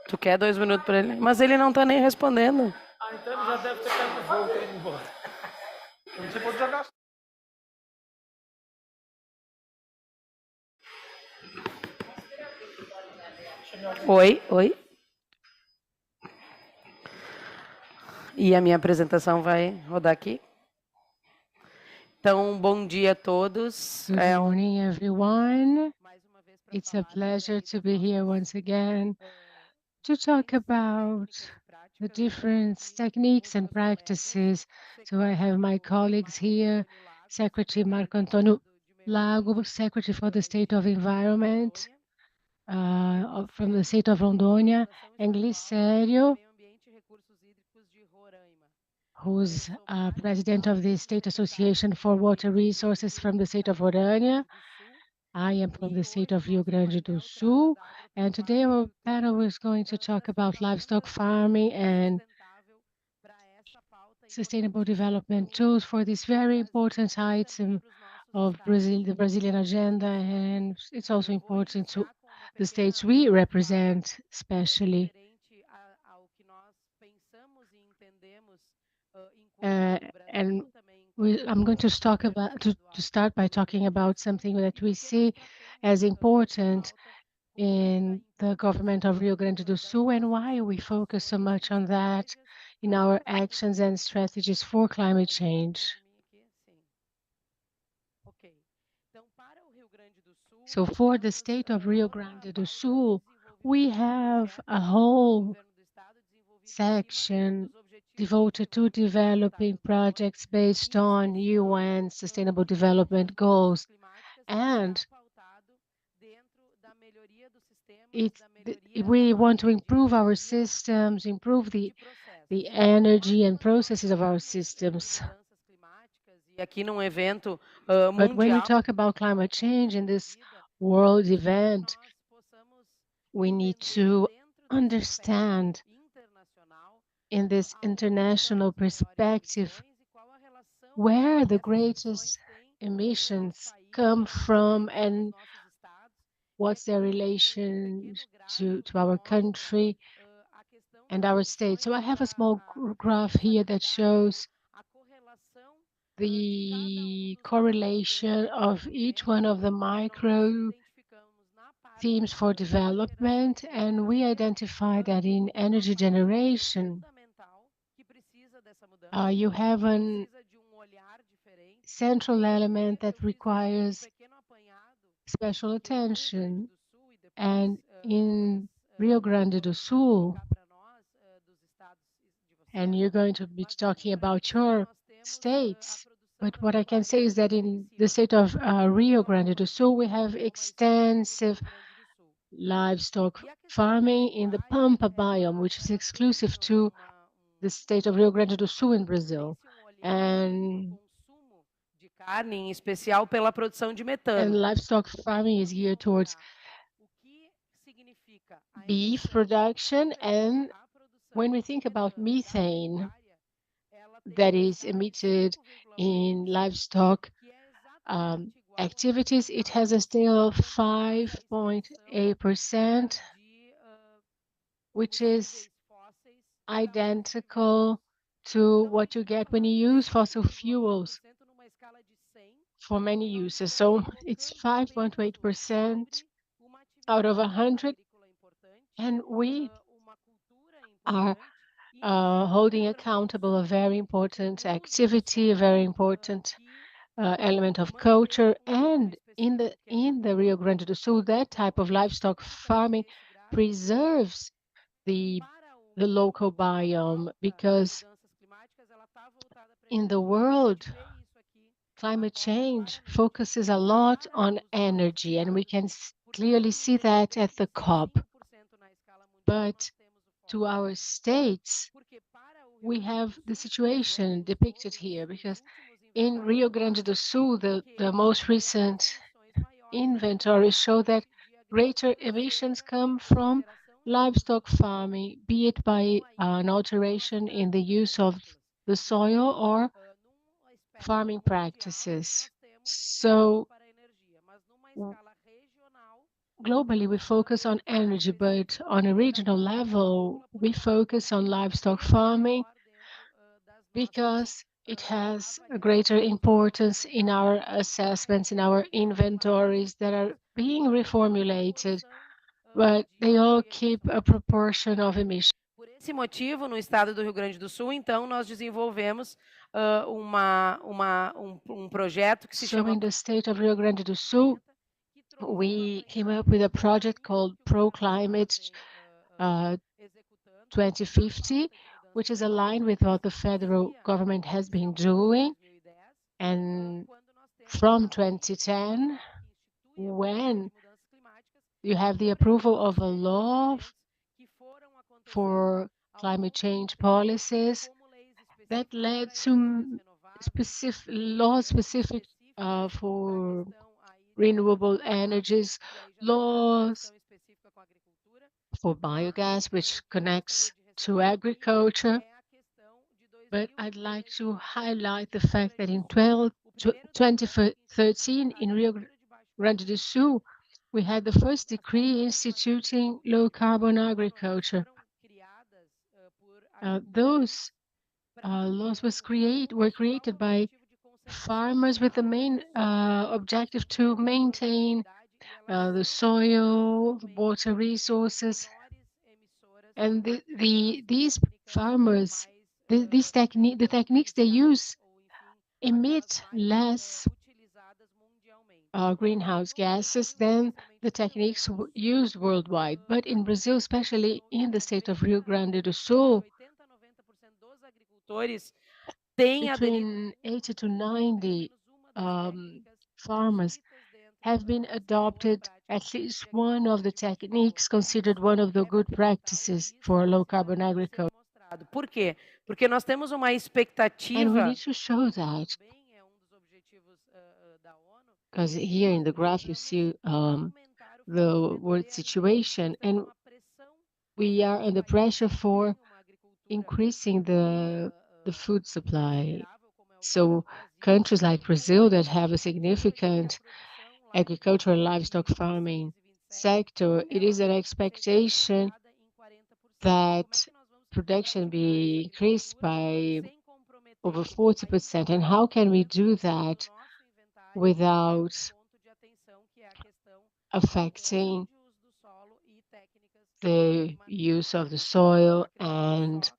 Tu quer 2 minutos para ele? Mas ele não tá nem respondendo. Ah, então ele já deve ter pego o voo querendo ir embora. Você pode jogar. Oi, oi. E a minha apresentação vai rodar aqui. Então, bom dia a todos. Good morning, everyone. It's a pleasure to be here once again to talk about the different techniques and practices. So I have my colleagues here, Secretary Marco Antonio Lago, Secretary for the State of Environment from the state of Rondônia, and Glicério, who's president of the State Association for Water Resources from the state of Roraima. I am from the state of Rio Grande do Sul, and today our panel is going to talk about livestock farming and sustainable development tools for this very important item of Brazil, the Brazilian agenda, and it's also important to the states we represent, especially. I'm going to start by talking about something that we see as important in the government of Rio Grande do Sul and why we focus so much on that in our actions and strategies for climate change. So for the state of Rio Grande do Sul, we have a whole section devoted to developing projects based on UN Sustainable Development Goals. And we want to improve our systems, improve the energy and processes of our systems. But when we talk about climate change in this world event, we need to understand in this international perspective where the greatest emissions come from and what's their relation to our country and our state. So I have a small graph here that shows the correlation of each one of the micro themes for development, and we identify that in energy generation, you have a central element that requires special attention. And in Rio Grande do Sul, and you're going to be talking about your states, but what I can say is that in the state of Rio Grande do Sul, we have extensive livestock farming in the Pampa biome, which is exclusive to the state of Rio Grande do Sul in Brazil. And carne, em especial pela produção de metano. And livestock farming is geared towards beef production. And when we think about methane that is emitted in livestock activities, it has a scale of 5.8%, which is identical to what you get when you use fossil fuels for many uses. So it's 5.8% out of 100, and we are holding accountable a very important activity, a very important element of culture. And in the Rio Grande do Sul, that type of livestock farming preserves the local biome, because in the world, climate change focuses a lot on energy, and we can clearly see that at the COP. But to our states, we have the situation depicted here, because in Rio Grande do Sul, the most recent inventory show that greater emissions come from livestock farming, be it by an alteration in the use of the soil or farming practices. So globally, we focus on energy, but on a regional level, we focus on livestock farming because it has a greater importance in our assessments, in our inventories that are being reformulated, but they all keep a proportion of emissions. Por esse motivo, no estado do Rio Grande do Sul, então, nós desenvolvemos um projeto que se chama... In the state of Rio Grande do Sul, we came up with a project called ProClimate 2050, which is aligned with what the federal government has been doing. And from 2010, when you have the approval of a law for climate change policies, that led to laws specific for renewable energies, laws for biogas, which connects to agriculture. But I'd like to highlight the fact that in 2013, in Rio Grande do Sul, we had the first decree instituting low carbon agriculture. Those laws were created by farmers with the main objective to maintain the soil, water resources, and these farmers, the techniques they use emit less greenhouse gases than the techniques used worldwide. But in Brazil, especially in the state of Rio Grande do Sul, between 80 to 90 farmers have been adopted at least one of the techniques considered one of the good practices for low carbon agriculture. Por quê? Porque nós temos uma expectativa. And we need to show that. Because here in the graph you see the world situation, and we are under pressure for increasing the food supply. So countries like Brazil that have a significant agricultural livestock farming sector, it is an expectation that production be increased by over 40%. And how can we do that without affecting the use of the soil and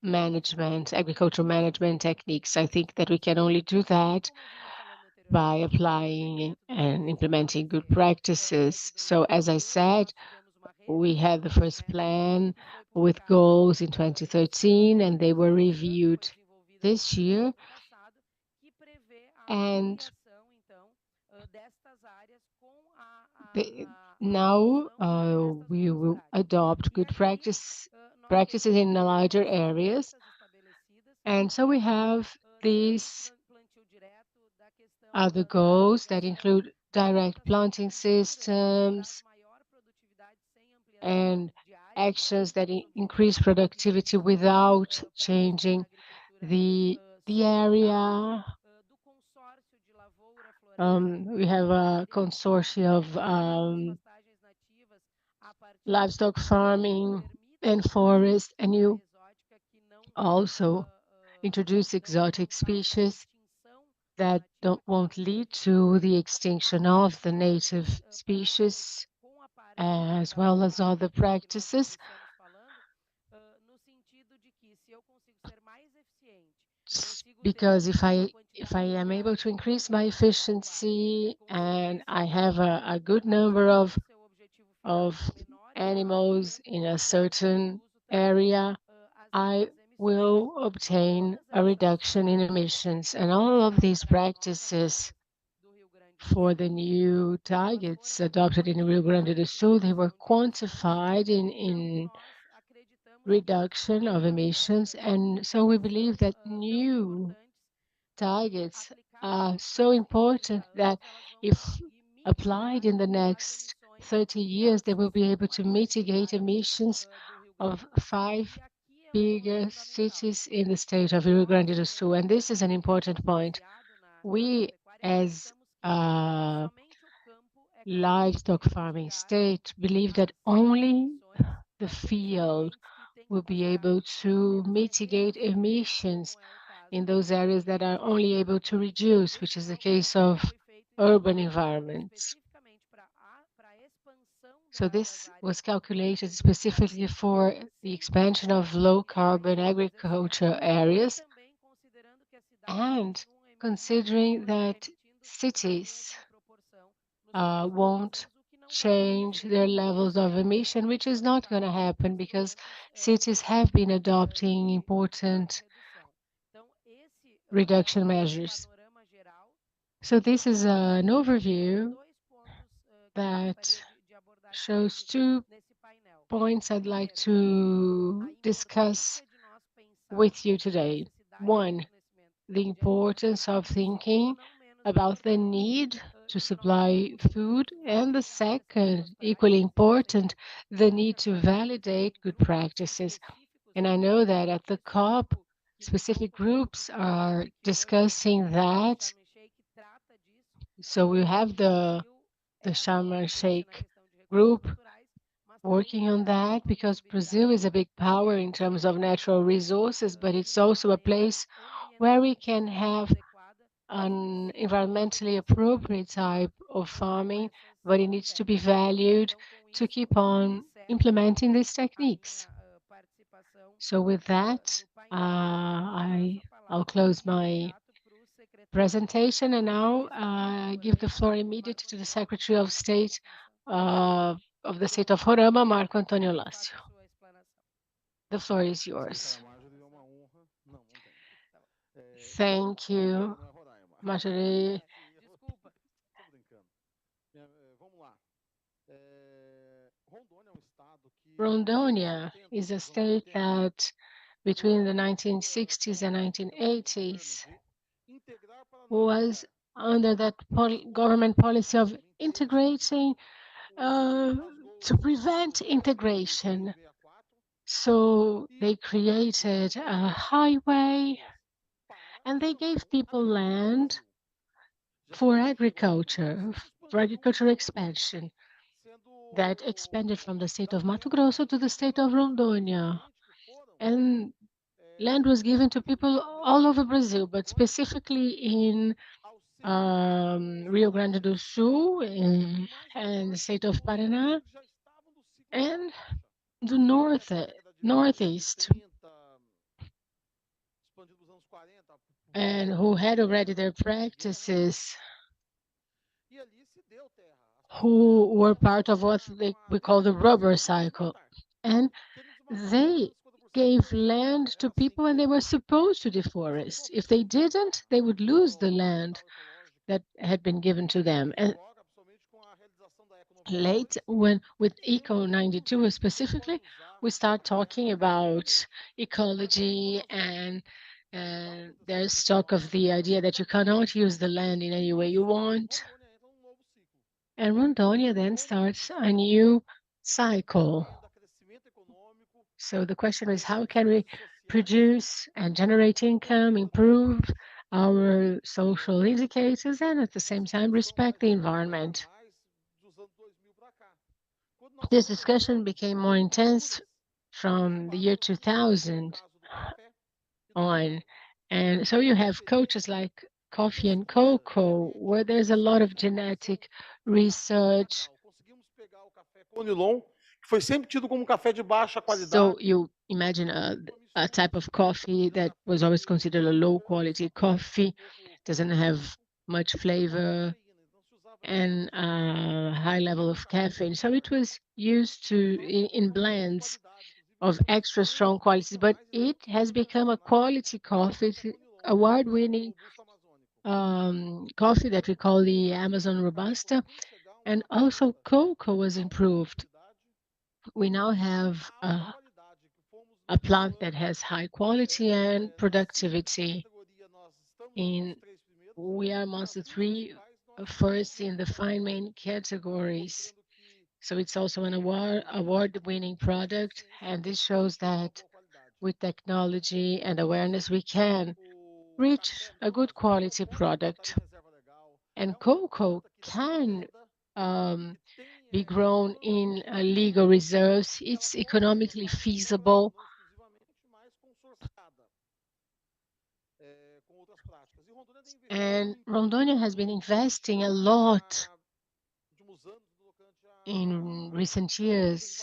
management, agricultural management techniques? I think that we can only do that by applying and implementing good practices. So as I said, we had the first plan with goals in 2013, and they were reviewed this year. And now we will adopt good practices in the larger areas. And so we have these other goals that include direct planting systems and actions that increase productivity without changing the area. We have a consortium of livestock farming and forest, and you also introduce exotic species that won't lead to the extinction of the native species, as well as other practices. Because if I am able to increase my efficiency and I have a good number of animals in a certain area, I will obtain a reduction in emissions. And all of these practices for the new targets adopted in Rio Grande do Sul, they were quantified in reduction of emissions. And so we believe that new targets are so important that if applied in the next 30 years, they will be able to mitigate emissions of 5 bigger cities in the state of Rio Grande do Sul. And this is an important point. We, as livestock farming state believe that only the field will be able to mitigate emissions in those areas that are only able to reduce, which is the case of urban environments. So this was calculated specifically for the expansion of low carbon agriculture areas and considering that cities won't change their levels of emission, which is not going to happen because cities have been adopting important reduction measures. So this is an overview that shows 2 points I'd like to discuss with you today. One, the importance of thinking about the need to supply food, and the second, equally important, the need to validate good practices. And I know that at the COP, specific groups are discussing that. So we have the Sharm el-Sheikh group working on that because Brazil is a big power in terms of natural resources, but it's also a place where we can have an environmentally appropriate type of farming, but it needs to be valued to keep on implementing these techniques. So with that, I'll close my presentation and now give the floor immediately to the Secretary of State of the state of Roraima, Marco Antonio Lácio. The floor is yours. Thank you, Marjorie. Rondônia is a state that between the 1960s and 1980s was under that government policy of integrating to prevent integration. So they created a highway and they gave people land for agriculture expansion that expanded from the state of Mato Grosso to the state of Rondônia. And land was given to people all over Brazil, but specifically in Rio Grande do Sul and the state of Paraná and the northeast, and who had already their practices, who were part of what we call the rubber cycle. And they gave land to people and they were supposed to deforest. If they didn't, they would lose the land that had been given to them. And late, when with Eco 92 specifically, we start talking about ecology and there's talk of the idea that you cannot use the land in any way you want. And Rondônia then starts a new cycle. So the question is, how can we produce and generate income, improve our social indicators, and at the same time respect the environment? This discussion became more intense from the year 2000 on. And so you have coaches like coffee and cocoa, where there's a lot of genetic research. So you imagine a type of coffee that was always considered a low quality coffee, doesn't have much flavor and a high level of caffeine. So it was used in blends of extra strong qualities, but it has become a quality coffee, award-winning coffee that we call the Amazon Robusta, and also cocoa was improved. We now have a plant that has high quality and productivity. We are amongst the 3 first in the fine main categories. So it's also an award-winning product, and this shows that with technology and awareness, we can reach a good quality product. And cocoa can be grown in legal reserves. It's economically feasible. And Rondônia has been investing a lot in recent years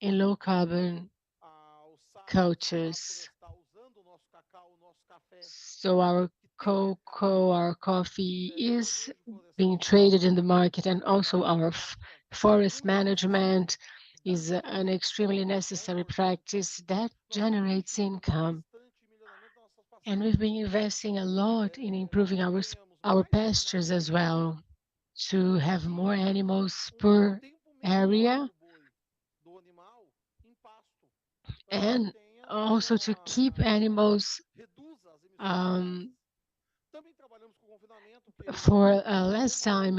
in low carbon cultures. So our cocoa, our coffee is being traded in the market, and also our forest management is an extremely necessary practice that generates income. And we've been investing a lot in improving our pastures as well, to have more animals per area, and also to keep animals for less time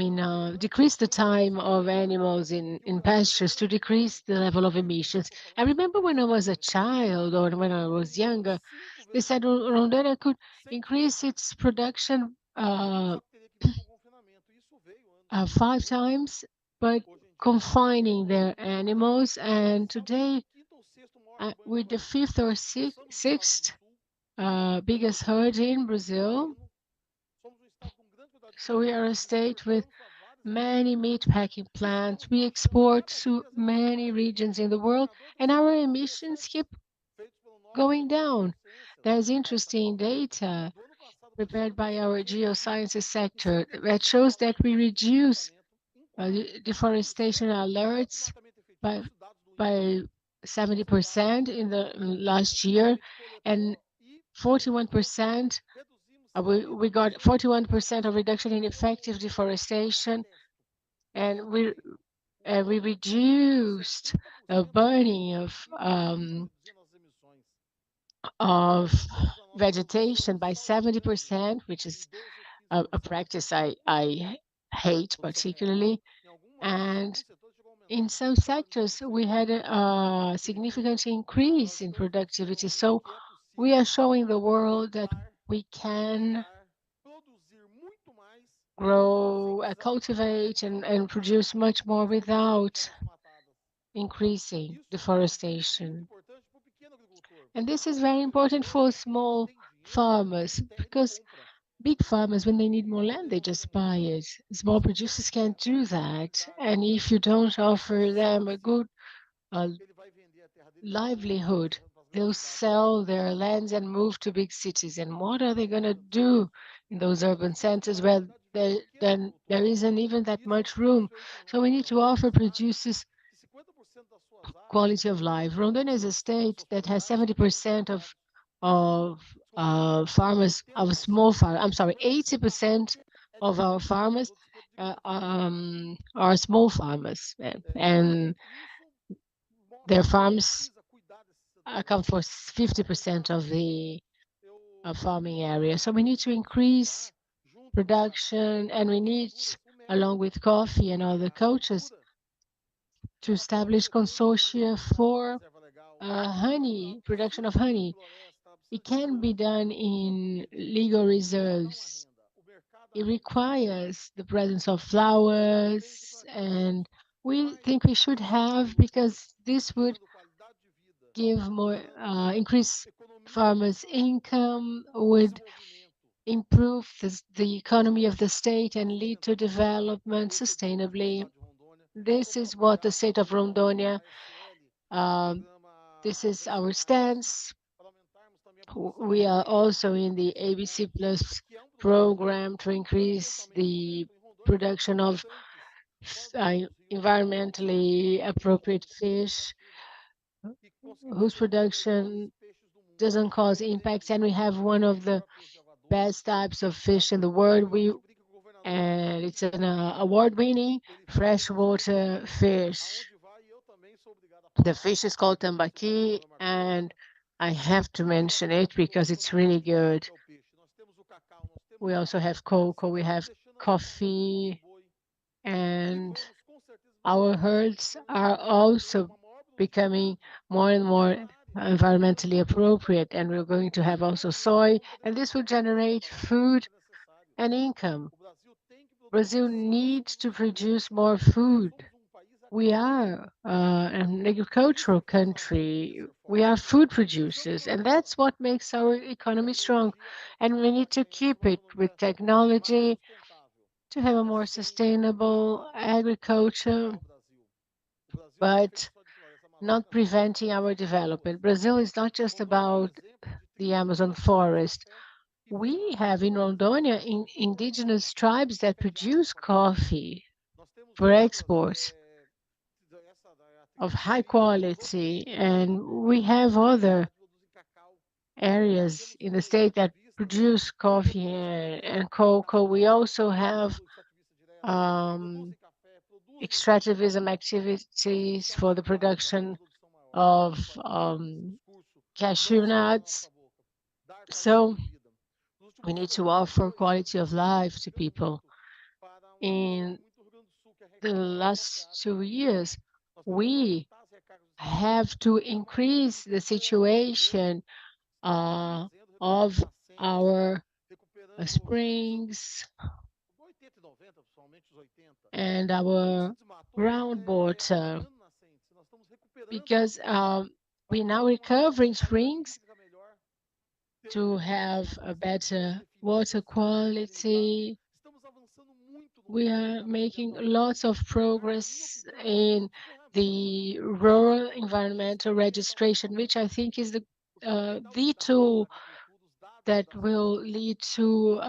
decrease the time of animals in pastures, to decrease the level of emissions. I remember when I was a child, or when I was younger, they said Rondônia could increase its production 5 times, but confining their animals. And today, with the 5th or 6th biggest herd in Brazil, so we are a state with many meat packing plants. We export to many regions in the world, and our emissions keep going down. There's interesting data prepared by our geosciences sector that shows that we reduce deforestation alerts by 70% in the last year, and 41%. We got 41% of reduction in effective deforestation, and we reduced burning of vegetation by 70%, which is a practice I hate particularly. And in some sectors, we had a significant increase in productivity. So we are showing the world that we can grow, cultivate, and produce much more without increasing deforestation. And this is very important for small farmers, because big farmers, when they need more land, they just buy it. Small producers can't do that. And if you don't offer them a good livelihood, they'll sell their lands and move to big cities. And what are they going to do in those urban centers where then there isn't even that much room? So we need to offer producers quality of life. Rondônia is a state that has 70% of farmers, of small farmers. I'm sorry, 80% of our farmers are small farmers, and their farms account for 50% of the farming area. So we need to increase production, and we need, along with coffee and other cultures, to establish consortia for honey, production of honey. It can be done in legal reserves. It requires the presence of flowers, and we think we should have, because this would give more, increase farmers' income, would improve the economy of the state and lead to development sustainably. This is what the state of Rondônia, this is our stance. We are also in the ABC Plus program to increase the production of environmentally appropriate fish, whose production doesn't cause impacts. And we have one of the best types of fish in the world. And it's an award-winning freshwater fish. The fish is called tambaqui, and I have to mention it because it's really good. We also have cocoa, we have coffee, and our herds are also becoming more and more environmentally appropriate, and we're going to have also soy, and this will generate food and income. Brazil needs to produce more food. We are an agricultural country. We are food producers, and that's what makes our economy strong. And we need to keep it with technology to have a more sustainable agriculture, but not preventing our development. Brazil is not just about the Amazon forest. We have in Rondônia indigenous tribes that produce coffee for export of high quality, and we have other areas in the state that produce coffee and cocoa. We also have extractivism activities for the production of cashew nuts. So we need to offer quality of life to people. In the last 2 years, we have to increase the situation of our springs and our groundwater, because we're now recovering springs to have a better water quality. We are making lots of progress in the rural environmental registration, which I think is the tool that will lead to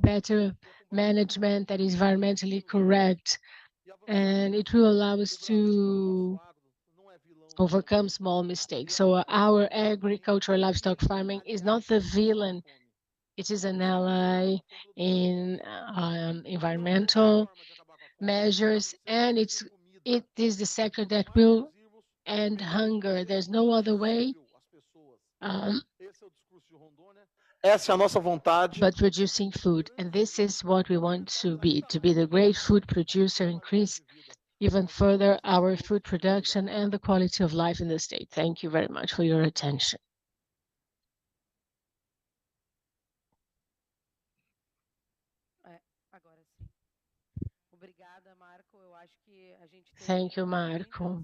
better management that is environmentally correct, and it will allow us to overcome small mistakes. So our agricultural livestock farming is not the villain. It is an ally in environmental measures, and it is the sector that will end hunger. There's no other way but producing food. And this is what we want to be the great food producer, increase even further our food production and the quality of life in the state. Thank you very much for your attention. Thank you, Marco.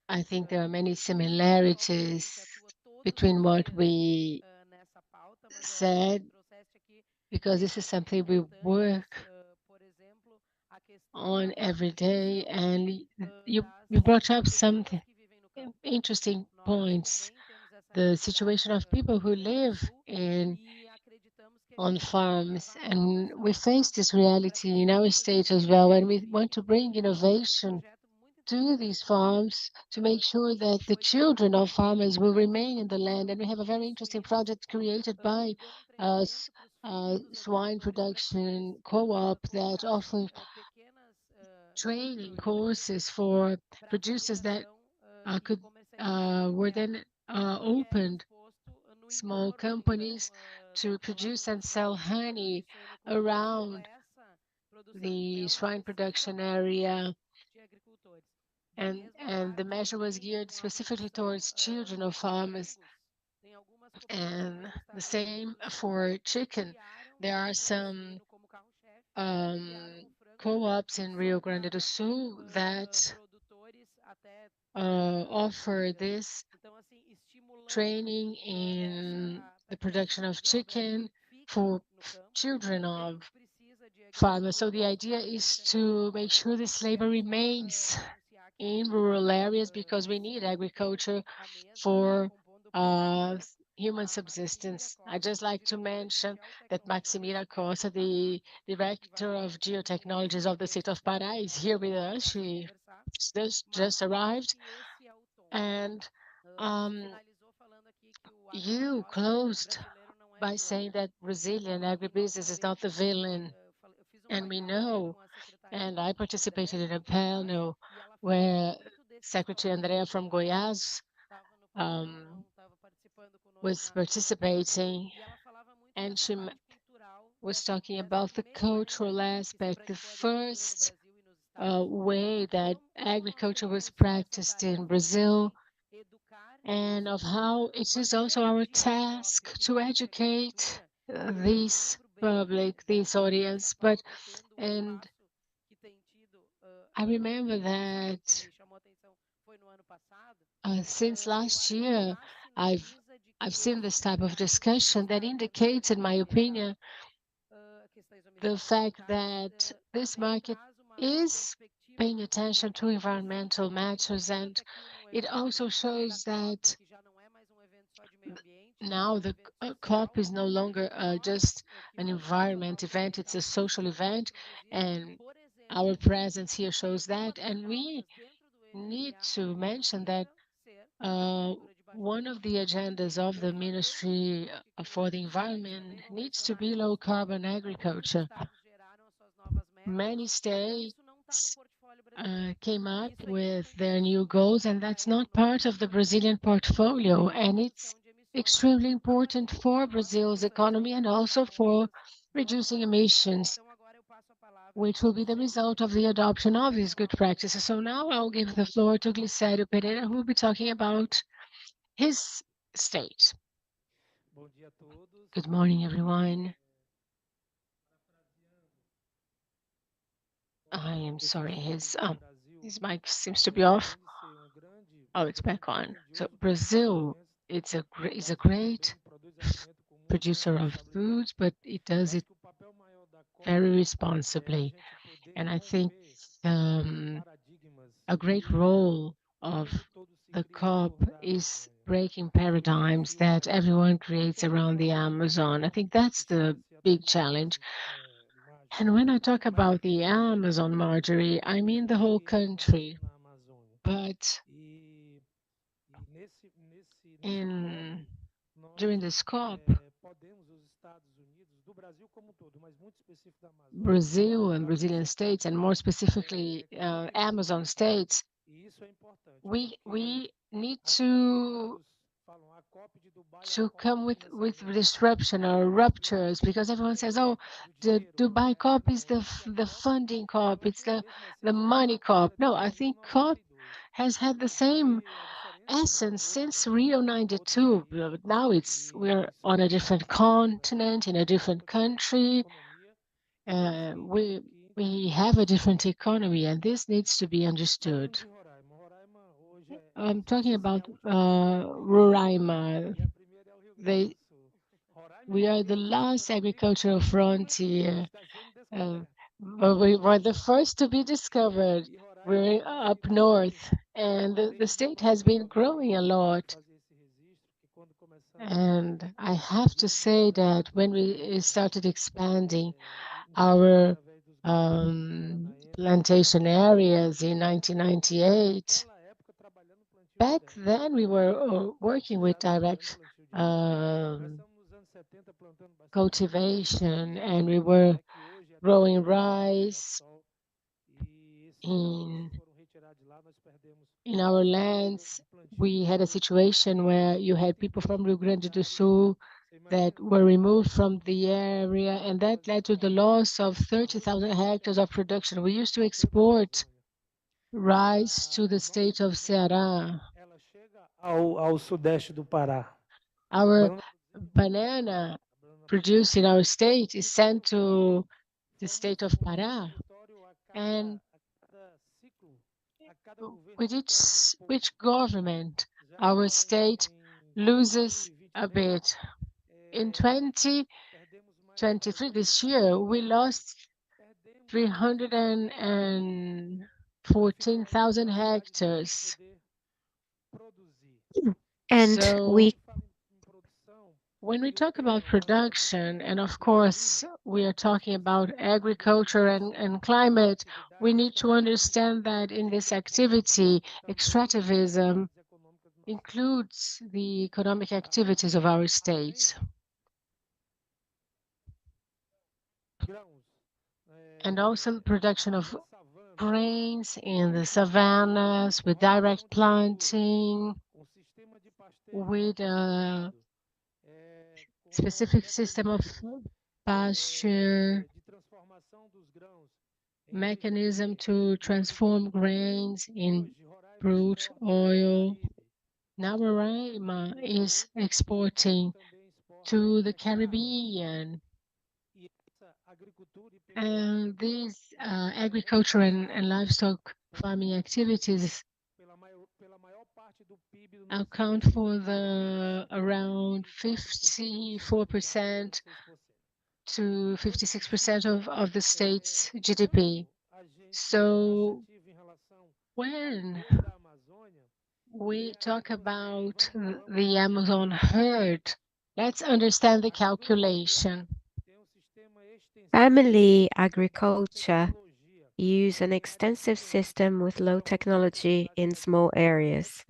I think there are many similarities between what we said, because this is something we work on every day. And you brought up some interesting points. The situation of people who live on farms, and we face this reality in our state as well, and we want to bring innovation to these farms to make sure that the children of farmers will remain in the land. And we have a very interesting project created by swine production co-op that offers training courses for producers that were then opened small companies to produce and sell honey around the swine production area. And the measure was geared specifically towards children of farmers. And the same for chicken. There are some co-ops in Rio Grande do Sul that offer this training in the production of chicken for children of farmers. So the idea is to make sure this labor remains in rural areas, because we need agriculture for human subsistence. I'd just like to mention that Maximira Costa, the Director of Geotechnologies of the state of Pará, is here with us. She just arrived. And you closed by saying that Brazilian agribusiness is not the villain. And we know, and I participated in a panel where Secretary Andrea from Goiás was participating, and she was talking about the cultural aspect, the first way that agriculture was practiced in Brazil, and of how it is also our task to educate these public, this audience, but and I remember that since last year, I've I've seen this type of discussion that indicates, in my opinion, the fact that this market is paying attention to environmental matters, and it also shows that now the COP is no longer just an environment event, it's a social event, and our presence here shows that. And we need to mention that one of the agendas of the Ministry for the Environment needs to be low carbon agriculture. Many states came up with their new goals, and that's not part of the Brazilian portfolio. And it's extremely important for Brazil's economy and also for reducing emissions, which will be the result of the adoption of these good practices. So now I'll give the floor to Glicério Pereira, who will be talking about his state. Good morning, everyone. I am sorry, his mic seems to be off. Oh, it's back on. So Brazil, is a great producer of foods, but it does it very responsibly. And I think a great role of the COP is breaking paradigms that everyone creates around the Amazon. I think that's the big challenge. And when I talk about the Amazon, Marjorie, I mean the whole country. But during this COP, Brazil and Brazilian states, and more specifically Amazon states, we need to come with disruption or ruptures, because everyone says, oh, the Dubai COP is the funding COP, it's the money COP. No, I think COP has had the same essence since Rio 92. Now we're on a different continent, in a different country. We have a different economy, and this needs to be understood. I'm talking about Roraima. We are the last agricultural frontier, but we were the first to be discovered. We're up north, and the state has been growing a lot. And I have to say that when we started expanding our plantation areas in 1998, back then we were working with direct cultivation, and we were growing rice in our lands. We had a situation where you had people from Rio Grande do Sul that were removed from the area, and that led to the loss of 30,000 hectares of production. We used to export rice to the state of Ceará. Ao sudeste do Pará. Our banana produced in our state is sent to the state of Pará, and with each government, our state loses a bit. In 2023, this year, we lost 314,000 hectares. And when we talk about production, and of course we are talking about agriculture and climate, we need to understand that in this activity, extractivism includes the economic activities of our state. And also production of grains in the savannas with direct planting, with a specific system of pasture, mechanism to transform grains in brute oil. Now Roraima is exporting to the Caribbean. And these agriculture and livestock farming activities account for the around 54% to 56% of the state's GDP. So when we talk about the Amazon herd, let's understand the calculation. Family agriculture use an extensive system with low technology in small areas.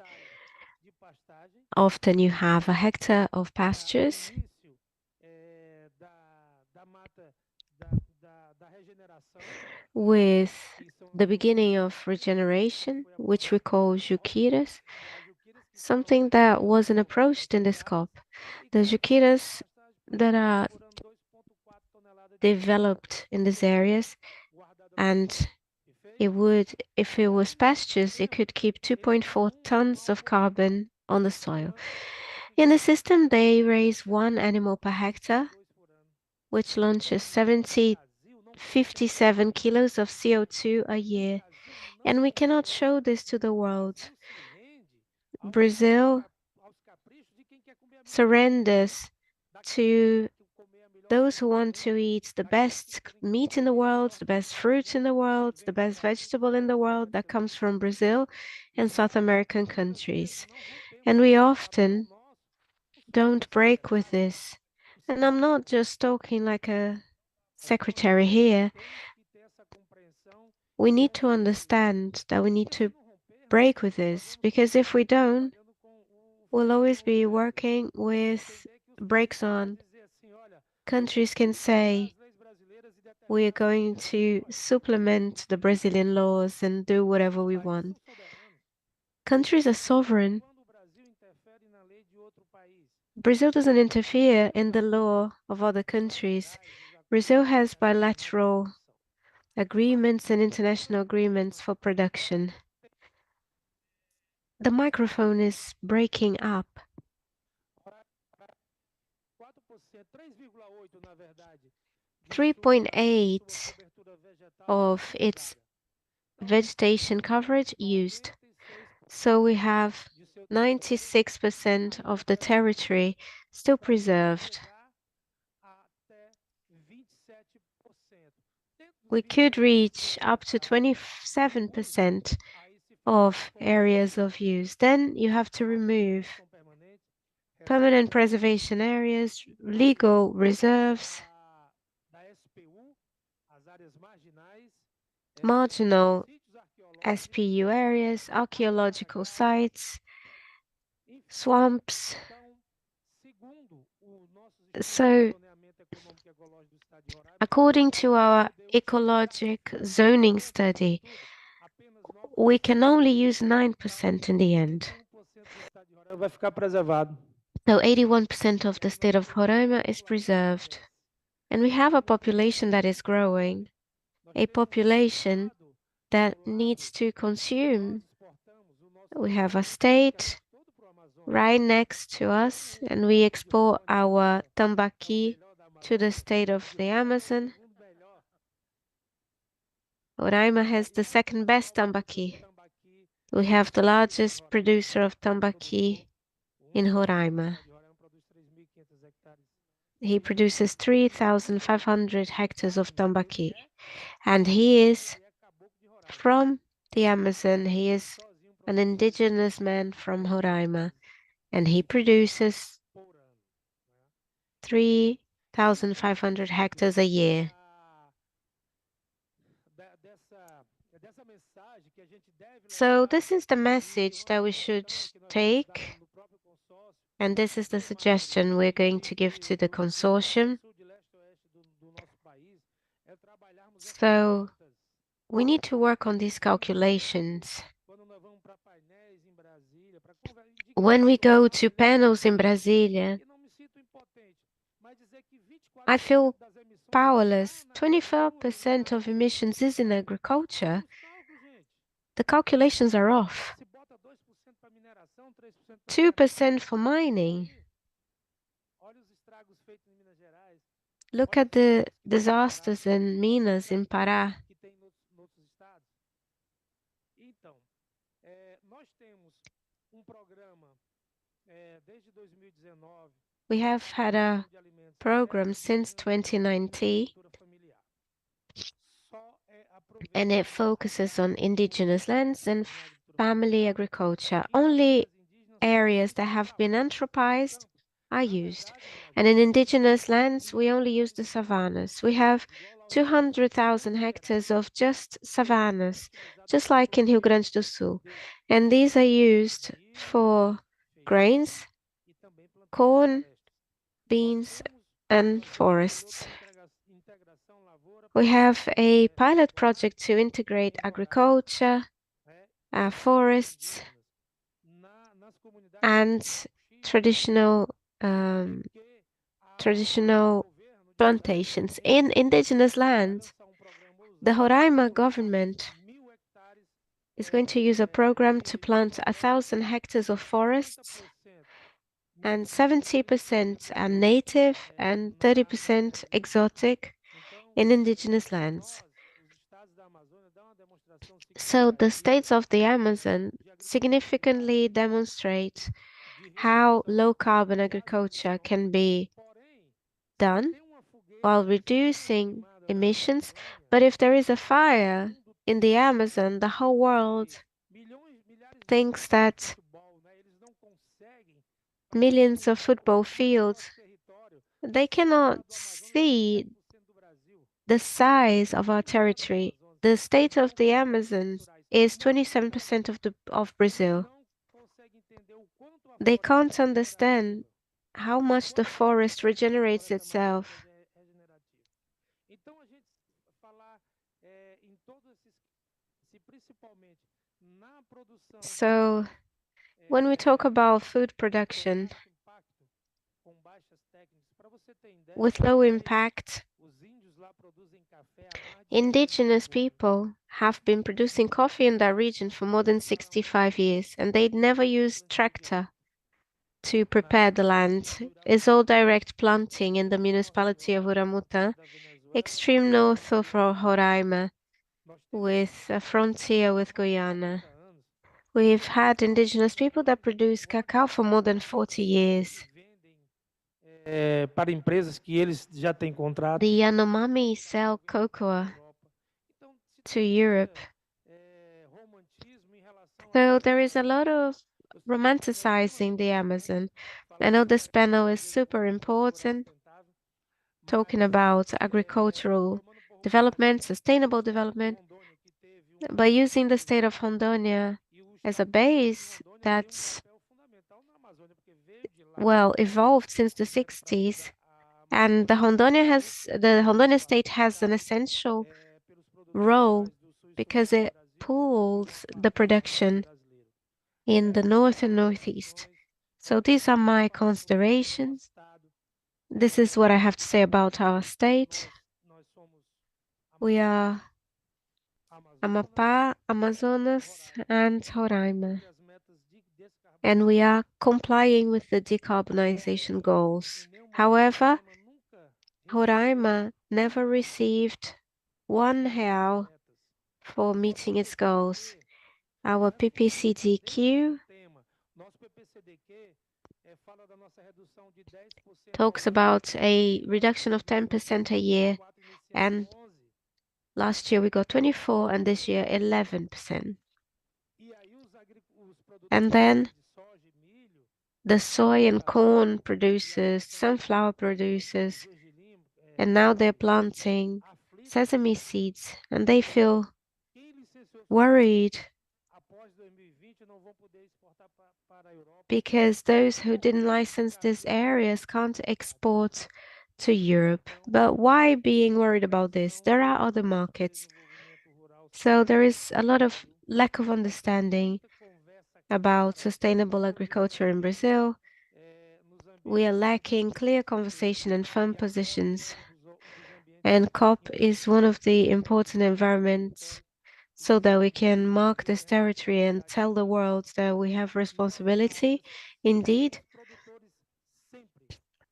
Often you have a hectare of pastures with the beginning of regeneration, which we call juquiras, something that wasn't approached in the scope. The juquiras that are developed in these areas, and if it was pastures, it could keep 2.4 tons of carbon on the soil. In the system, they raise one animal per hectare, which launches 57 kilos of CO2 a year. And we cannot show this to the world. Brazil surrenders to those who want to eat the best meat in the world, the best fruit in the world, the best vegetable in the world that comes from Brazil and South American countries. And we often don't break with this. And I'm not just talking like a secretary here. We need to understand that we need to break with this, because if we don't, we'll always be working with brakes on. Countries can say, we are going to supplement the Brazilian laws and do whatever we want. Countries are sovereign. Brazil doesn't interfere in the law of other countries. Brazil has bilateral agreements and international agreements for production. The microphone is breaking up. 3.8 of its vegetation coverage used. So we have 96% of the territory still preserved. We could reach up to 27% of areas of use. Then you have to remove permanent preservation areas, legal reserves, marginal SPU areas, archaeological sites, swamps. So, according to our ecologic zoning study, we can only use 9% in the end. So 81% of the state of Roraima is preserved. And we have a population that is growing, a population that needs to consume. We have a state right next to us, and we export our tambaqui to the state of the Amazon. Roraima has the second best tambaqui. We have the largest producer of tambaqui in Roraima. He produces 3,500 hectares of tambaqui, and he is from the Amazon. He is an indigenous man from Roraima, and he produces 3,500 hectares a year. So this is the message that we should take, and this is the suggestion we're going to give to the consortium. So we need to work on these calculations. When we go to panels in Brasilia, I feel powerless. 24% of emissions is in agriculture. The calculations are off. 2% for mining. Look at the disasters in Minas, in Pará. que tem nos estados. Então, nós temos programa desde 2019 We have had a de alimentos program since 2019, familiar. and it focuses on indigenous lands and family agriculture. Only areas that have been anthropized are used. And in indigenous lands, we only use the savannas. We have 200,000 hectares of just savannas, just like in Rio Grande do Sul. And these are used for grains, corn, beans, and forests. We have a pilot project to integrate agriculture, forests, and traditional plantations in indigenous lands. The Roraima government is going to use a program to plant 1,000 hectares of forests, and 70% are native and 30% exotic in indigenous lands. So the states of the Amazon significantly demonstrate how low carbon agriculture can be done while reducing emissions. But if there is a fire in the Amazon, the whole world thinks that millions of football fields, they cannot see the size of our territory. The state of the Amazon is 27% of Brazil. They can't understand how much the forest regenerates itself. So, when we talk about food production with low impact, indigenous people have been producing coffee in that region for more than 65 years, and they never used tractor to prepare the land. It's all direct planting in the municipality of Uramutã, extreme north of Roraima, with a frontier with Guyana. We've had indigenous people that produce cacao for more than 40 years. Para empresas que eles já têm contrato. The Yanomami sell cocoa to Europe. So there is a lot of romanticizing the Amazon. I know this panel is super important, talking about agricultural development, sustainable development, by using the state of Rondônia as a base that's, well, evolved since the 60s. And the Rondônia state has an essential role because it pools the production in the north and northeast. So these are my considerations. This is what I have to say about our state. We are Amapá, Amazonas, and Roraima, and we are complying with the decarbonization goals. However, Roraima never received R$1 for meeting its goals. Our PPCDQ talks about a reduction of 10% a year, and last year we got 24, and this year 11%. And then the soy and corn producers, sunflower producers, and now they're planting sesame seeds, and they feel worried because those who didn't license these areas can't export to Europe. But why being worried about this? There are other markets. So there is a lot of lack of understanding about sustainable agriculture in Brazil. We are lacking clear conversation and firm positions. And COP is one of the important environments so that we can mark this territory and tell the world that we have responsibility. Indeed,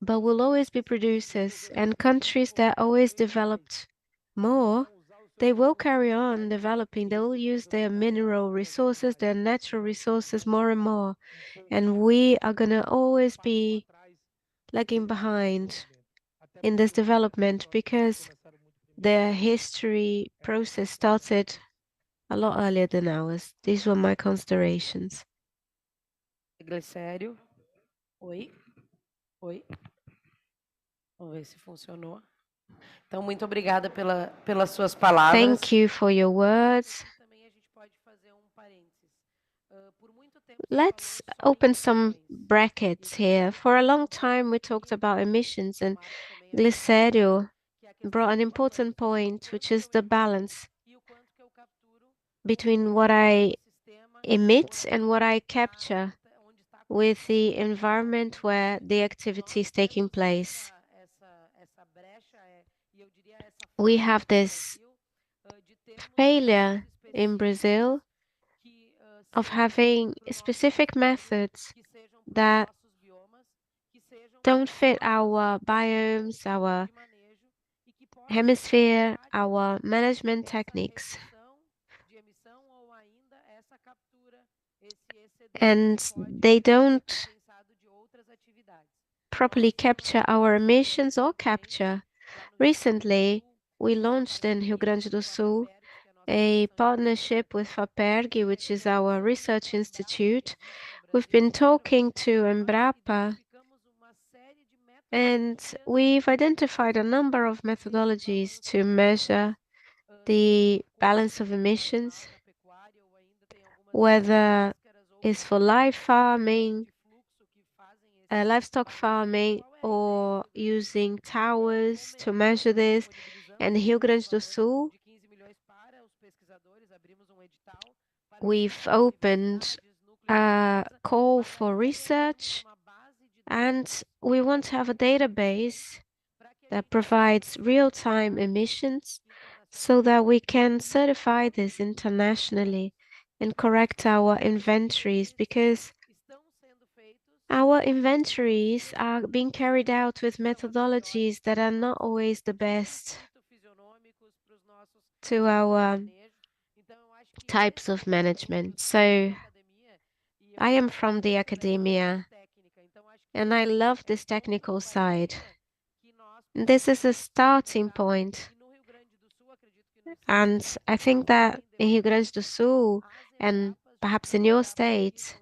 but will always be producers, and countries that always developed more, they will carry on developing. They will use their mineral resources, their natural resources more and more. And we are going to always be lagging behind in this development because the history process started a lot earlier than ours. These were my considerations. Glicério. Oi? Oi? Vamos ver se funcionou. Então, muito obrigada pelas suas palavras. Thank you for your words. Let's open some brackets here. For a long time, we talked about emissions, and Glicério brought an important point, which is the balance between what I emit and what I capture with the environment where the activity is taking place. We have this failure in Brazil of having specific methods that don't fit our biomes, our hemisphere, our management techniques. And they don't properly capture our emissions or capture. Recently, we launched in Rio Grande do Sul a partnership with FAPERG, which is our research institute. We've been talking to Embrapa, and we've identified a number of methodologies to measure the balance of emissions, whether it's for livestock farming, or using towers to measure this. And Rio Grande do Sul, we've opened a call for research, and we want to have a database that provides real-time emissions so that we can certify this internationally and correct our inventories, because our inventories are being carried out with methodologies that are not always the best to our types of management. So I am from the academia, and I love this technical side. This is a starting point. And I think that in Rio Grande do Sul, and perhaps in your state,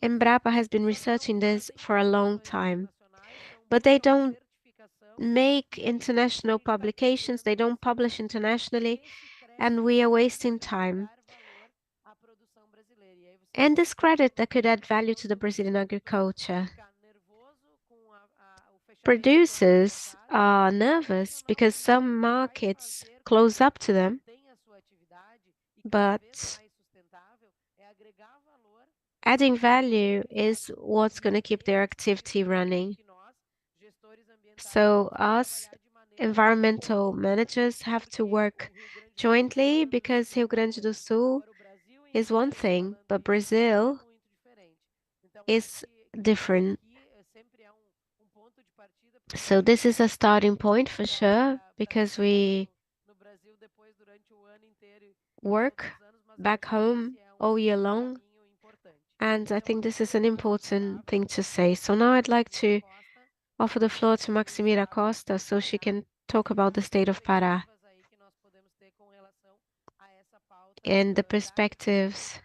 Embrapa has been researching this for a long time. But they don't make international publications, they don't publish internationally, and we are wasting time. And this credit that could add value to the Brazilian agriculture. Producers are nervous because some markets close up to them, but adding value is what's going to keep their activity running. So us environmental managers have to work jointly, because Rio Grande do Sul is one thing, but Brazil is different. So this is a starting point for sure, because we work back home all year long, and I think this is an important thing to say. So now I'd like to offer the floor to Maximira Costa so she can talk about the state of Pará and the perspectives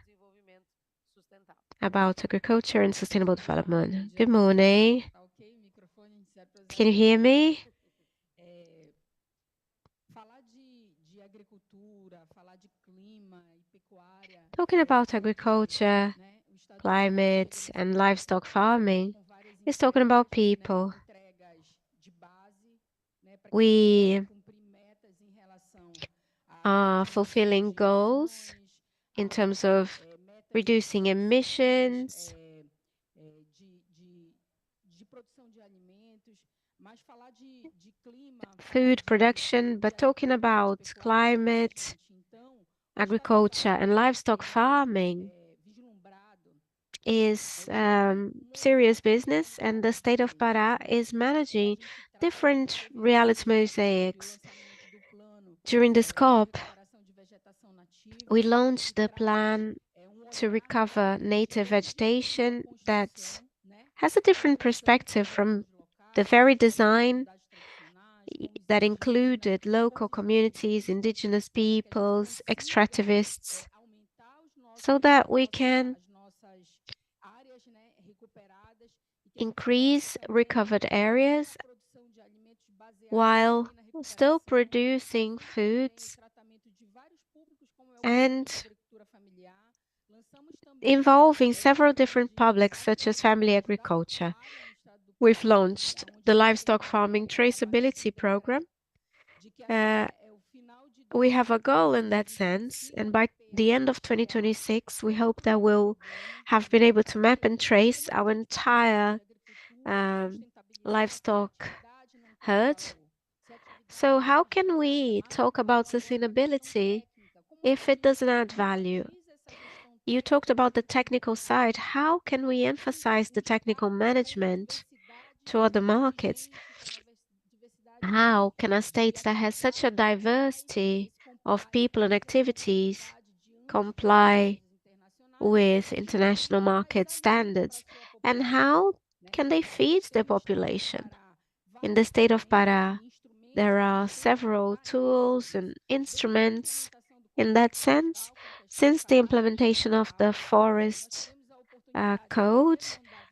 about agriculture and sustainable development. Good morning. Can you hear me? Talking about agriculture, climate, and livestock farming is talking about people. We are fulfilling goals in terms of reducing emissions, food production, but talking about climate, agriculture, and livestock farming, is serious business, and the state of Pará is managing different reality mosaics. During this COP, we launched the plan to recover native vegetation that has a different perspective from the very design that included local communities, indigenous peoples, extractivists, so that we can increase recovered areas while still producing foods and involving several different publics, such as family agriculture. We've launched the livestock farming traceability program. We have a goal in that sense, and by the end of 2026, we hope that we'll have been able to map and trace our entire livestock herd. So how can we talk about sustainability if it doesn't add value? You talked about the technical side. How can we emphasize the technical management to other markets? How can a state that has such a diversity of people and activities comply with international market standards? And how can they feed their population? In the state of Pará, there are several tools and instruments in that sense. Since the implementation of the Forest Code,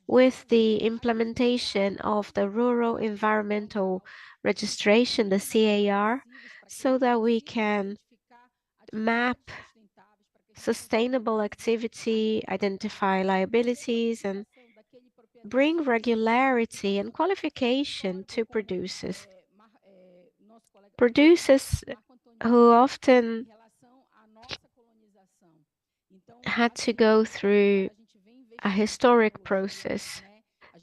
with the implementation of the Rural Environmental Registration, the CAR, so that we can map sustainable activity, identify liabilities, and bring regularity and qualification to producers. Producers who often had to go through a historic process.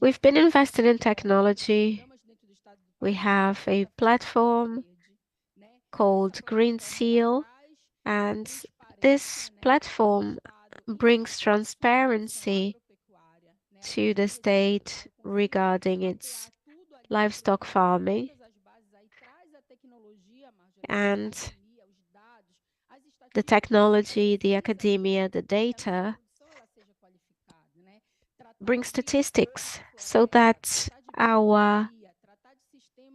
We've been invested in technology. We have a platform called Green Seal, and this platform brings transparency to the state regarding its livestock farming, and the technology, the academia, the data bring statistics so that our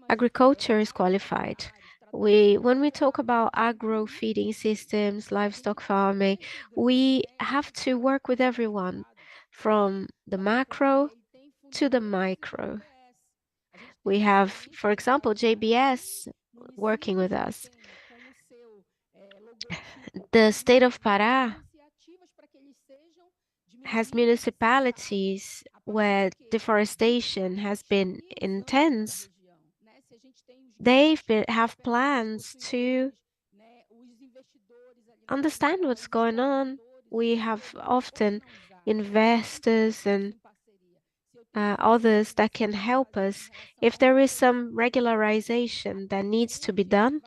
agriculture is qualified. When we talk about agro feeding systems, livestock farming, we have to work with everyone from the macro to the micro. We have, for example, JBS working with us. The state of Pará has municipalities where deforestation has been intense. They have plans to understand what's going on. We have often investors and others that can help us. If there is some regularization that needs to be done,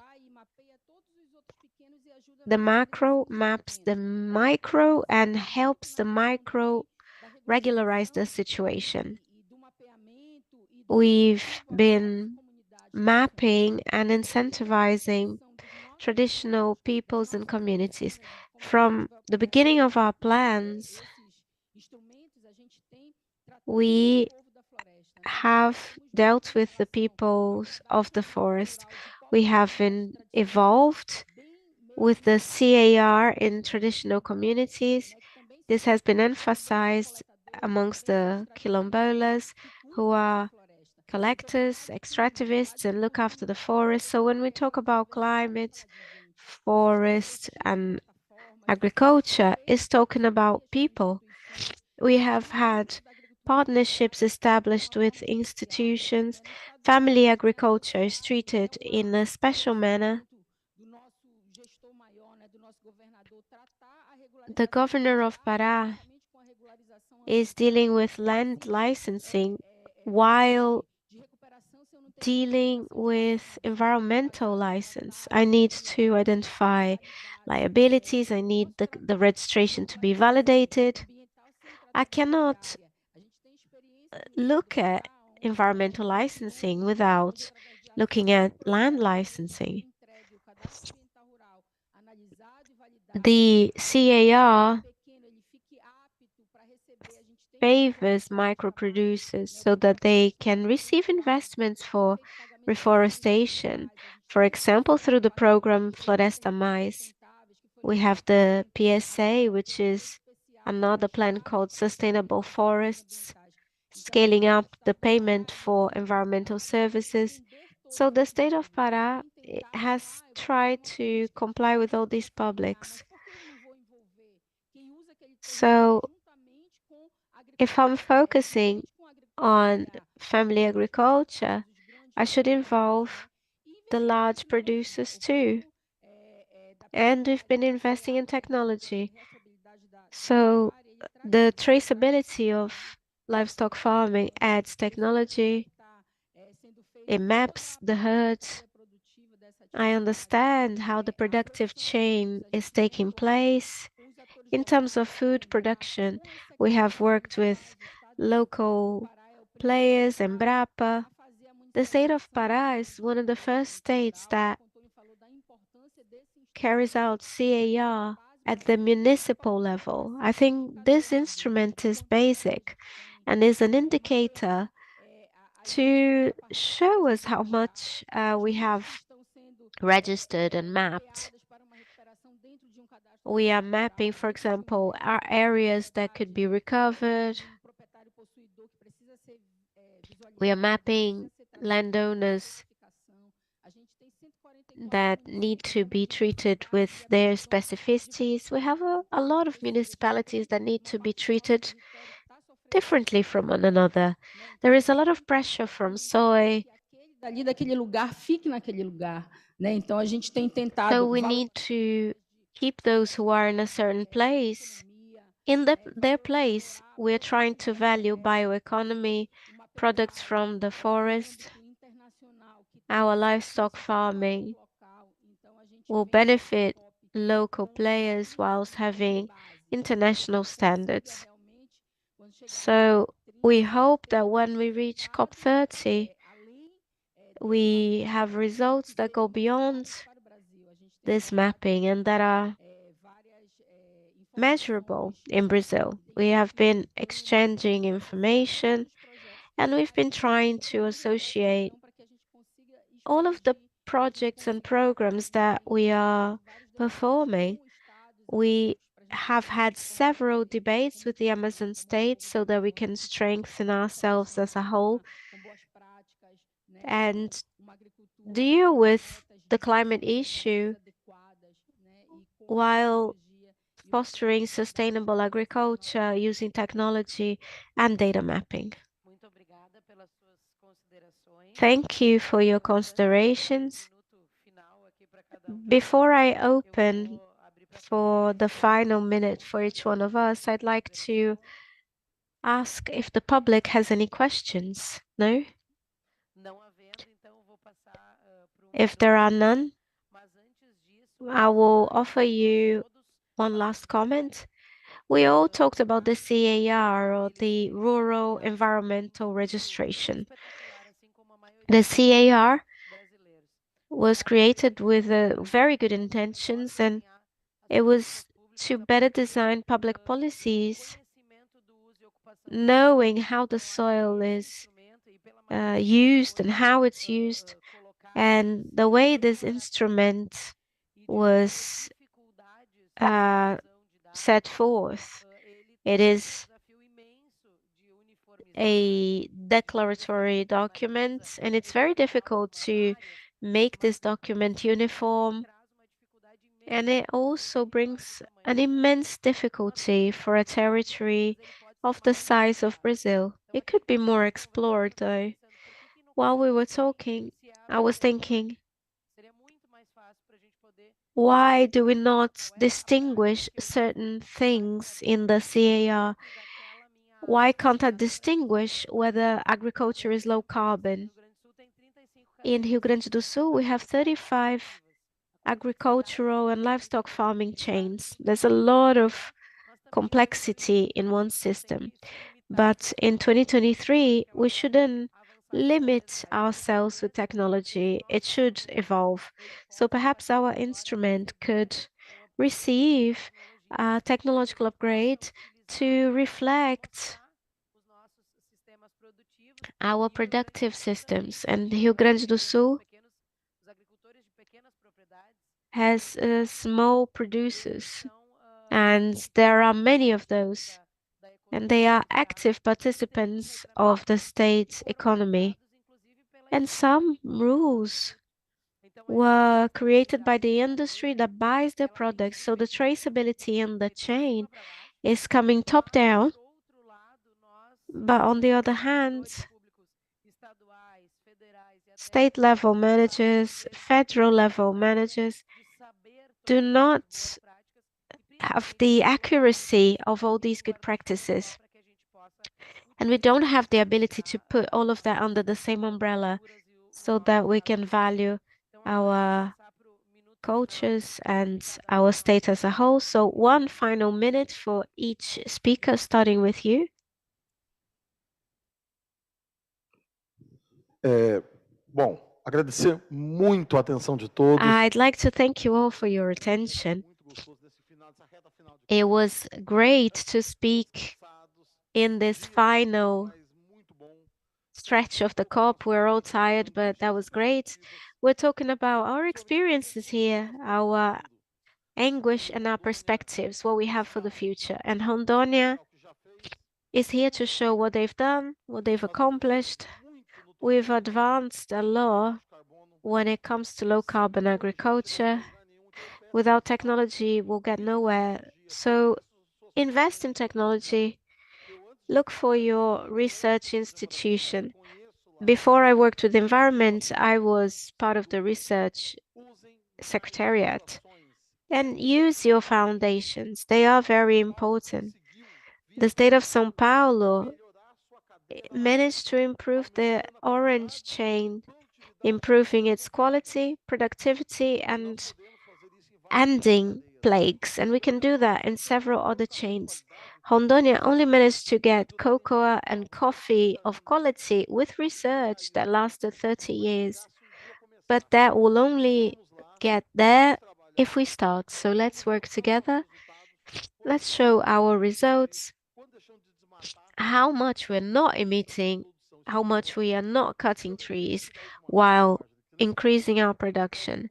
the macro maps the micro and helps the micro regularize the situation. We've been mapping and incentivizing traditional peoples and communities. From the beginning of our plans, we have dealt with the peoples of the forest. We have evolved with the CAR in traditional communities. This has been emphasized amongst the quilombolas, who are collectors, extractivists, and look after the forest. So when we talk about climate, forest, and agriculture, it's talking about people. We have had partnerships established with institutions. Family agriculture is treated in a special manner. The governor of Pará is dealing with land licensing while dealing with environmental license. I need to identify liabilities. I need the registration to be validated. I cannot look at environmental licensing without looking at land licensing. The CAR favors micro producers so that they can receive investments for reforestation. For example, through the program Floresta Mais, we have the PSA, which is another plan called Sustainable Forests, scaling up the payment for environmental services. So the state of Pará has tried to comply with all these publics. So if I'm focusing on family agriculture, I should involve the large producers too. And we've been investing in technology. So the traceability of livestock farming adds technology. It maps the herds. I understand how the productive chain is taking place. In terms of food production, we have worked with local players, Embrapa. The state of Pará is one of the first states that carries out CAR at the municipal level. I think this instrument is basic and is an indicator to show us how much we have registered and mapped. We are mapping, for example, our areas that could be recovered. We are mapping landowners that need to be treated with their specificities. We have a lot of municipalities that need to be treated differently from one another. There is a lot of pressure from soy. So we need to keep those who are in a certain place in their place. We're trying to value bioeconomy, products from the forest. Our livestock farming will benefit local players whilst having international standards. So we hope that when we reach COP30, we have results that go beyond this mapping and that are measurable in Brazil. We have been exchanging information and we've been trying to associate all of the projects and programs that we are performing. We have had several debates with the Amazon states so that we can strengthen ourselves as a whole and deal with the climate issue while fostering sustainable agriculture using technology and data mapping. Thank you for your considerations. Before I open for the final minute for each one of us, I'd like to ask if the public has any questions. No? If there are none, I will offer you one last comment. We all talked about the CAR, or the Rural Environmental Registration. The CAR was created with very good intentions, and it was to better design public policies, knowing how the soil is used and how it's used, and the way this instrument was set forth. It is a declaratory document, and it's very difficult to make this document uniform. And it also brings an immense difficulty for a territory of the size of Brazil. It could be more explored, though. While we were talking, I was thinking, why do we not distinguish certain things in the CAR? Why can't I distinguish whether agriculture is low carbon? In Rio Grande do Sul, we have 35 agricultural and livestock farming chains. There's a lot of complexity in one system. But in 2023, we shouldn't limit ourselves with technology. It should evolve. So perhaps our instrument could receive a technological upgrade to reflect our productive systems. And Rio Grande do Sul has small producers, and there are many of those, and they are active participants of the state's economy. And some rules were created by the industry that buys their products, so the traceability in the chain is coming top down. But on the other hand, state level managers, federal level managers do not have the accuracy of all these good practices. And we don't have the ability to put all of that under the same umbrella so that we can value our cultures and our state as a whole. So one final minute for each speaker, starting with you. Bom, agradecer muito a atenção de todos. I'd like to thank you all for your attention. It was great to speak in this final stretch of the COP. We're all tired, but that was great. We're talking about our experiences here, our anguish and our perspectives, what we have for the future. And Rondônia is here to show what they've done, what they've accomplished. We've advanced a lot when it comes to low carbon agriculture. Without technology, we'll get nowhere. So invest in technology. Look for your research institution. Before I worked with environment, I was part of the research secretariat. And use your foundations. They are very important. The state of São Paulo managed to improve the orange chain, improving its quality, productivity, and ending plagues. And we can do that in several other chains. Rondônia only managed to get cocoa and coffee of quality with research that lasted 30 years. But that will only get there if we start. So let's work together. Let's show our results, how much we're not emitting, how much we are not cutting trees while increasing our production.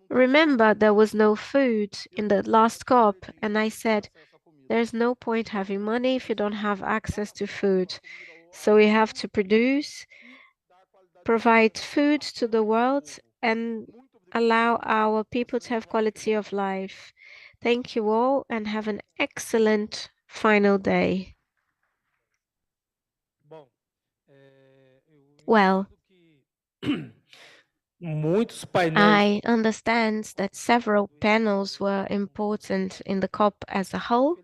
Remember, there was no food in the last COP, and I said, there's no point having money if you don't have access to food. So we have to produce, provide food to the world, and allow our people to have quality of life. Thank you all and have an excellent final day. Well, I understand that several panels were important in the COP as a whole.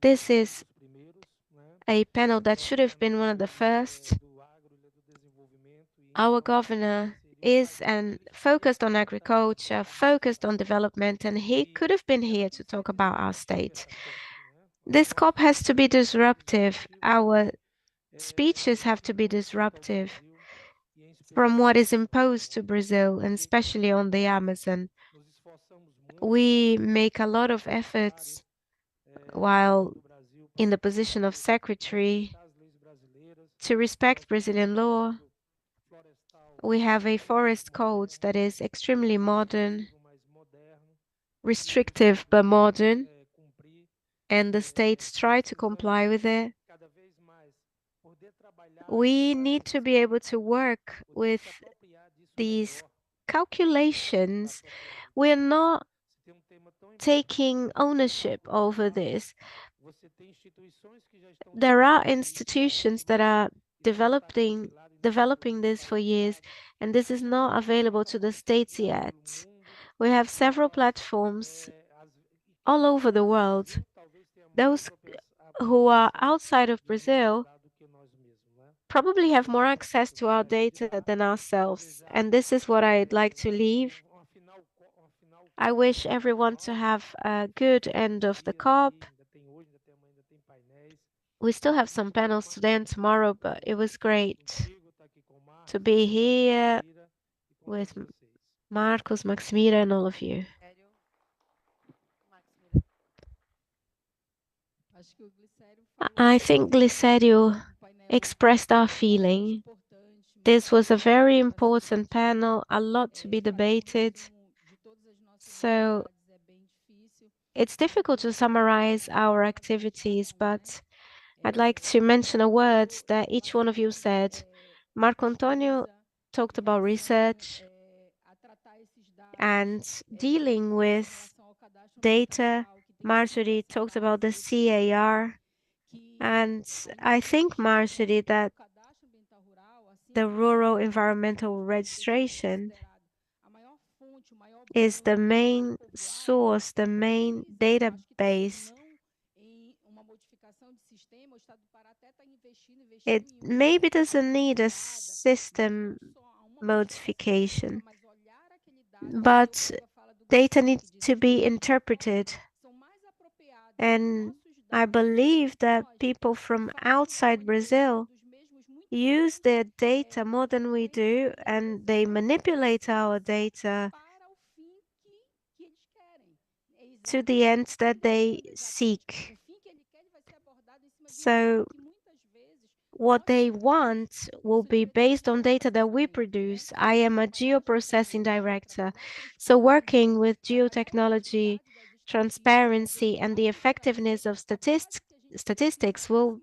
This is a panel that should have been one of the first. Our governor is focused on agriculture, focused on development, and he could have been here to talk about our state. This COP has to be disruptive. Our speeches have to be disruptive from what is imposed to Brazil, and especially on the Amazon. We make a lot of efforts while in the position of secretary to respect Brazilian law. We have a forest code that is extremely modern, restrictive but modern, and the states try to comply with it. We need to be able to work with these calculations. We're not taking ownership over this. There are institutions that are developing this for years, and this is not available to the states yet. We have several platforms all over the world. Those who are outside of Brazil probably have more access to our data than ourselves, and this is what I'd like to leave. I wish everyone to have a good end of the COP. We still have some panels today and tomorrow, but it was great to be here with Marcos, Maximira, and all of you. I think Glicério expressed our feeling. This was a very important panel, a lot to be debated. So it's difficult to summarize our activities, but I'd like to mention a word that each one of you said. Marco Antonio talked about research and dealing with data. Marjorie talked about the CAR. And I think, Marjorie, that the rural environmental registration is the main source, the main database. It maybe doesn't need a system modification, but data needs to be interpreted. And I believe that people from outside Brazil use their data more than we do, and they manipulate our data to the ends that they seek. So what they want will be based on data that we produce. I am a geoprocessing director, so working with geotechnology, transparency, and the effectiveness of statistics will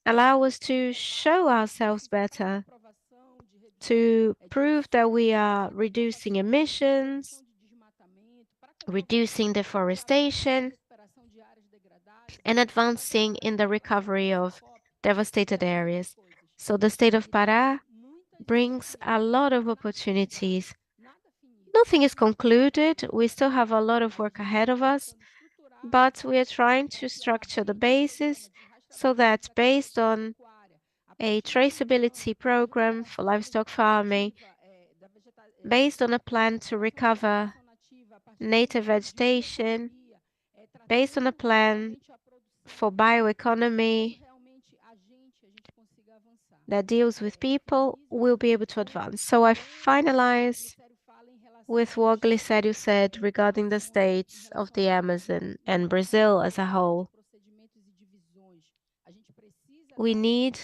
allow us to show ourselves better, to prove that we are reducing emissions, reducing deforestation, and advancing in the recovery of devastated areas. So the state of Pará brings a lot of opportunities. Nothing is concluded. We still have a lot of work ahead of us, but we are trying to structure the basis so that based on a traceability program for livestock farming, based on a plan to recover native vegetation, based on a plan for bioeconomy that deals with people, we'll be able to advance. So I finalize with what Glicério said regarding the states of the Amazon and Brazil as a whole. We need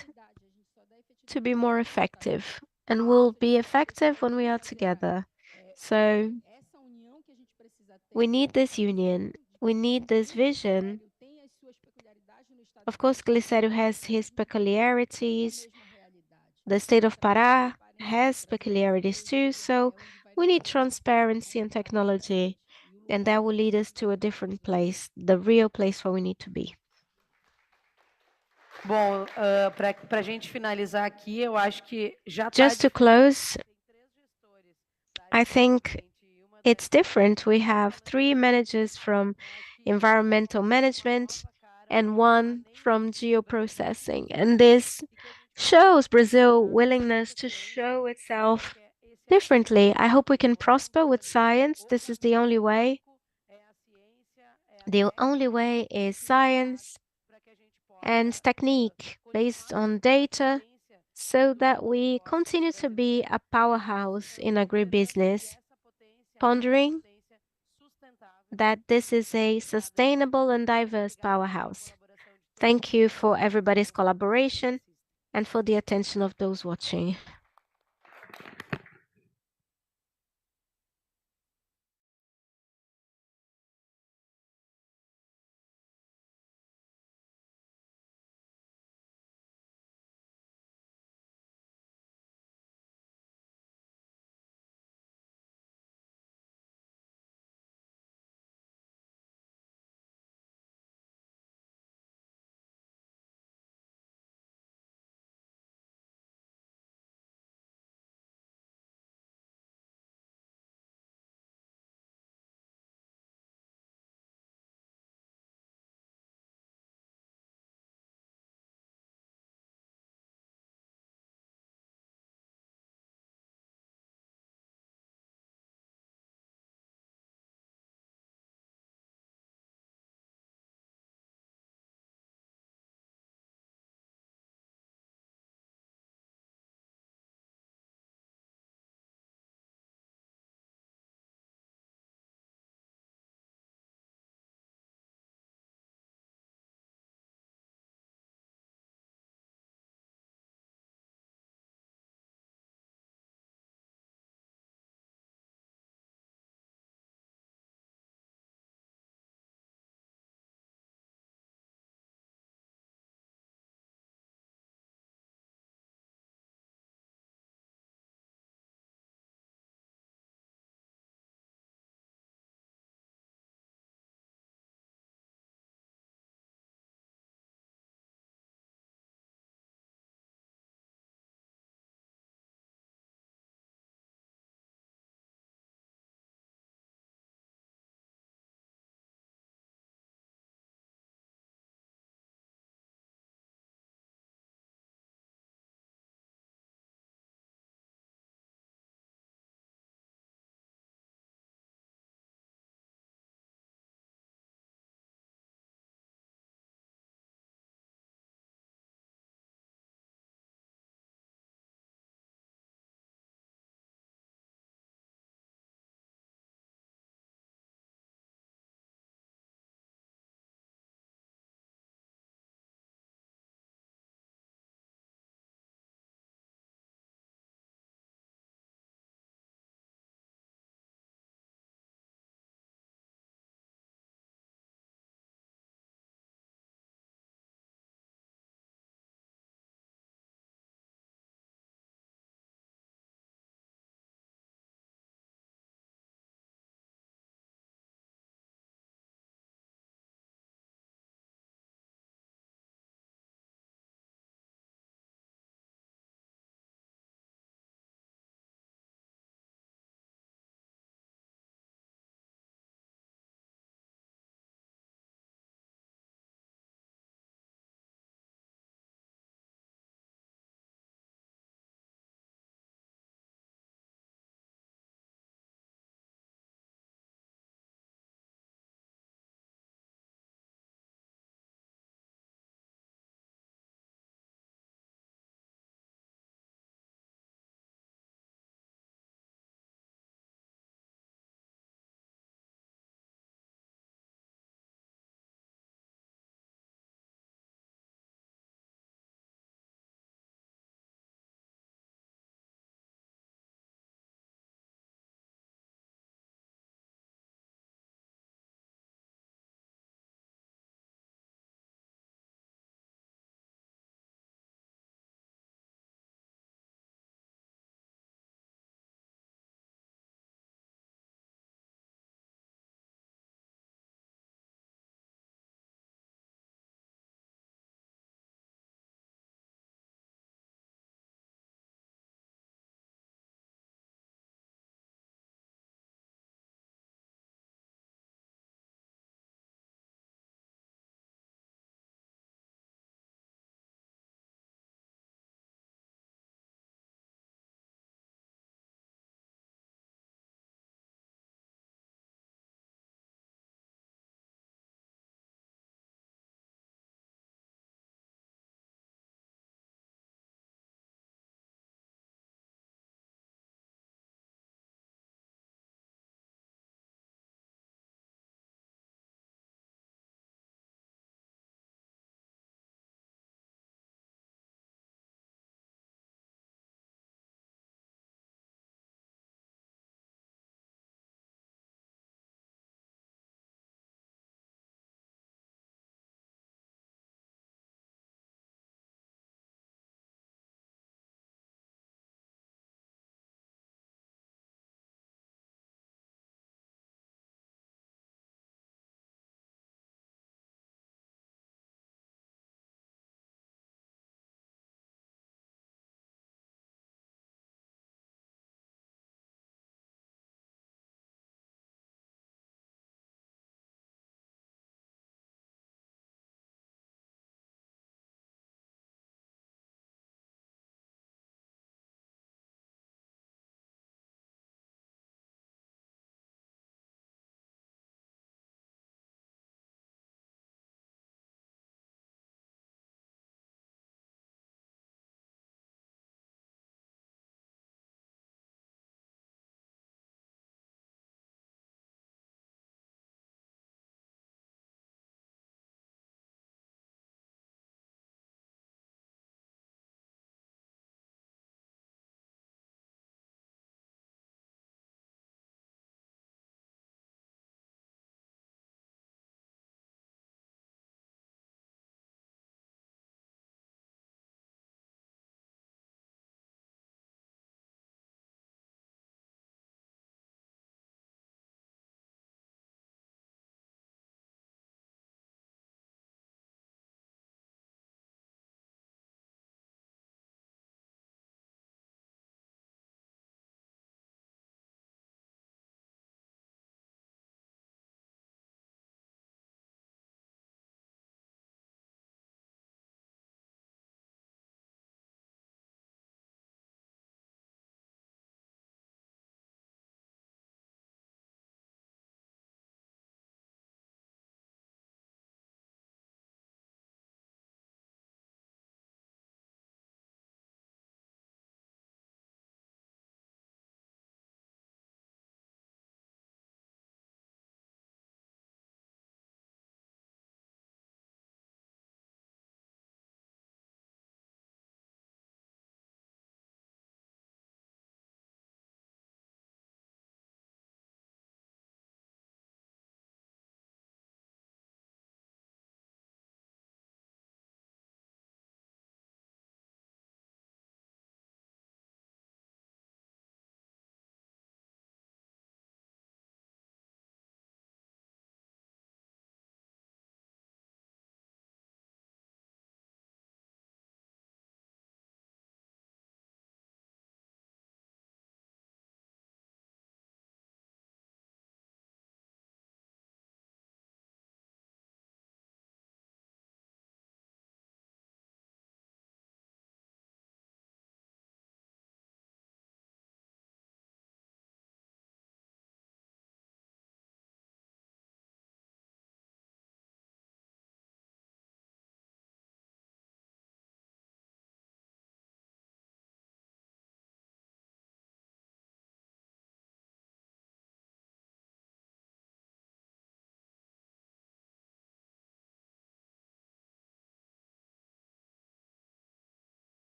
to be more effective, and we'll be effective when we are together. So we need this union, we need this vision. Of course, Glicério has his peculiarities. The state of Pará has peculiarities too, so we need transparency and technology, and that will lead us to a different place, the real place where we need to be. Bom, para a gente finalizar aqui, eu acho que já Just to close, I think it's different. We have 3 managers from environmental management and 1 from geoprocessing, and this shows Brazil's willingness to show itself differently. I hope we can prosper with science. This is the only way. The only way is science and technique based on data so that we continue to be a powerhouse in agribusiness, pondering that this is a sustainable and diverse powerhouse. Thank you for everybody's collaboration and for the attention of those watching.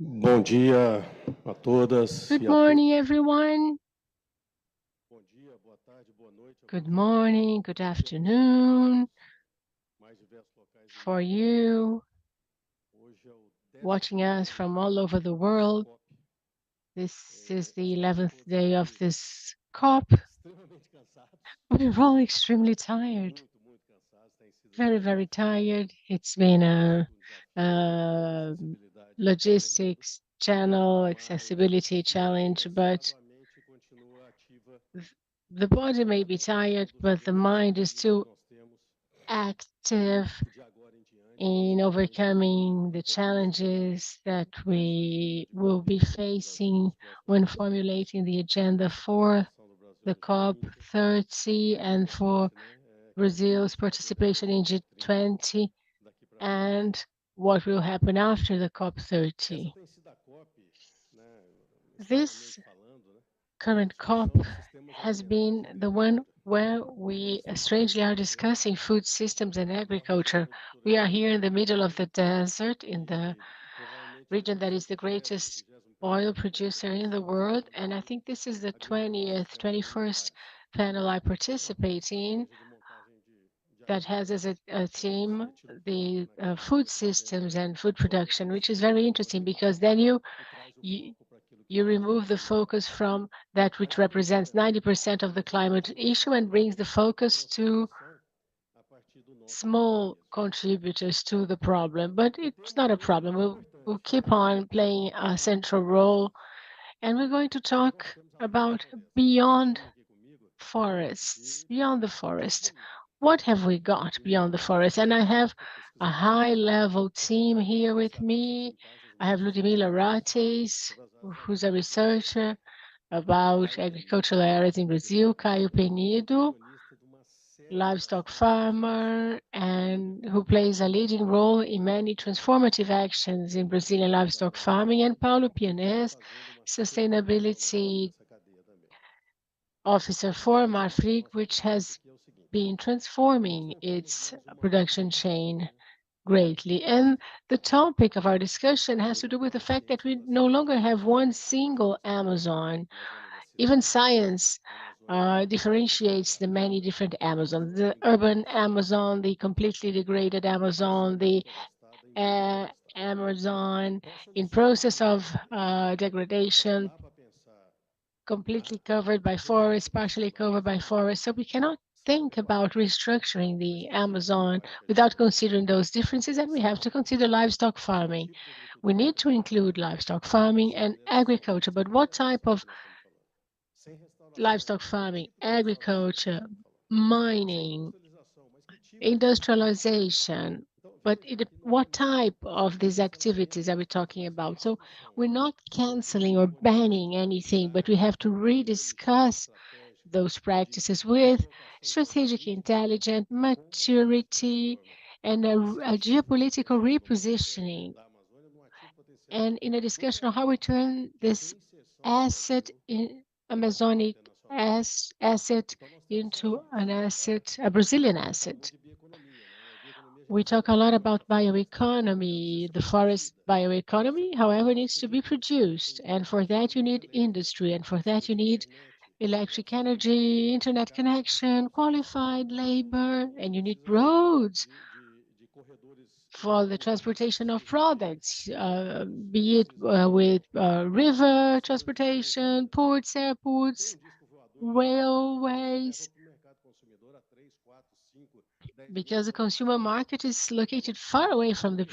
Bom dia a todas Good e a todos. morning, everyone. Bom dia, boa tarde, boa noite. Good morning, good afternoon Mais diversos locais do for mundo. you Hoje é o watching 11º us from all over the world. COP. This is the 11th day of this COP. Extremamente cansados. We're all extremely tired, Muito cansados. Tem sido very, very tired. It's been a acessibilidade, logistics channel, accessibility challenge, but novamente continua ativa the body may be tired, but the mind is still nós temos active de agora em diante. in overcoming the challenges that we will be facing when formulating the agenda for the COP30 and for Brazil's participation in G20 and what will happen after the COP30. Essa tem sido a COP, né, This falando, né, current COP discussão dos sistemas has been the one where we strangely are discussing food systems and agriculture. We are here in the middle of the desert, in the region that is the greatest oil producer in the world. And I think this is the 20th, 21st panel I participate in that has as a theme the food systems and food production, which is very interesting because then you remove the focus from that which represents 90% of the climate issue and brings the focus to small contributors to the problem. But it's not a problem. We'll keep on playing a central role. And we're going to talk about beyond forests, beyond the forest. What have we got beyond the forest? And I have a high-level team here with me. I have Ludmila Rates, who's a researcher about agricultural areas in Brazil, Caio Penido, livestock farmer, and who plays a leading role in many transformative actions in Brazilian livestock farming, and Paulo Pianez, sustainability officer for Marfrig, which has been transforming its production chain greatly. And the topic of our discussion has to do with the fact that we no longer have one single Amazon. Even science differentiates the many different Amazons, the urban Amazon, the completely degraded Amazon, the Amazon in process of degradation, completely covered by forest, partially covered by forest. So we cannot think about restructuring the Amazon without considering those differences, and we have to consider livestock farming. We need to include livestock farming and agriculture, but what type of livestock farming, agriculture, mining, industrialization, but what type of these activities are we talking about? So we're not canceling or banning anything, but we have to rediscuss those practices with strategic intelligence, maturity, and a geopolitical repositioning. And in a discussion on how we turn this asset in Amazonic asset into an asset, a Brazilian asset. We talk a lot about bioeconomy, the forest bioeconomy, however, needs to be produced. And for that, you need industry. And for that, you need electric energy, internet connection, qualified labor, and you need roads for the transportation of products, be it with river transportation, ports, airports, railways, because the consumer market is located far away from the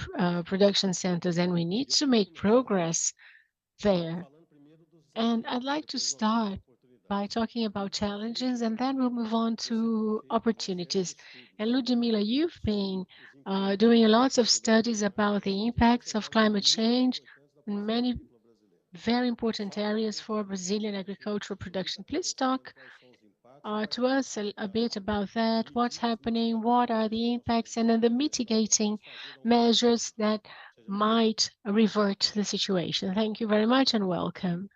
production centers, and we need to make progress there. And I'd like to start by talking about challenges, and then we'll move on to opportunities. And Ludmila, you've been doing lots of studies about the impacts of climate change in many very important areas for Brazilian agricultural production. Please talk to us a bit about that. What's happening? What are the impacts? And then the mitigating measures that might revert the situation. Thank you very much and welcome.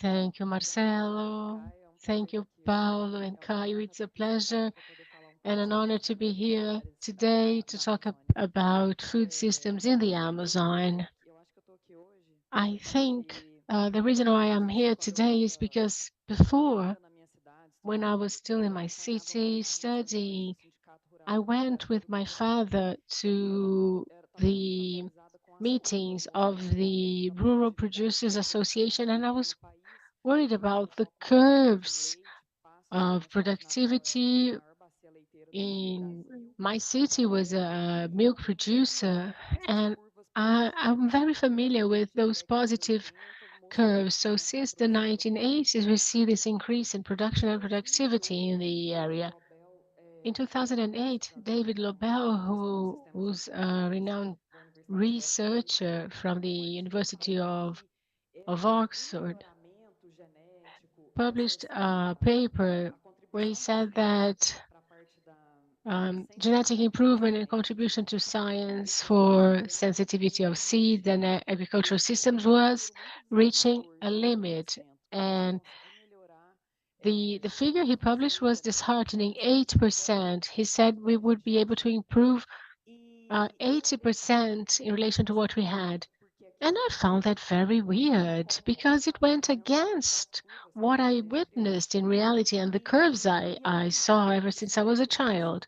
Thank you, Marcelo. Thank you, Paulo and Caio. It's a pleasure and an honor to be here today to talk about food systems in the Amazon. I think the reason why I'm here today is because before, when I was still in my city studying, I went with my father to the meetings of the Rural Producers Association, and I was worried about the curves of productivity. In my city was a milk producer, and I'm very familiar with those positive curves. So since the 1980s, we see this increase in production and productivity in the area. In 2008, David Lobel, who's a renowned researcher from the University of Oxford, published a paper where he said that genetic improvement and contribution to science for sensitivity of seeds and agricultural systems was reaching a limit. And the figure he published was disheartening, 8%. He said we would be able to improve 80% in relation to what we had. And I found that very weird because it went against what I witnessed in reality and the curves I saw ever since I was a child.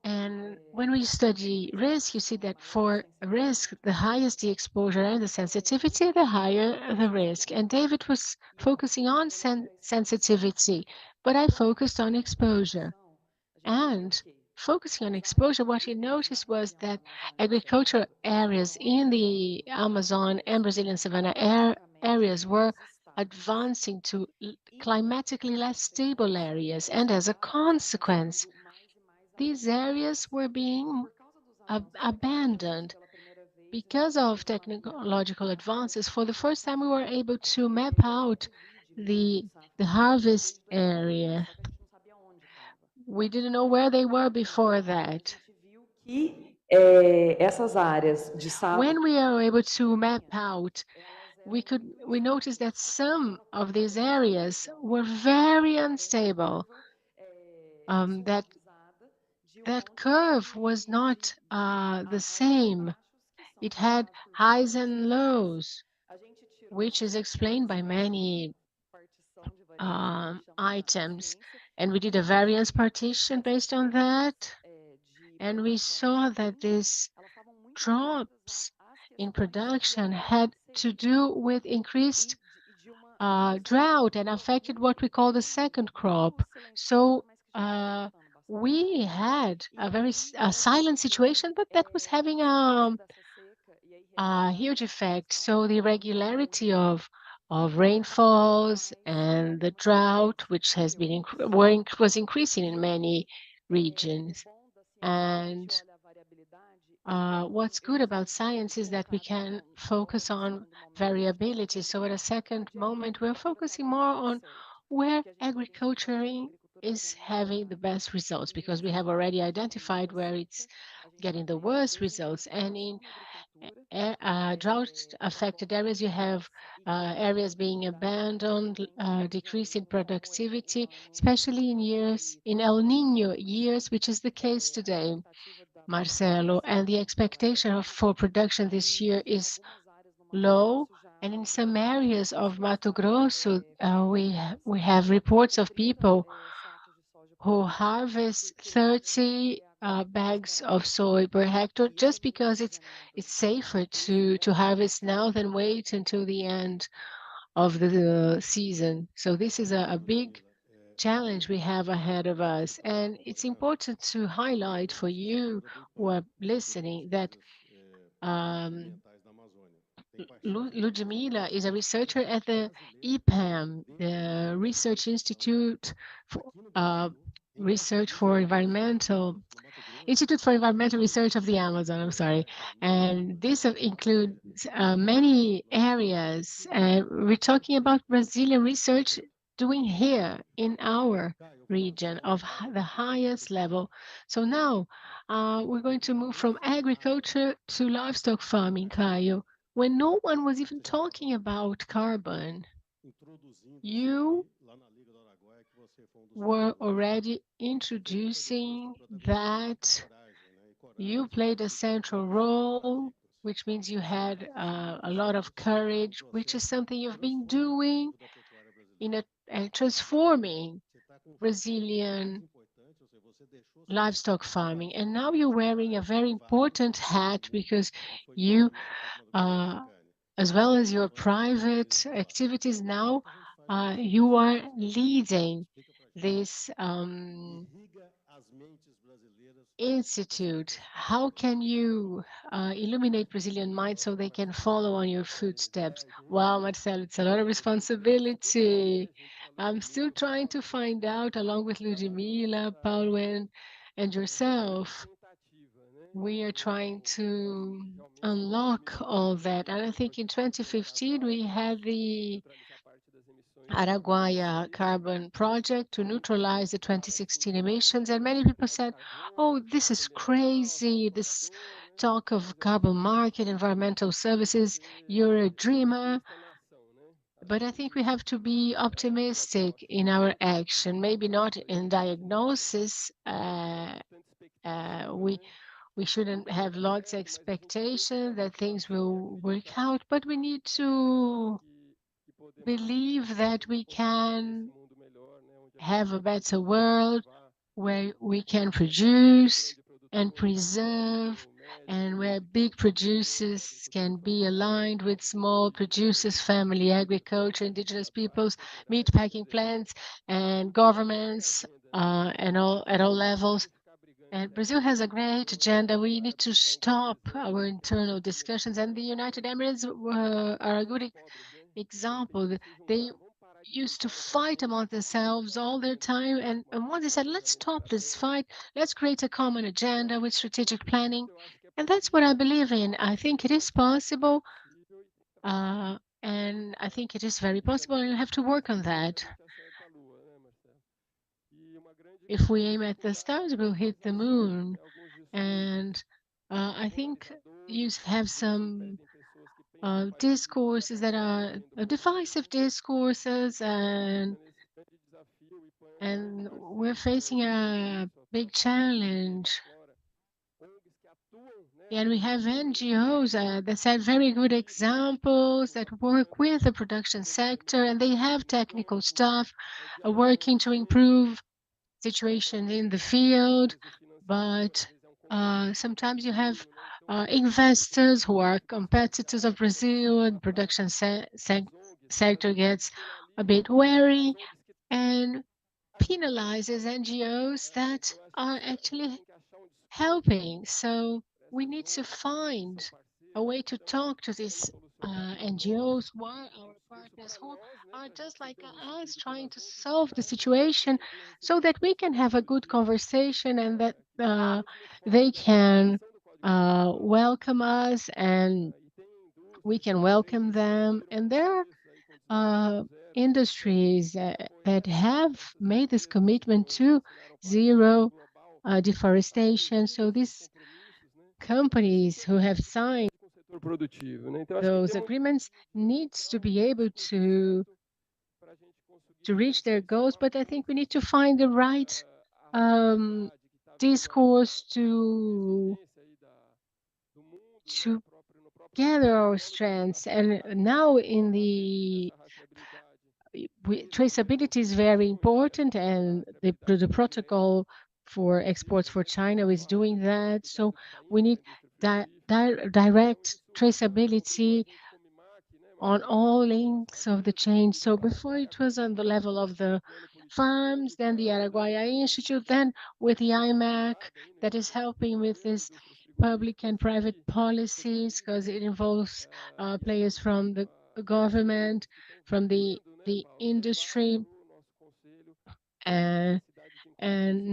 And when we study risk, you see that for risk, the highest the exposure and the sensitivity, the higher the risk. And David was focusing on sensitivity, but I focused on exposure. And focusing on exposure, what he noticed was that agricultural areas in the Amazon and Brazilian savanna areas were advancing to climatically less stable areas. And as a consequence, these areas were being abandoned. Because of technological advances, for the first time we were able to map out the harvest area. We didn't know where they were before that. When we are able to map out, we noticed that some of these areas were very unstable. That curve was not the same. It had highs and lows, which is explained by many items. And we did a variance partition based on that. And we saw that these drops in production had to do with increased drought and affected what we call the second crop. So we had a silent situation, but that was having a huge effect. So the irregularity of rainfalls and the drought, which has been was increasing in many regions. And what's good about science is that we can focus on variability. So at a second moment, we're focusing more on where agriculture is having the best results, because we have already identified where it's getting the worst results. And in drought-affected areas, you have areas being abandoned, decrease in productivity, especially in El Nino years, which is the case today, Marcelo. And the expectation for production this year is low. And in some areas of Mato Grosso, we have reports of people who harvest 30 bags of soy per hectare just because it's safer to harvest now than wait until the end of the season. So this is a big challenge we have ahead of us. And it's important to highlight for you who are listening that Ludmila is a researcher at the IPAM, the Research Institute for Research for Environmental Institute for Environmental Research of the Amazon, I'm sorry. And this includes many areas. We're talking about Brazilian research doing here in our region of the highest level. So now we're going to move from agriculture to livestock farming, Caio. When no one was even talking about carbon, you were already introducing that. You played a central role which means you had a lot of courage, which is something you've been doing in transforming Brazilian livestock farming. And now you're wearing a very important hat because you, as well as your private activities now, you are leading this institute. How can you illuminate Brazilian minds so they can follow on your footsteps? Wow, Marcelo, it's a lot of responsibility. I'm still trying to find out, along with Ludmila, Paulo, and yourself. We are trying to unlock all that. And I think in 2015, we had the Araguaia Carbon Project to neutralize the 2016 emissions. And many people said, oh, this is crazy. This talk of carbon market, environmental services, you're a dreamer. But I think we have to be optimistic in our action, maybe not in diagnosis. We shouldn't have lots of expectation that things will work out, but we need to believe that we can have a better world where we can produce and preserve, and where big producers can be aligned with small producers, family agriculture, indigenous peoples, meat packing plants, and governments, and at all levels. And Brazil has a great agenda. We need to stop our internal discussions, and the United Emirates are a good example. They used to fight among themselves all their time, and once they said, let's stop this fight, let's create a common agenda with strategic planning. And that's what I believe in. I think it is possible, and I think it is very possible, and you have to work on that. If we aim at the stars, we'll hit the moon. And I think you have some discourses that are divisive discourses, and we're facing a big challenge. And we have NGOs that set very good examples that work with the production sector, and they have technical staff working to improve situation in the field. But sometimes you have investors who are competitors of Brazil, and production sector gets a bit wary and penalizes NGOs that are actually helping. So we need to find a way to talk to these NGOs who are our partners, who are just like us, trying to solve the situation so that we can have a good conversation, and that they can welcome us and we can welcome them. And there are industries that have made this commitment to zero deforestation. So these companies who have signed those agreements needs to be able to reach their goals. But I think we need to find the right discourse to gather our strengths. And now in the traceability is very important, and the protocol for exports for China is doing that. So we need direct traceability on all links of the chain. So before it was on the level of the farms, then the Araguaia Institute, then with the IMAC that is helping with this public and private policies, because it involves players from the government, from the industry. And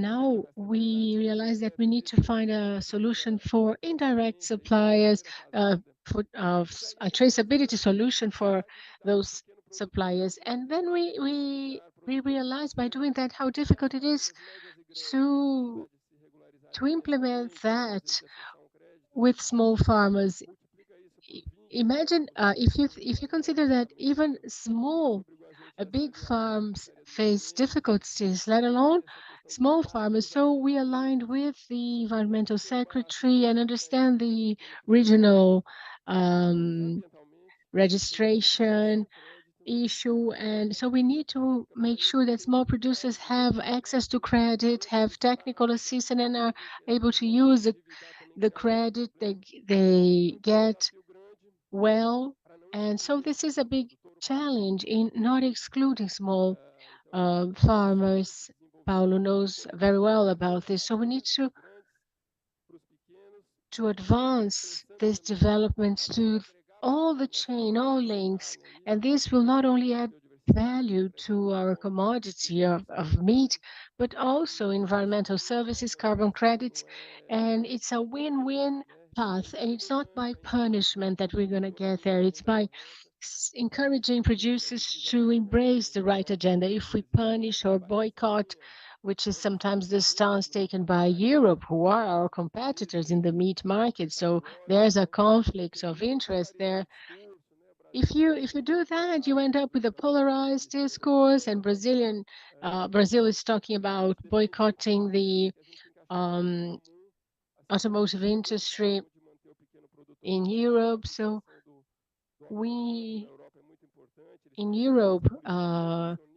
now we realize that we need to find a solution for indirect suppliers, for a traceability solution for those suppliers. And then we realize by doing that how difficult it is to implement that with small farmers. Imagine if you consider that even big farms face difficulties, let alone small farmers. So we aligned with the environmental secretary and understand the regional registration issue. And so we need to make sure that small producers have access to credit, have technical assistance, and are able to use the credit they get well. And so this is a big challenge in not excluding small farmers. Paulo knows very well about this. So we need to advance these developments to all the chain, all links, and this will not only add value to our commodity of meat, but also environmental services, carbon credits, and it's a win-win path. And it's not by punishment that we're going to get there. It's by encouraging producers to embrace the right agenda. If we punish or boycott, which is sometimes the stance taken by Europe, who are our competitors in the meat market. So there's a conflict of interest there. If you do that, you end up with a polarized discourse, and Brazil is talking about boycotting the automotive industry in Europe. So in Europe,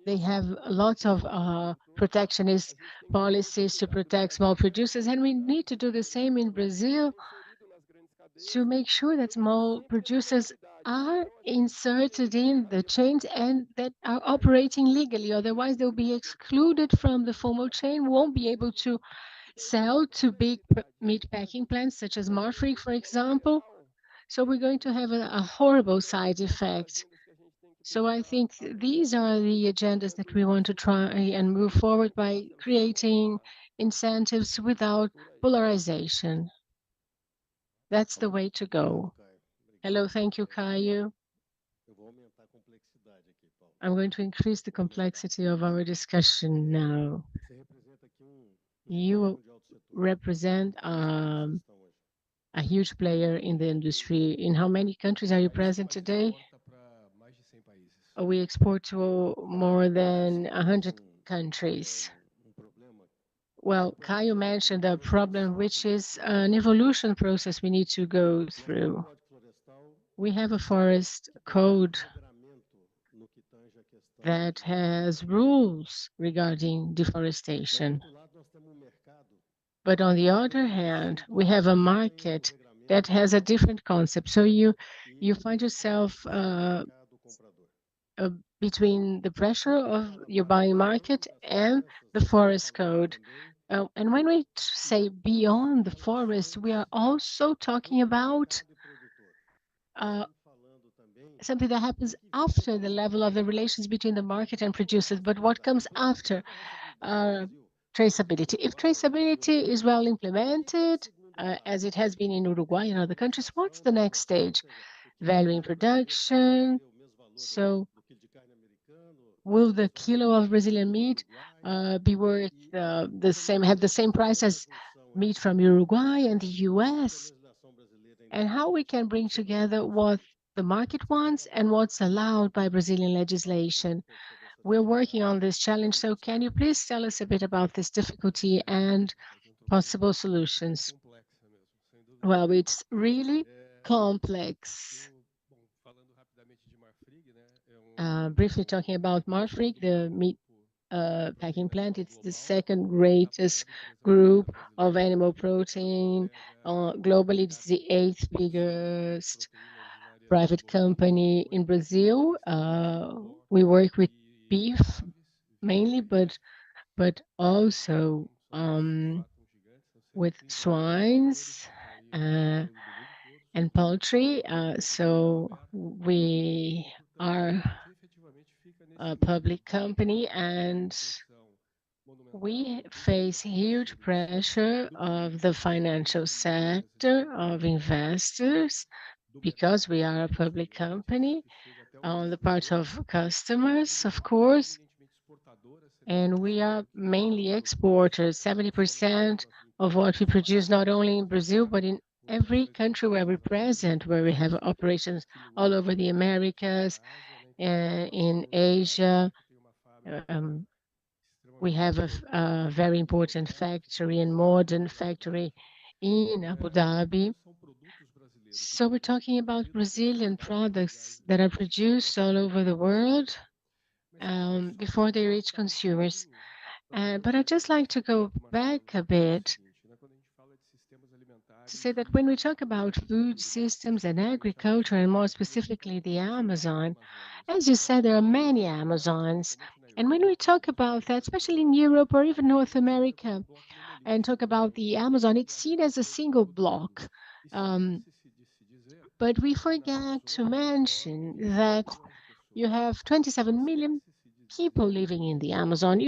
they have lots of protectionist policies to protect small producers, and we need to do the same in Brazil to make sure that small producers are inserted in the chains and that are operating legally. Otherwise, they'll be excluded from the formal chain, won't be able to sell to big meat packing plants such as Marfrig, for example. So we're going to have a horrible side effect. So I think these are the agendas that we want to try and move forward by creating incentives without polarization. That's the way to go. Hello, thank you, Caio. I'm going to increase the complexity of our discussion now. You represent a huge player in the industry. In how many countries are you present today? We export to more than 100 countries. Well, Caio mentioned a problem, which is an evolution process we need to go through. We have a forest code that has rules regarding deforestation. But on the other hand, we have a market that has a different concept. So you find yourself between the pressure of your buying market and the forest code. And when we say beyond the forest, we are also talking about something that happens after the level of the relations between the market and producers. But what comes after traceability? If traceability is well implemented, as it has been in Uruguay and other countries, what's the next stage? Value in production. So will the kilo of Brazilian meat be worth the same, have the same price as meat from Uruguay and the US? And how we can bring together what the market wants and what's allowed by Brazilian legislation. We're working on this challenge, so can you please tell us a bit about this difficulty and possible solutions? Well, it's really complex. Briefly talking about Marfrig, the meat packing plant, it's the second greatest group of animal protein. Globally, it's the 8th biggest private company in Brazil. We work with beef mainly, but also with swines and poultry. So we are a public company, and we face huge pressure of the financial sector, of investors, because we are a public company, on the part of customers, of course, and we are mainly exporters. 70% of what we produce, not only in Brazil, but in every country where we're present, where we have operations all over the Americas, in Asia. we have a very important factory and modern factory in Abu Dhabi. So we're talking about Brazilian products that are produced all over the world before they reach consumers. But I'd just like to go back a bit to say that when we talk about food systems and agriculture, and more specifically the Amazon, as you said, there are many Amazons. And when we talk about that, especially in Europe or even North America, and talk about the Amazon, it's seen as a single block. But we forget to mention that you have 27 million people living in the Amazon.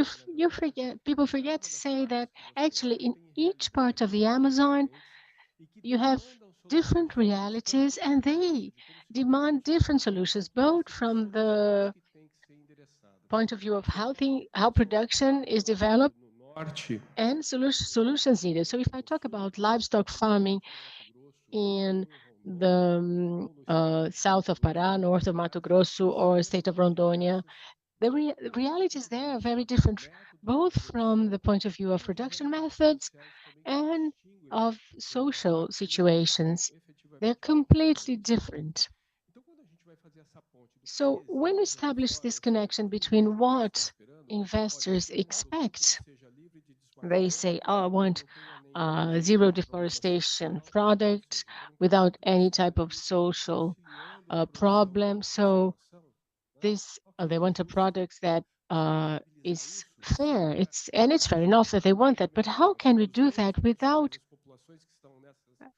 People forget to say that actually in each part of the Amazon, you have different realities and they demand different solutions, both from the point of view of how production is developed and solutions needed. So if I talk about livestock farming in the south of Pará, north of Mato Grosso, or state of Rondônia, the realities there are very different, both from the point of view of production methods and of social situations. They're completely different. So when we establish this connection between what investors expect, they say, oh, I want zero deforestation product without any type of social problem. So this they want a product that is fair. It's fair enough that they want that, but how can we do that without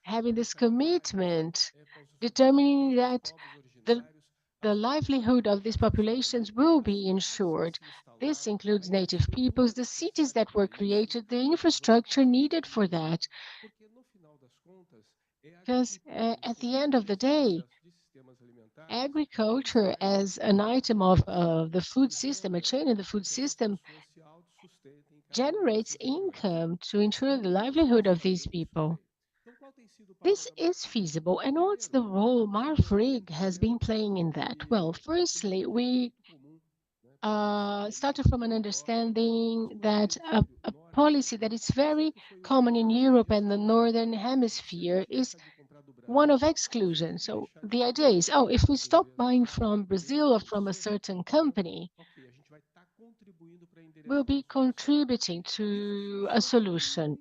having this commitment, determining that the livelihood of these populations will be ensured? This includes native peoples, the cities that were created, the infrastructure needed for that. Because at the end of the day, agriculture as an item of the food system, a chain in the food system, generates income to ensure the livelihood of these people. This is feasible. And what's the role Marfrig has been playing in that? Well, firstly, we started from an understanding that a policy that is very common in Europe and the Northern Hemisphere is one of exclusion. So the idea is, oh, if we stop buying from Brazil or from a certain company, we'll be contributing to a solution.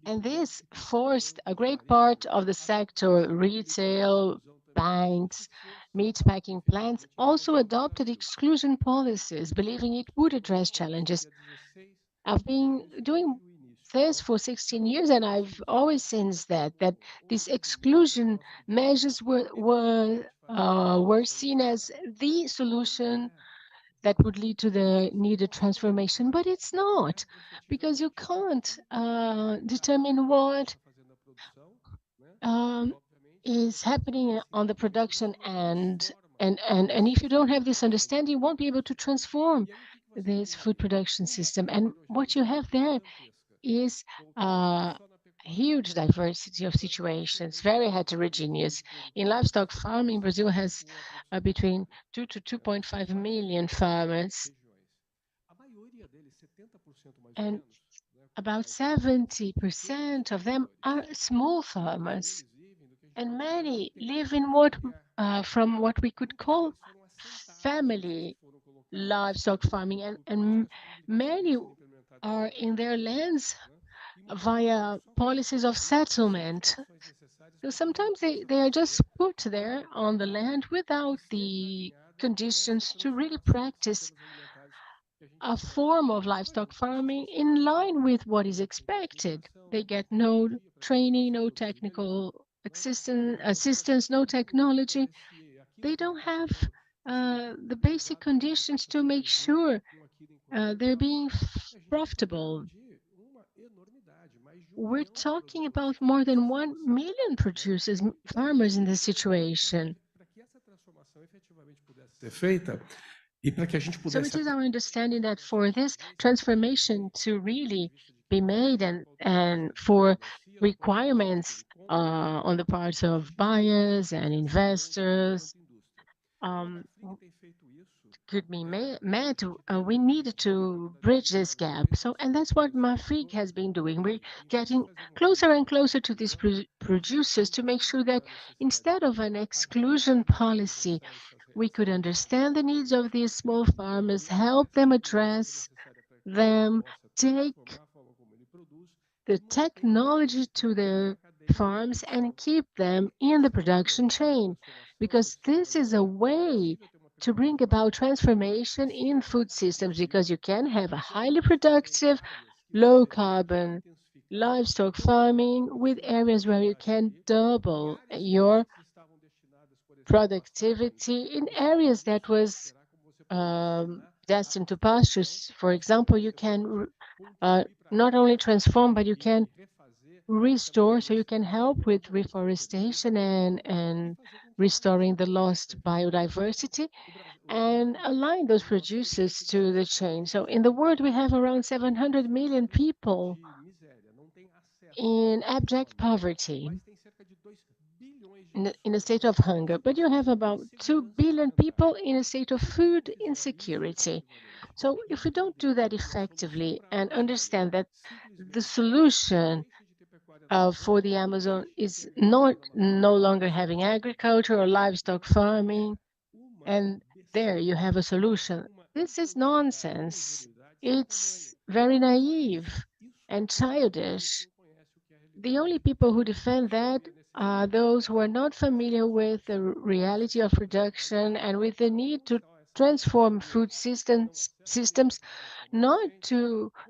And this forced a great part of the sector, retail, banks, meat packing plants, also adopted exclusion policies, believing it would address challenges. I've been doing this for 16 years, and I've always sensed that these exclusion measures were seen as the solution that would lead to the needed transformation, but it's not, because you can't determine what is happening on the production end, and if you don't have this understanding, you won't be able to transform this food production system. And what you have there is a huge diversity of situations, very heterogeneous. In livestock farming, Brazil has between 2 to 2.5 million farmers, and about 70% of them are small farmers, and many live in from what we could call family livestock farming, and many are in their lands via policies of settlement. So sometimes they are just put there on the land without the conditions to really practice a form of livestock farming in line with what is expected. They get no training, no technical assistance, no technology. They don't have the basic conditions to make sure they're being profitable. We're talking about more than 1 million producers, farmers in this situation. So it is our understanding that for this transformation to really be made, and for requirements on the part of buyers and investors, could be met, we need to bridge this gap. So, and that's what Mafrig has been doing. We're getting closer and closer to these producers to make sure that instead of an exclusion policy, we could understand the needs of these small farmers, help them address them, take the technology to their farms and keep them in the production chain, because this is a way to bring about transformation in food systems, because you can have a highly productive, low carbon livestock farming with areas where you can double your productivity in areas that was destined to pastures. For example, you can not only transform, but you can restore, so you can help with reforestation and restoring the lost biodiversity and align those producers to the chain. So in the world, we have around 700 million people in abject poverty, in a state of hunger, but you have about 2 billion people in a state of food insecurity. So if we don't do that effectively and understand that the solution for the Amazon is not no longer having agriculture or livestock farming, and there you have a solution. This is nonsense. It's very naive and childish. The only people who defend that are those who are not familiar with the reality of production and with the need to transform food systems not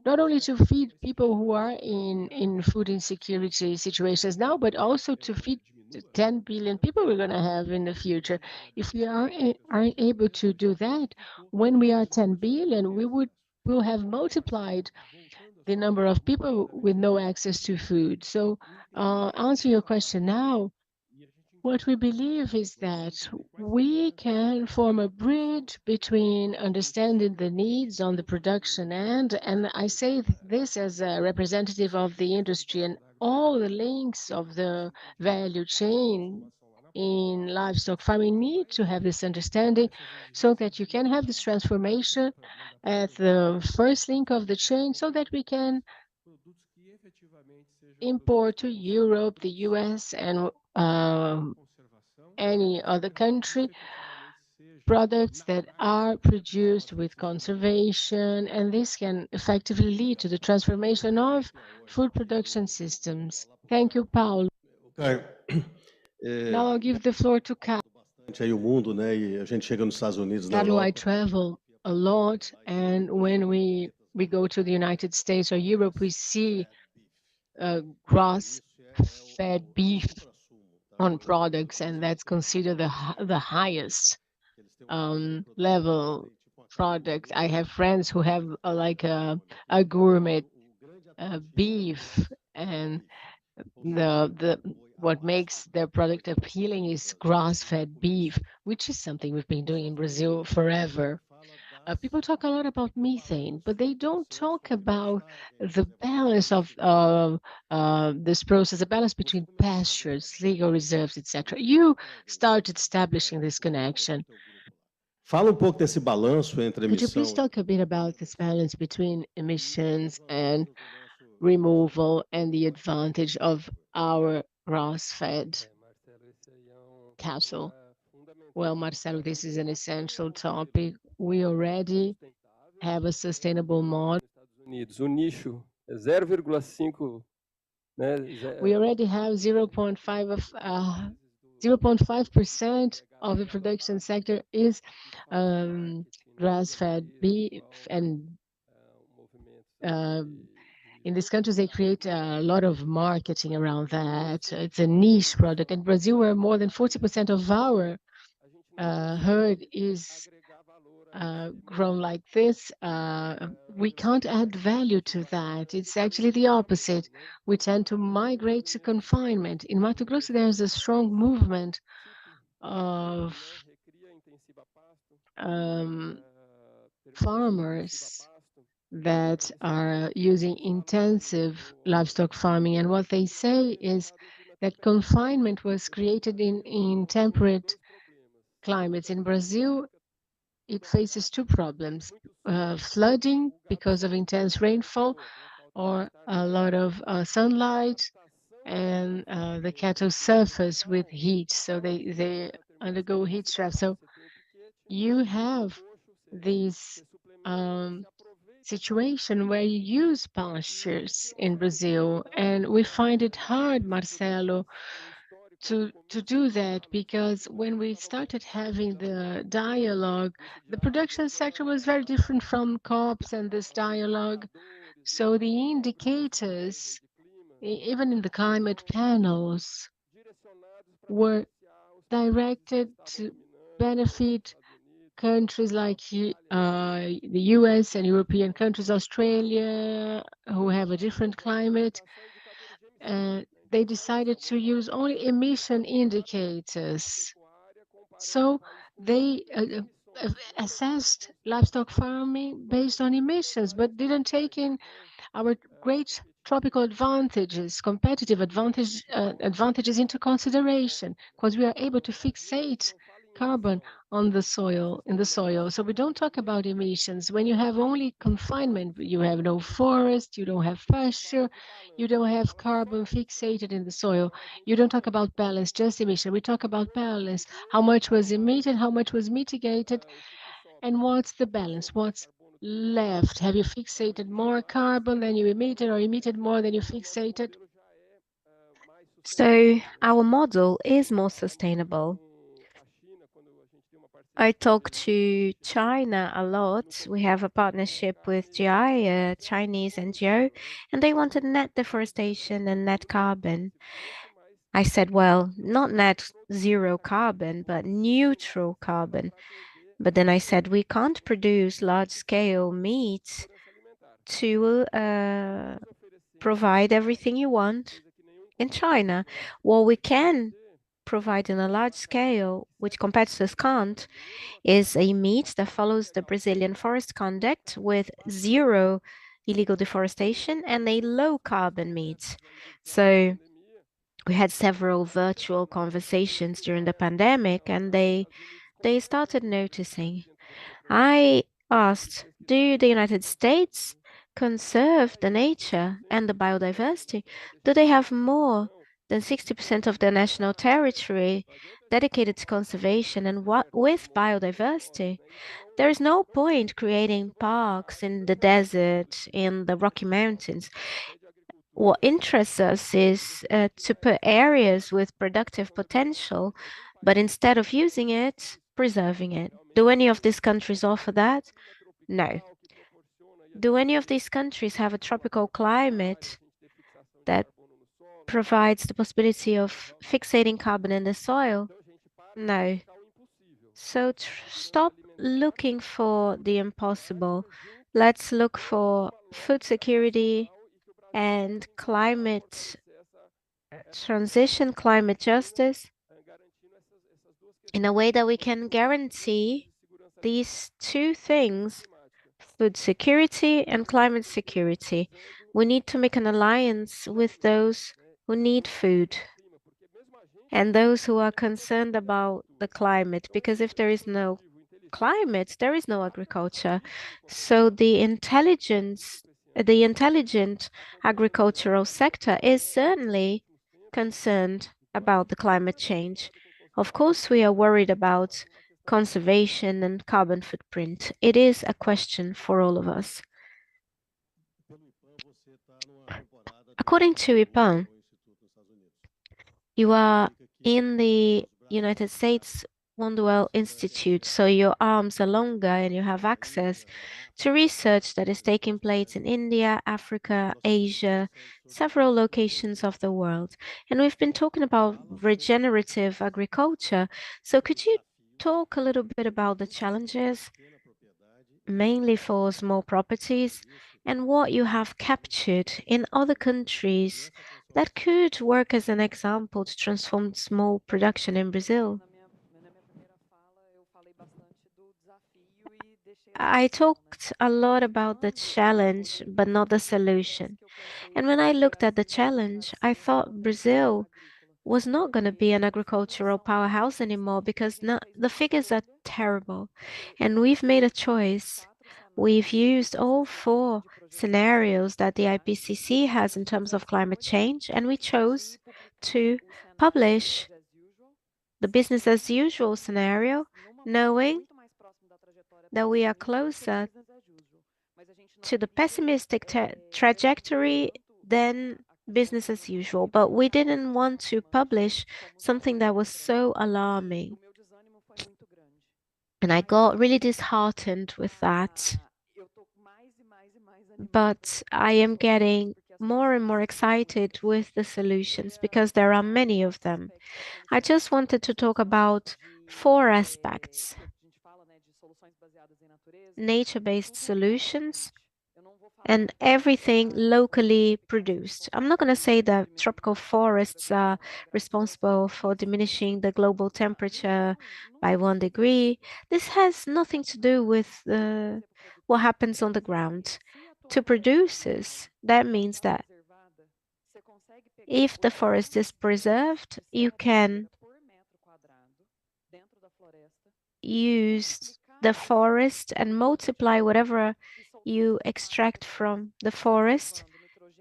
only to feed people who are in food insecurity situations now, but also to feed the 10 billion people we're going to have in the future. If we aren't able to do that, when we are 10 billion, will have multiplied the number of people with no access to food. So, answer your question now. What we believe is that we can form a bridge between understanding the needs on the production end, and I say this as a representative of the industry and all the links of the value chain in livestock farming need to have this understanding so that you can have this transformation at the first link of the chain so that we can import to Europe, the US, and any other country products that are produced with conservation, and this can effectively lead to the transformation of food production systems. Thank you, Paulo. Caio, Now I'll give the floor to Carlo. aí o mundo, né? E a gente chega nos Estados Unidos, na Carlo, I Europa, travel a lot, and when we go to the United States or Europe, we see grass-fed beef on products, and that's considered the highest level product. I have friends who have like a gourmet beef, and what makes their product appealing is grass-fed beef, which is something we've been doing in Brazil forever. People talk a lot about methane, but they don't talk about the balance of this process, the balance between pastures, legal reserves, etc. You started establishing this connection. Fala pouco desse balanço entre Could you please talk a bit about this balance between emissions and removal and the advantage of our grass-fed cattle? Well, Marcelo, this is an essential topic. We already have a sustainable model. O nicho é 0,5, né? We already have 0.5% of the production sector is grass-fed beef, and in these countries they create a lot of marketing around that. It's a niche product. In Brazil, where more than 40% of our herd is grown like this, we can't add value to that. It's actually the opposite. We tend to migrate to confinement. In Mato Grosso, there's a strong movement of farmers that are using intensive livestock farming, and what they say is that confinement was created in temperate climates. In Brazil, it faces two problems, flooding because of intense rainfall or a lot of sunlight, and the cattle suffers with heat, so they undergo heat stress. So you have this situation where you use pastures in Brazil, and we find it hard, Marcelo, to do that, because when we started having the dialogue, the production sector was very different from COPs and this dialogue. So the indicators, even in the climate panels, were directed to benefit countries like the US and European countries, Australia, who have a different climate. They decided to use only emission indicators. So they assessed livestock farming based on emissions, but didn't take in our great tropical advantages, competitive advantages into consideration, because we are able to fixate carbon on the soil, in the soil. So we don't talk about emissions. When you have only confinement, you have no forest, you don't have pasture, you don't have carbon fixated in the soil. You don't talk about balance, just emission. We talk about balance. How much was emitted, how much was mitigated, and what's the balance? What's left? Have you fixated more carbon than you emitted, or emitted more than you fixated? So our model is more sustainable. I talk to China a lot. We have a partnership with GI, a Chinese NGO, and they wanted net deforestation and net carbon. I said, well, not net zero carbon, but neutral carbon. But then I said, we can't produce large-scale meat to provide everything you want in China. What we can provide in a large scale, which competitors can't, is a meat that follows the Brazilian forest conduct with zero illegal deforestation and a low carbon meat. So we had several virtual conversations during the pandemic, and they started noticing. I asked, do the United States conserve the nature and the biodiversity? Do they have more than 60% of their national territory dedicated to conservation and what with biodiversity? There is no point creating parks in the desert, in the Rocky Mountains. What interests us is to put areas with productive potential, but instead of using it, preserving it. Do any of these countries offer that? No. Do any of these countries have a tropical climate that provides the possibility of fixating carbon in the soil? No. So stop looking for the impossible. Let's look for food security and climate transition, climate justice, in a way that we can guarantee these two things, food security and climate security. We need to make an alliance with those who need food and those who are concerned about the climate, because if there is no climate, there is no agriculture. So the intelligent agricultural sector is certainly concerned about the climate change. Of course, we are worried about conservation and carbon footprint. It is a question for all of us. According to IPAN, you are in the United States Wondwell Institute, so your arms are longer and you have access to research that is taking place in India, Africa, Asia, several locations of the world. And we've been talking about regenerative agriculture. So could you talk a little bit about the challenges, mainly for small properties, and what you have captured in other countries that could work as an example to transform small production in Brazil? I talked a lot about the challenge, but not the solution. And when I looked at the challenge, I thought Brazil was not going to be an agricultural powerhouse anymore because the figures are terrible. And we've made a choice. We've used all 4 scenarios that the IPCC has in terms of climate change, and we chose to publish the business as usual scenario, knowing that we are closer to the pessimistic trajectory than business as usual. But we didn't want to publish something that was so alarming. And I got really disheartened with that. But I am getting more and more excited with the solutions because there are many of them. I just wanted to talk about 4 aspects. Nature-based solutions and everything locally produced. I'm not going to say that tropical forests are responsible for diminishing the global temperature by 1 degree. This has nothing to do with what happens on the ground. To producers, that means that if the forest is preserved, you can use the forest and multiply whatever you extract from the forest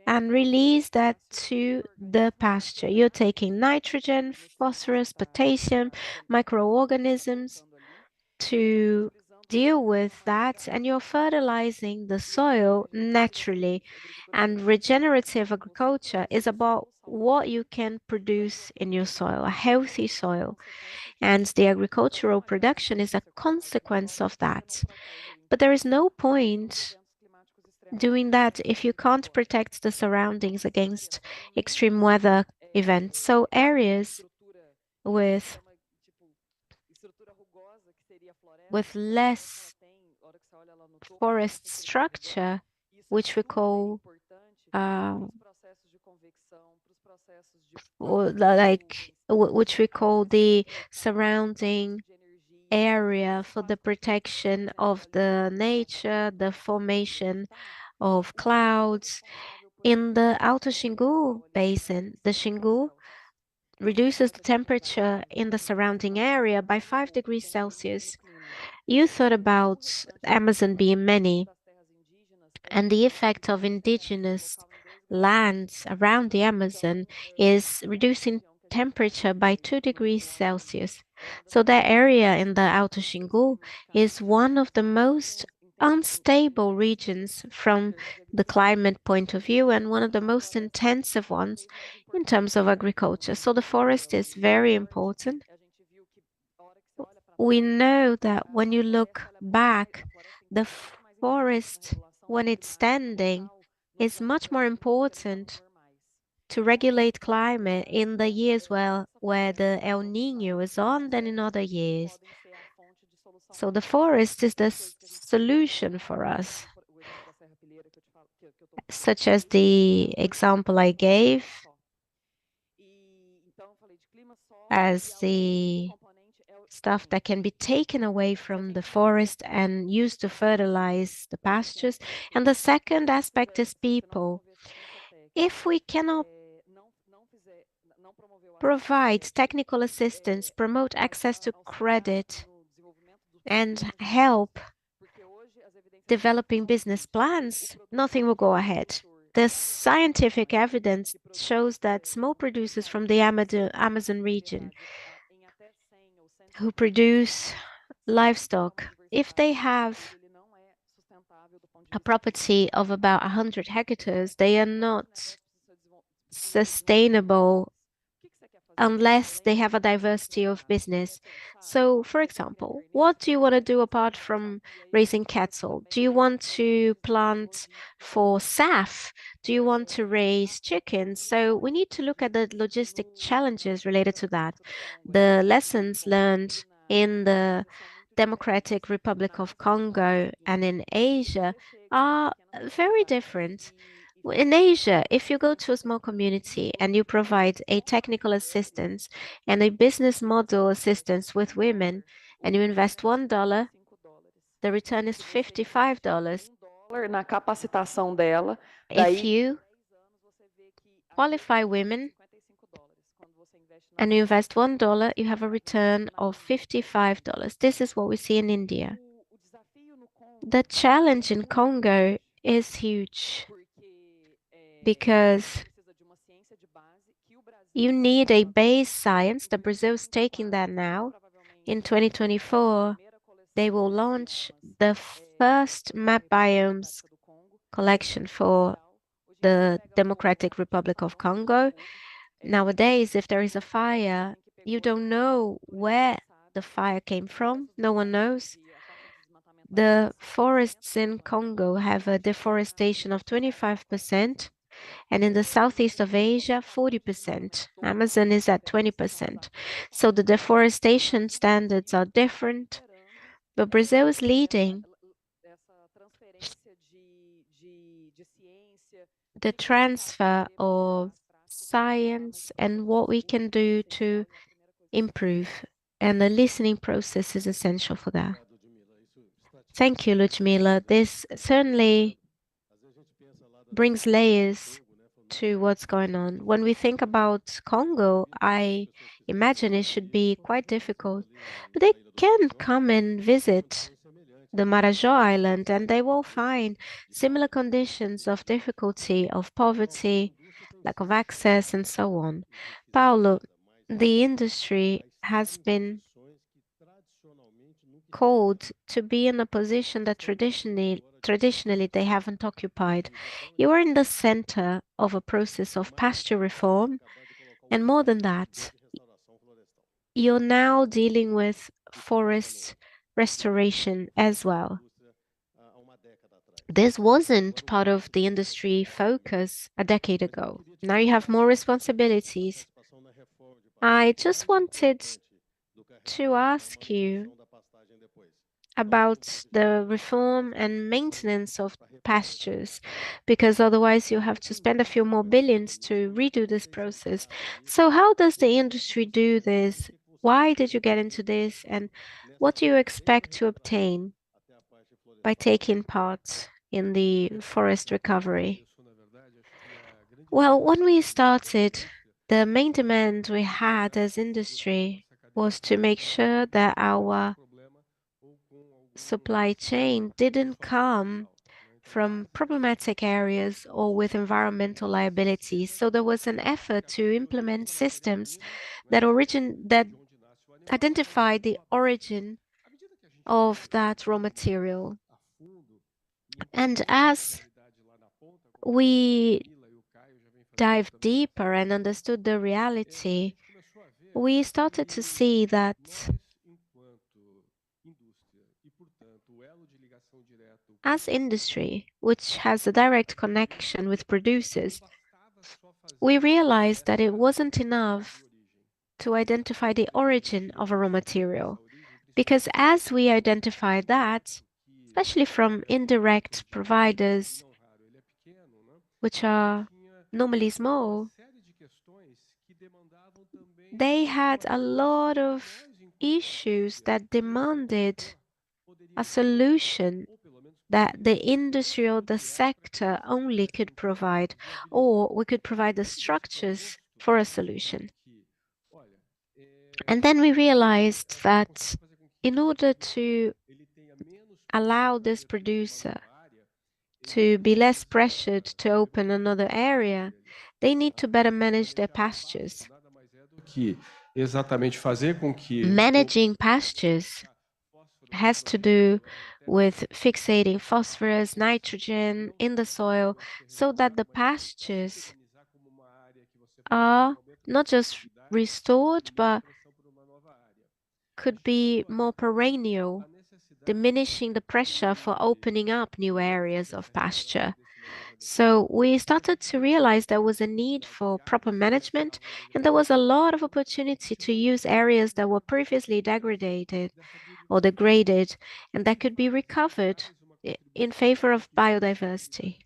and release that to the pasture. You're taking nitrogen, phosphorus, potassium, microorganisms to deal with that, and you're fertilizing the soil naturally. And regenerative agriculture is about what you can produce in your soil, a healthy soil. And the agricultural production is a consequence of that. But there is no point doing that if you can't protect the surroundings against extreme weather events. So areas with less forest structure, which we call which we call the surrounding area for the protection of the nature, the formation of clouds. In the Alto Xingu Basin, the Xingu reduces the temperature in the surrounding area by 5 degrees Celsius. You thought about Amazon being many and the effect of indigenous lands around the Amazon is reducing temperature by 2 degrees Celsius. So that area in the Alto Xingu is one of the most unstable regions from the climate point of view and one of the most intensive ones in terms of agriculture. So the forest is very important. We know that when you look back, the forest, when it's standing, is much more important to regulate climate in the years where the El Niño is on than in other years. So the forest is the solution for us, such as the example I gave as the stuff that can be taken away from the forest and used to fertilize the pastures. And the second aspect is people. If we cannot provide technical assistance, promote access to credit, and help developing business plans, nothing will go ahead. The scientific evidence shows that small producers from the Amazon region who produce livestock, if they have a property of about 100 hectares, they are not sustainable unless they have a diversity of business. So, for example, what do you want to do apart from raising cattle? Do you want to plant for SAF? Do you want to raise chickens? So we need to look at the logistic challenges related to that. The lessons learned in the Democratic Republic of Congo and in Asia are very different. In Asia, if you go to a small community and you provide a technical assistance and a business model assistance with women and you invest $1, the return is $55. Na capacitação dela, If you qualify women and you invest $1, you have a return of $55. This is what we see in India. The challenge in Congo is huge because you need a base science. The Brazil is taking that now. In 2024, they will launch the first map biomes collection for the Democratic Republic of Congo. Nowadays, if there is a fire, you don't know where the fire came from. No one knows. The forests in Congo have a deforestation of 25%, and in the southeast of Asia, 40%. Amazon is at 20%. So the deforestation standards are different, but Brazil is leading. The transfer of science and what we can do to improve, and the listening process is essential for that. Thank you, Ludmila. This certainly brings layers to what's going on. When we think about Congo, I imagine it should be quite difficult, but they can come and visit the Marajó Island and they will find similar conditions of difficulty, of poverty, lack of access, and so on. Paulo, the industry has been called to be in a position that traditionally they haven't occupied. You are in the center of a process of pasture reform, and more than that, you're now dealing with forest restoration as well. This wasn't part of the industry focus a decade ago. Now you have more responsibilities. I just wanted to ask you about the reform and maintenance of pastures, because otherwise you have to spend a few more billions to redo this process. So how does the industry do this? Why did you get into this? And what do you expect to obtain by taking part in the forest recovery? Well, when we started, the main demand we had as industry was to make sure that our supply chain didn't come from problematic areas or with environmental liabilities. So there was an effort to implement systems that identify the origin of that raw material. And as we dived deeper and understood the reality, we started to see that as industry, which has a direct connection with producers, we realized that it wasn't enough to identify the origin of a raw material, because as we identified that, especially from indirect providers, which are normally small, they had a lot of issues that demanded a solution that the industry or the sector only could provide, or we could provide the structures for a solution. And then we realized that in order to allow this producer to be less pressured to open another area, they need to better manage their pastures. Managing pastures has to do with fixating phosphorus, nitrogen in the soil so that the pastures are not just restored but could be more perennial, diminishing the pressure for opening up new areas of pasture. So we started to realize there was a need for proper management, and there was a lot of opportunity to use areas that were previously degraded, and that could be recovered in favor of biodiversity.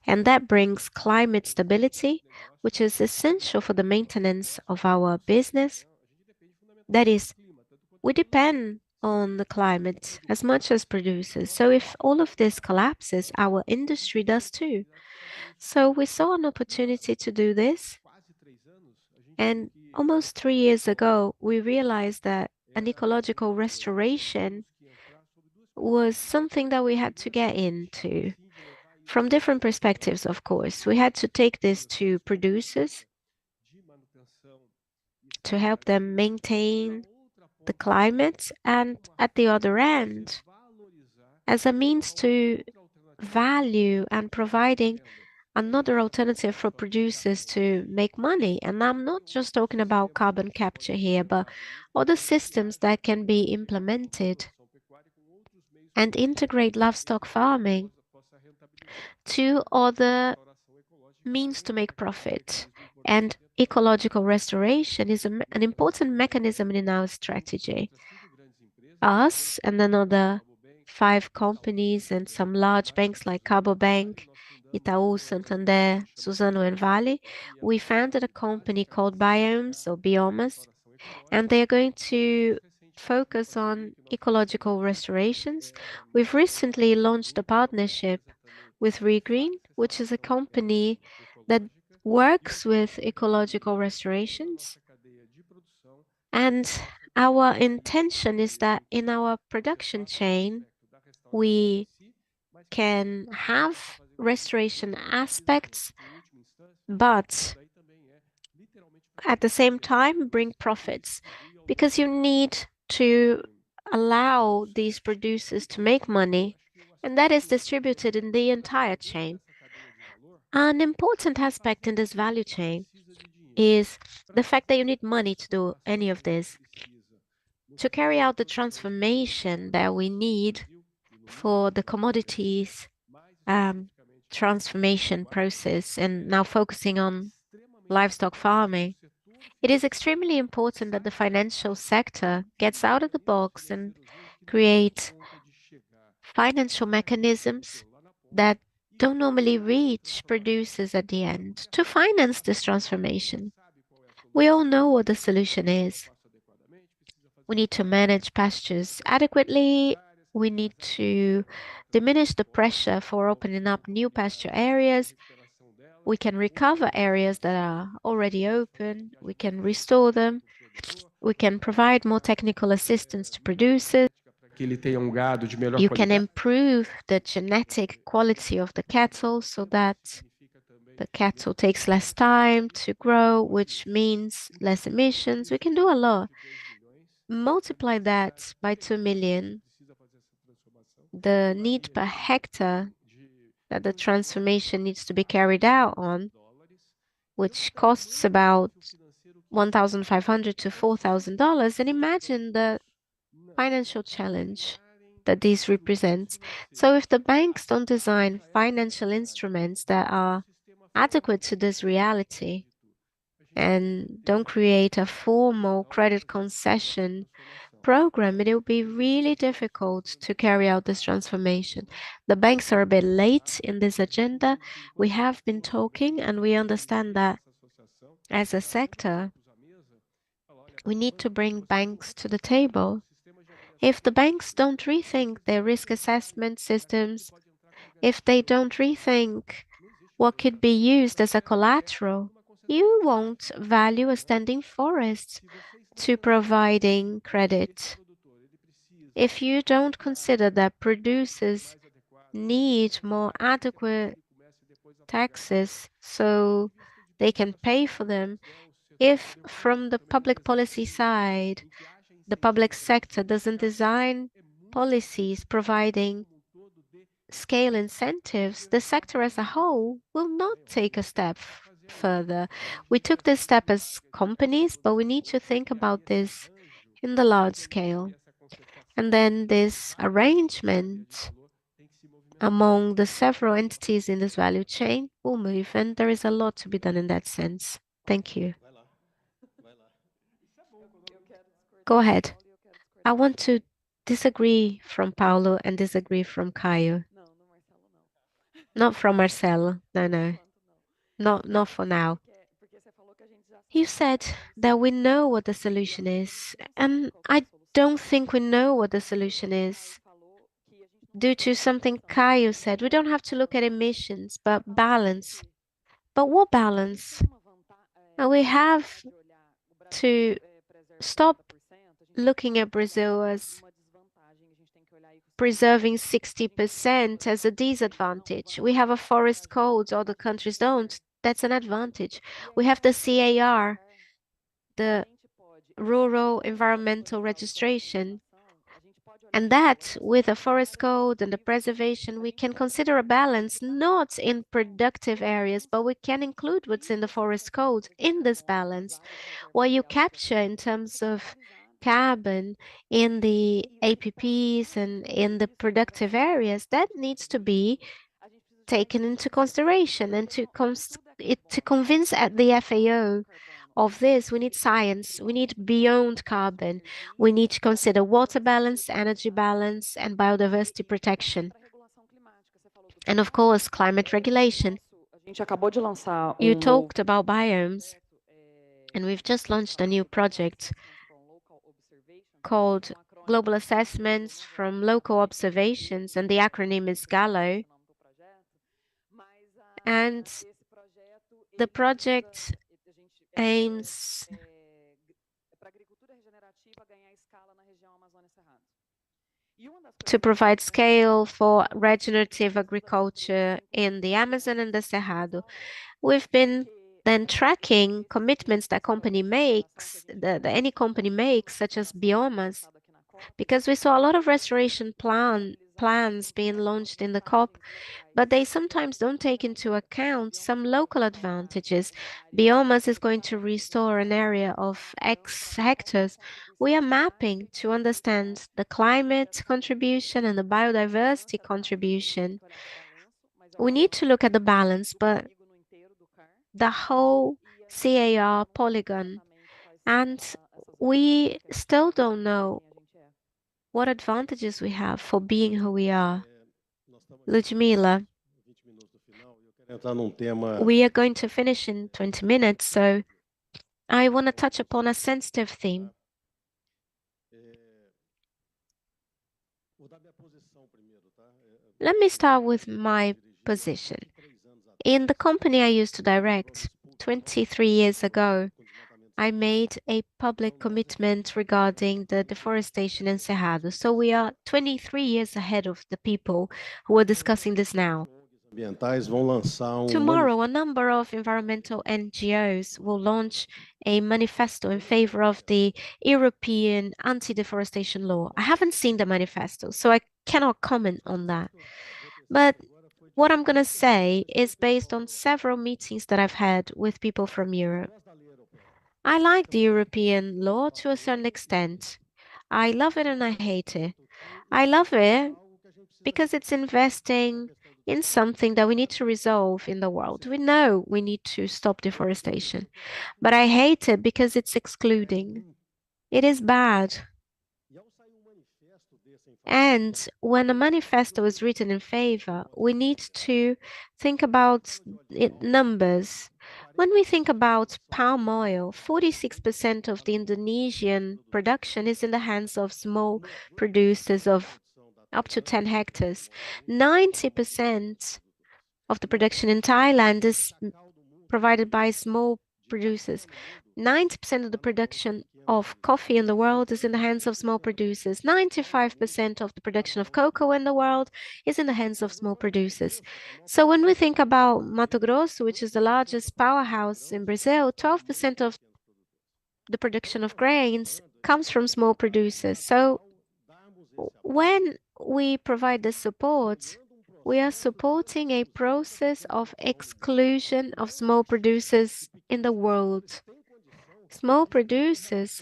And that brings climate stability, which is essential for the maintenance of our business. That is, we depend on the climate as much as producers. So if all of this collapses, our industry does too. So we saw an opportunity to do this. And Almost 3 years ago, we realized that an ecological restoration was something that we had to get into from different perspectives, of course. We had to take this to producers to help them maintain the climate, and at the other end, as a means to value and providing another alternative for producers to make money. And I'm not just talking about carbon capture here, but other systems that can be implemented and integrate livestock farming to other means to make profit. And ecological restoration is an important mechanism in our strategy. Us and another 5 companies and some large banks like Cabo Bank, Itaú, Santander, Suzano, and Vale, we founded a company called Biomes or Biomas, and they are going to focus on ecological restorations. We've recently launched a partnership with Regreen, which is a company that works with ecological restorations. And our intention is that in our production chain, we can have restoration aspects, but at the same time bring profits, because you need to allow these producers to make money, and that is distributed in the entire chain. An important aspect in this value chain is the fact that you need money to do any of this. To carry out the transformation that we need for the commodities transformation process, and now focusing on livestock farming, it is extremely important that the financial sector gets out of the box and create financial mechanisms that don't normally reach producers at the end to finance this transformation. We all know what the solution is. We need to manage pastures adequately. We need to diminish the pressure for opening up new pasture areas. We can recover areas that are already open. We can restore them. We can provide more technical assistance to producers. You can improve the genetic quality of the cattle so that the cattle takes less time to grow, which means less emissions. We can do a lot. Multiply that by 2 million, the need per hectare that the transformation needs to be carried out on, which costs about $1,500 to $4,000, and imagine the financial challenge that this represents. So if the banks don't design financial instruments that are adequate to this reality and don't create a formal credit concession program, it will be really difficult to carry out this transformation. The banks are a bit late in this agenda. We have been talking, and we understand that as a sector, we need to bring banks to the table. If the banks don't rethink their risk assessment systems, if they don't rethink what could be used as a collateral, you won't value a standing forest to providing credit. If you don't consider that producers need more adequate taxes so they can pay for them, if from the public policy side, the public sector doesn't design policies providing scale incentives, the sector as a whole will not take a step further. We took this step as companies, but we need to think about this in the large scale. And then this arrangement among the several entities in this value chain will move, and there is a lot to be done in that sense. Thank you. Go ahead. I want to disagree from Paulo and disagree from Caio. Not from Marcelo. No. Not for now. You said that we know what the solution is, and I don't think we know what the solution is. Due to something Caio said, we don't have to look at emissions, but balance. But what balance? And we have to stop looking at Brazil as preserving 60% as a disadvantage. We have a forest code, other countries don't. That's an advantage. We have the CAR, the Rural Environmental Registration. And that, with a forest code and the preservation, we can consider a balance not in productive areas, but we can include what's in the forest code in this balance. What you capture in terms of carbon in the APPs and in the productive areas, that needs to be taken into consideration. And to convince at the FAO of this, we need science, we need beyond carbon, we need to consider water balance, energy balance, and biodiversity protection. And of course, climate regulation. You talked about biomes, and we've just launched a new project called Global Assessments from Local Observations, and the acronym is GALO. And the project aims to provide scale for regenerative agriculture in the Amazon and the Cerrado. We've been then tracking commitments that company makes, that any company makes, such as biomas, because we saw a lot of restoration plans being launched in the COP, but they sometimes don't take into account some local advantages. Biomas is going to restore an area of X hectares. We are mapping to understand the climate contribution and the biodiversity contribution. We need to look at the balance, but the whole CAR polygon, and we still don't know what advantages we have for being who we are. Ludmila, we are going to finish in 20 minutes, so I want to touch upon a sensitive theme. Let me start with my position. In the company I used to direct 23 years ago, I made a public commitment regarding the deforestation in Cerrado. So we are 23 years ahead of the people who are discussing this now. Tomorrow, a number of environmental NGOs will launch a manifesto in favor of the European anti-deforestation law. I haven't seen the manifesto, so I cannot comment on that. But what I'm going to say is based on several meetings that I've had with people from Europe. I like the European law to a certain extent. I love it and I hate it. I love it because it's investing in something that we need to resolve in the world. We know we need to stop deforestation, but I hate it because it's excluding. It is bad. And when a manifesto is written in favor, we need to think about numbers. When we think about palm oil, 46% of the Indonesian production is in the hands of small producers of up to 10 hectares. 90% of the production in Thailand is provided by small producers. 90% of the production of coffee in the world is in the hands of small producers. 95% of the production of cocoa in the world is in the hands of small producers. So when we think about Mato Grosso, which is the largest powerhouse in Brazil, 12% of the production of grains comes from small producers. So when we provide the support, we are supporting a process of exclusion of small producers in the world. Small producers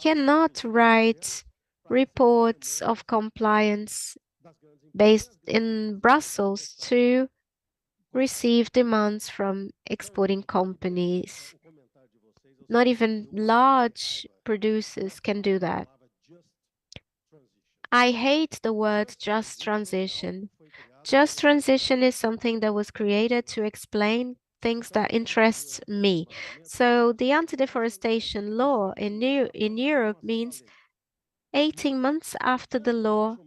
cannot write reports of compliance based in Brussels to receive demands from exporting companies. Not even large producers can do that. I hate the word just transition. Just transition is something that was created to explain things that interests me. So the anti-deforestation law in Europe means 18 months after the law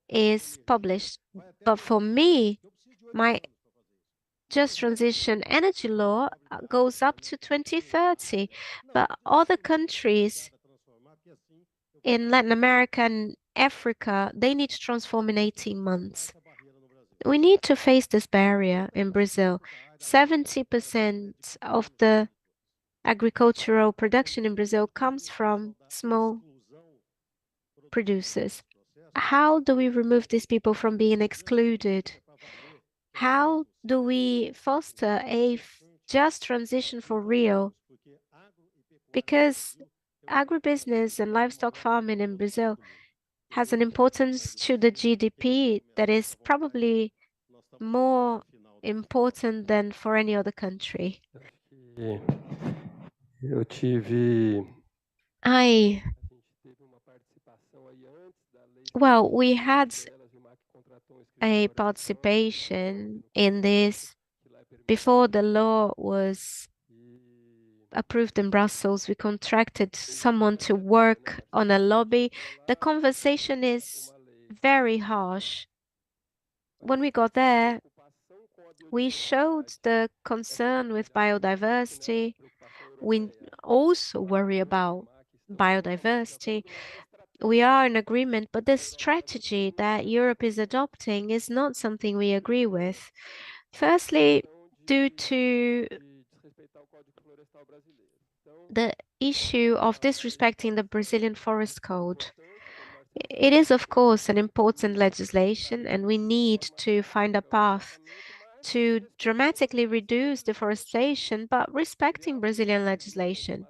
is published. But for me, my just transition energy law goes up to 2030, but other countries in Latin America and Africa, they need to transform in 18 months. We need to face this barrier in Brazil. 70% of the agricultural production in Brazil comes from small producers. How do we remove these people from being excluded? How do we foster a just transition for real? Because agribusiness and livestock farming in Brazil has an importance to the GDP that is probably more important than for any other country. E eu tive. Well, we had a participation in this before the law was approved in Brussels. We contracted someone to work on a lobby. The conversation is very harsh. When we got there, we showed the concern with biodiversity. We also worry about biodiversity. We are in agreement, but the strategy that Europe is adopting is not something we agree with. Firstly, due to the issue of disrespecting the Brazilian Forest Code. It is, of course, an important legislation, and we need to find a path to dramatically reduce deforestation, but respecting Brazilian legislation.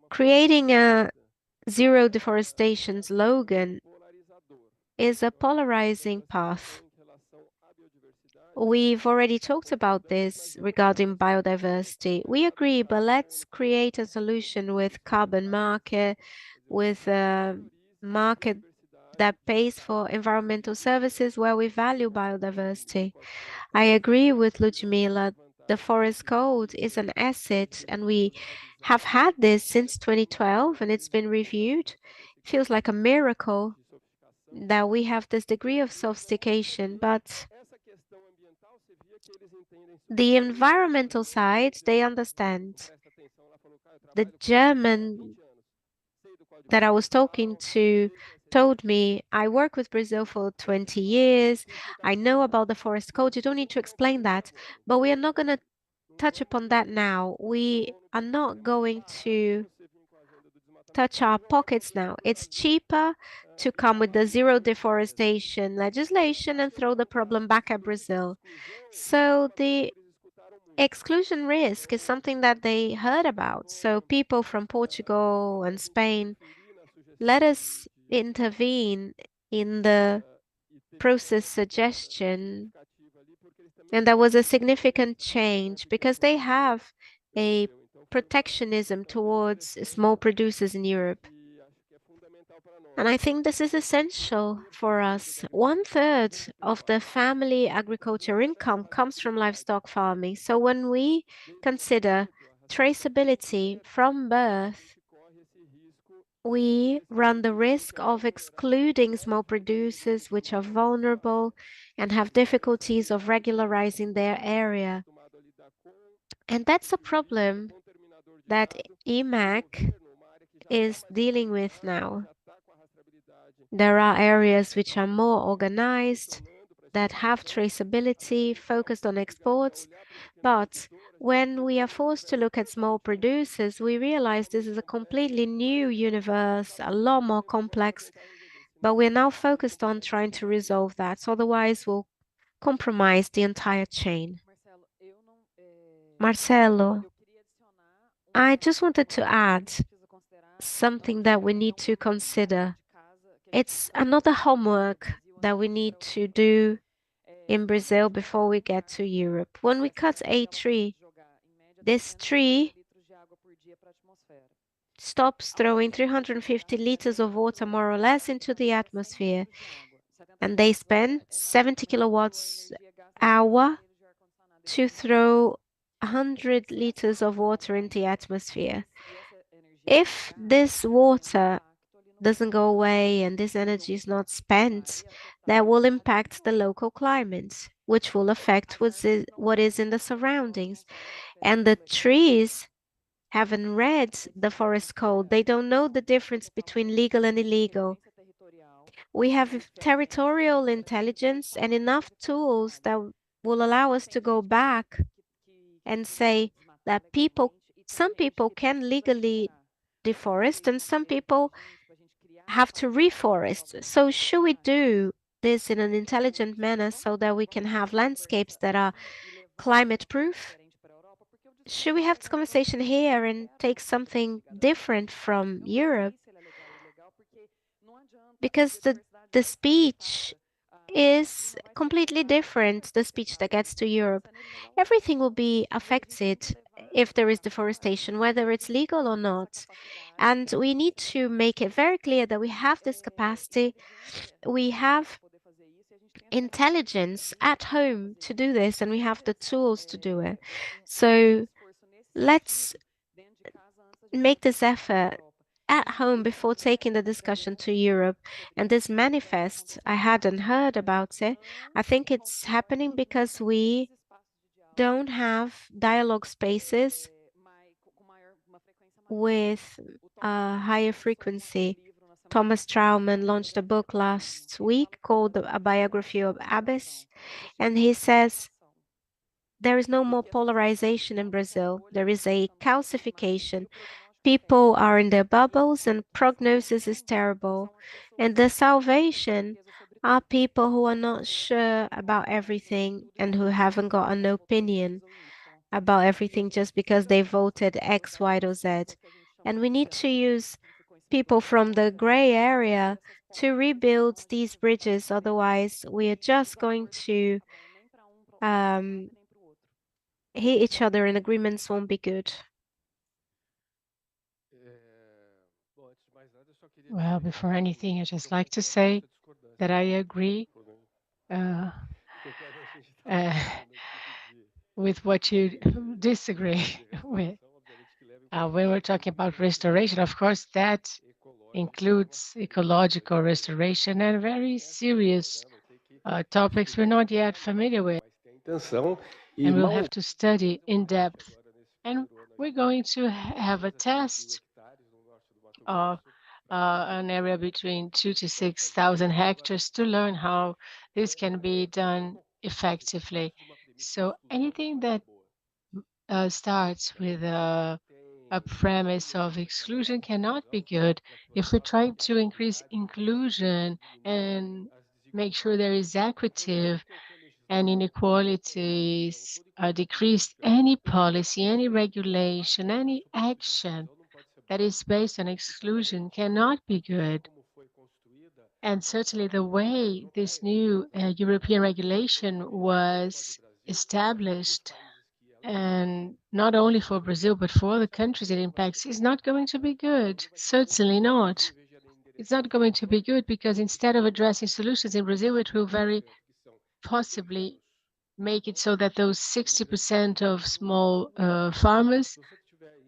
Creating a zero deforestation slogan is a polarizing path. We've already talked about this regarding biodiversity. We agree, but let's create a solution with carbon market, with a market that pays for environmental services where we value biodiversity. I agree with Ludmila. The Forest Code is an asset, and we have had this since 2012, and it's been reviewed. It feels like a miracle that we have this degree of sophistication, but the environmental side, they understand. The German that I was talking to told me, I work with Brazil for 20 years. I know about the Forest Code. You don't need to explain that, but we are not going to touch upon that now. We are not going to touch our pockets now. It's cheaper to come with the zero deforestation legislation and throw the problem back at Brazil. So the exclusion risk is something that they heard about. So people from Portugal and Spain, let us intervene in the process suggestion. And there was a significant change because they have a protectionism towards small producers in Europe. And I think this is essential for us. 1/3 of the family agriculture income comes from livestock farming. So when we consider traceability from birth, we run the risk of excluding small producers which are vulnerable and have difficulties of regularizing their area. And that's a problem that EMAC is dealing with now. There are areas which are more organized, that have traceability, focused on exports, but when we are forced to look at small producers, we realize this is a completely new universe, a lot more complex, but we're now focused on trying to resolve that. So otherwise, we'll compromise the entire chain. Marcelo, I just wanted to add something that we need to consider. It's another homework that we need to do in Brazil before we get to Europe. When we cut a tree, this tree stops throwing 350 liters of water more or less into the atmosphere, and they spend 70 kilowatts hour to throw 100 liters of water into the atmosphere. If this water doesn't go away and this energy is not spent, that will impact the local climate, which will affect what is in the surroundings. And the trees haven't read the forest code. They don't know the difference between legal and illegal. We have territorial intelligence and enough tools that will allow us to go back and say that some people can legally deforest and some people have to reforest. So should we do this in an intelligent manner so that we can have landscapes that are climate proof? Should we have this conversation here and take something different from Europe? Because the speech is completely different, the speech that gets to Europe. Everything will be affected if there is deforestation, whether it's legal or not. And we need to make it very clear that we have this capacity, we have intelligence at home to do this, and we have the tools to do it. So let's make this effort at home before taking the discussion to Europe. And this manifest, I hadn't heard about it. I think it's happening because we don't have dialogue spaces with a higher frequency. Thomas Trauman launched a book last week called A Biography of Abbess, and he says there is no more polarization in Brazil. There is a calcification. People are in their bubbles and prognosis is terrible. And the salvation are people who are not sure about everything and who haven't got an opinion about everything just because they voted X, Y, or Z. And we need to use people from the gray area to rebuild these bridges. Otherwise, we are just going to hit each other and agreements won't be good. Well, before anything, I'd just like to say that I agree with what you disagree with. When we're talking about restoration, of course, that includes ecological restoration and very serious topics we're not yet familiar with. And we'll have to study in depth. And we're going to have a test of an area between 2,000 to 6,000 hectares to learn how this can be done effectively. So anything that starts with a premise of exclusion cannot be good. If we're trying to increase inclusion and make sure there is equitative and inequalities are decreased, any policy, any regulation, any action that is based on exclusion cannot be good. And certainly the way this new European regulation was established, and not only for Brazil, but for other countries it impacts, is not going to be good. Certainly not. It's not going to be good because instead of addressing solutions in Brazil, it will very possibly make it so that those 60% of small farmers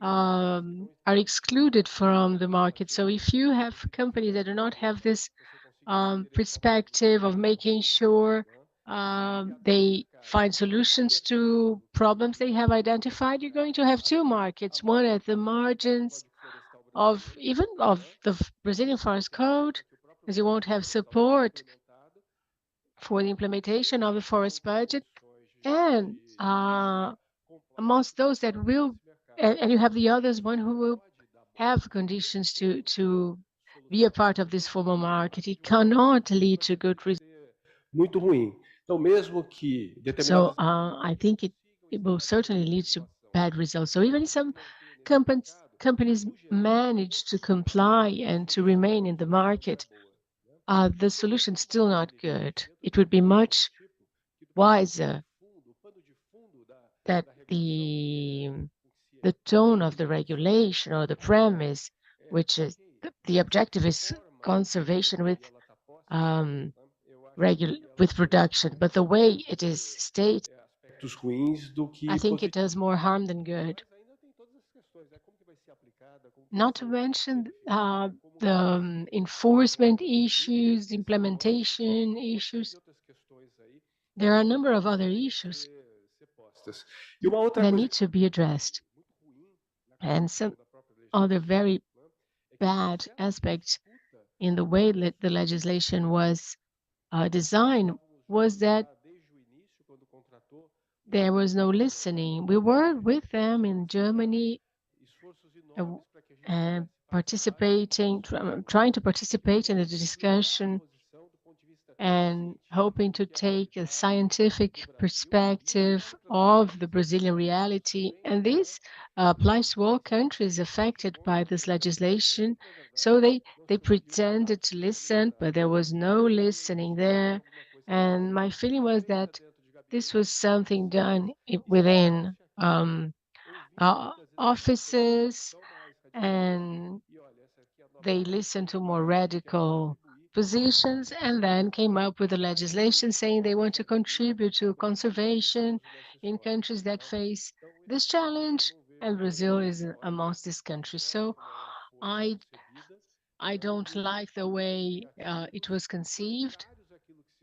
are excluded from the market. So if you have companies that do not have this perspective of making sure they find solutions to problems they have identified, you're going to have two markets, one at the margins of even of the Brazilian Forest Code, as you won't have support for the implementation of the forest budget, and amongst those that will, and you have the others, one who will have conditions to be a part of this formal market. It cannot lead to good results. So I think it will certainly lead to bad results. So even if some companies manage to comply and to remain in the market, the solution's still not good. It would be much wiser that the tone of the regulation or the premise, which is the objective is conservation with production, but the way it is stated, I think it does more harm than good. Not to mention the enforcement issues, implementation issues. There are a number of other issues that need to be addressed. And some other very bad aspects in the way that the legislation was designed was that there was no listening. We were with them in Germany and participating, trying to participate in the discussion and hoping to take a scientific perspective of the Brazilian reality. And this applies to all countries affected by this legislation. So they pretended to listen, but there was no listening there. And my feeling was that this was something done within our offices, and they listened to more radical positions and then came up with a legislation saying they want to contribute to conservation in countries that face this challenge, and Brazil is amongst these countries. So I don't like the way it was conceived,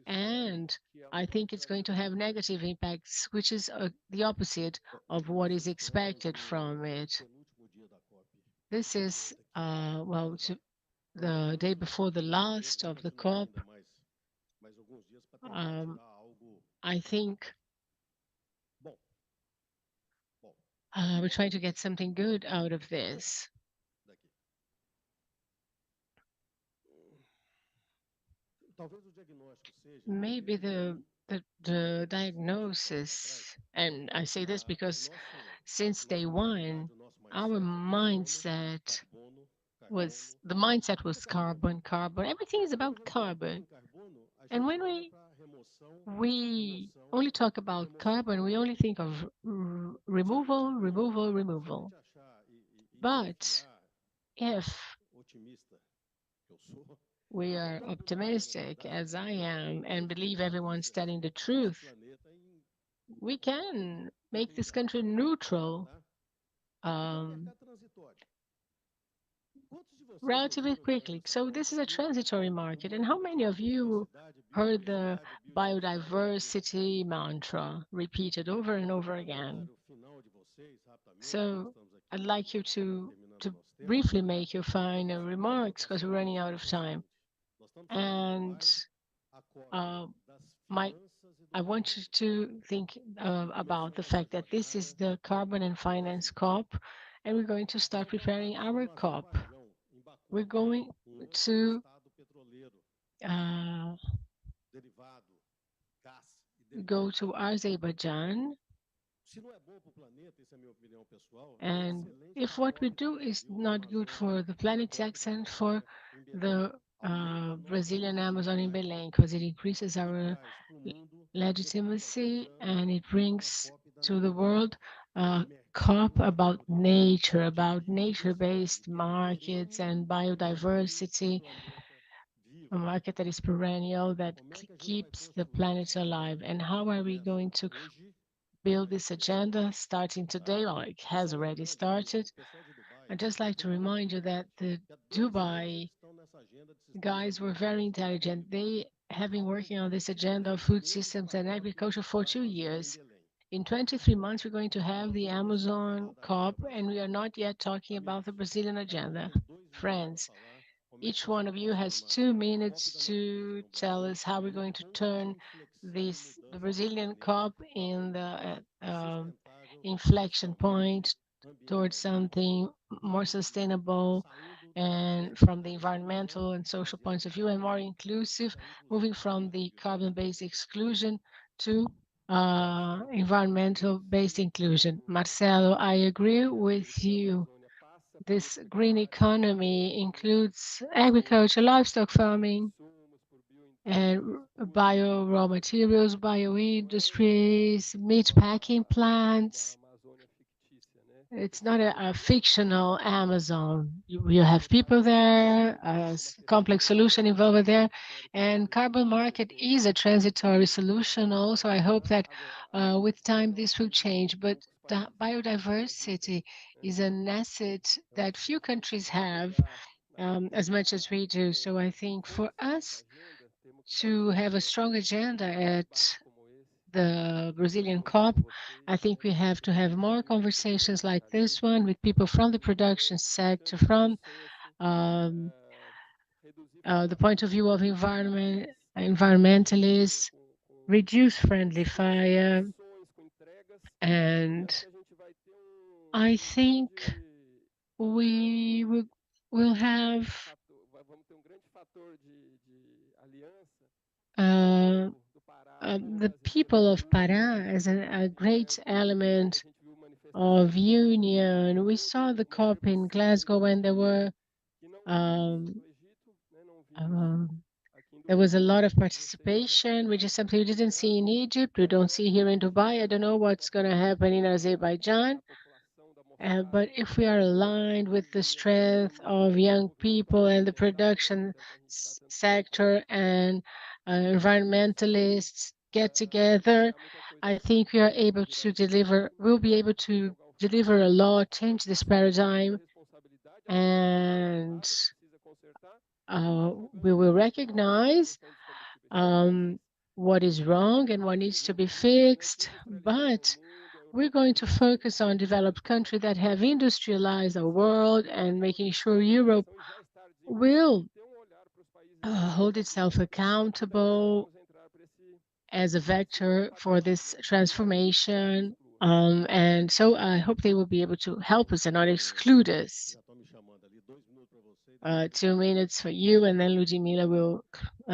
and I think it's going to have negative impacts, which is the opposite of what is expected from it. This is, well, the day before the last of the COP. I think we're trying to get something good out of this. Maybe the diagnosis, and I say this because since day one, our mindset was carbon. Everything is about carbon. And when we only talk about carbon, we only think of removal. But if we are optimistic, as I am, and believe everyone's telling the truth, we can make this country neutral relatively quickly. So this is a transitory market. And how many of you heard the biodiversity mantra repeated over and over again? So I'd like you to briefly make your final remarks because we're running out of time. And I want you to think about the fact that this is the Carbon and Finance COP, and we're going to start preparing our COP. We're going to go to Azerbaijan. And if what we do is not good for the planet's accent, for the Brazilian Amazon in Belém, because it increases our legitimacy and it brings to the world a COP about nature-based markets and biodiversity, a market that is perennial, that keeps the planet alive. And how are we going to build this agenda starting today? Well, it has already started. I'd just like to remind you that the Dubai guys were very intelligent. They have been working on this agenda of food systems and agriculture for 2 years. In 23 months, we're going to have the Amazon COP, and we are not yet talking about the Brazilian agenda. Friends, each one of you has 2 minutes to tell us how we're going to turn the Brazilian COP in the inflection point towards something more sustainable and from the environmental and social points of view, and more inclusive, moving from the carbon-based exclusion to environmental-based inclusion. Marcelo, I agree with you. This green economy includes agriculture, livestock farming, and bio raw materials, bioindustries, meat packing plants. It's not a fictional Amazon. You have people there, a complex solution involved there, and carbon market is a transitory solution also. I hope that with time this will change, but the biodiversity is an asset that few countries have, as much as we do. So I think for us to have a strong agenda at the Brazilian COP, I think we have to have more conversations like this one with people from the production sector, from the point of view of environmentalists, reduce friendly fire, and I think we will have the people of Pará as a great element of union. We saw the COP in Glasgow when there was a lot of participation, which is something we didn't see in Egypt. We don't see here in Dubai. I don't know what's going to happen in Azerbaijan. But if we are aligned with the strength of young people and the production sector and environmentalists get together, I think we are able to deliver, we'll be able to deliver a lot, change this paradigm, and we will recognize what is wrong and what needs to be fixed, but we're going to focus on developed countries that have industrialized the world and making sure Europe will hold itself accountable as a vector for this transformation. And so I hope they will be able to help us and not exclude us. 2 minutes for you, and then Ludmila will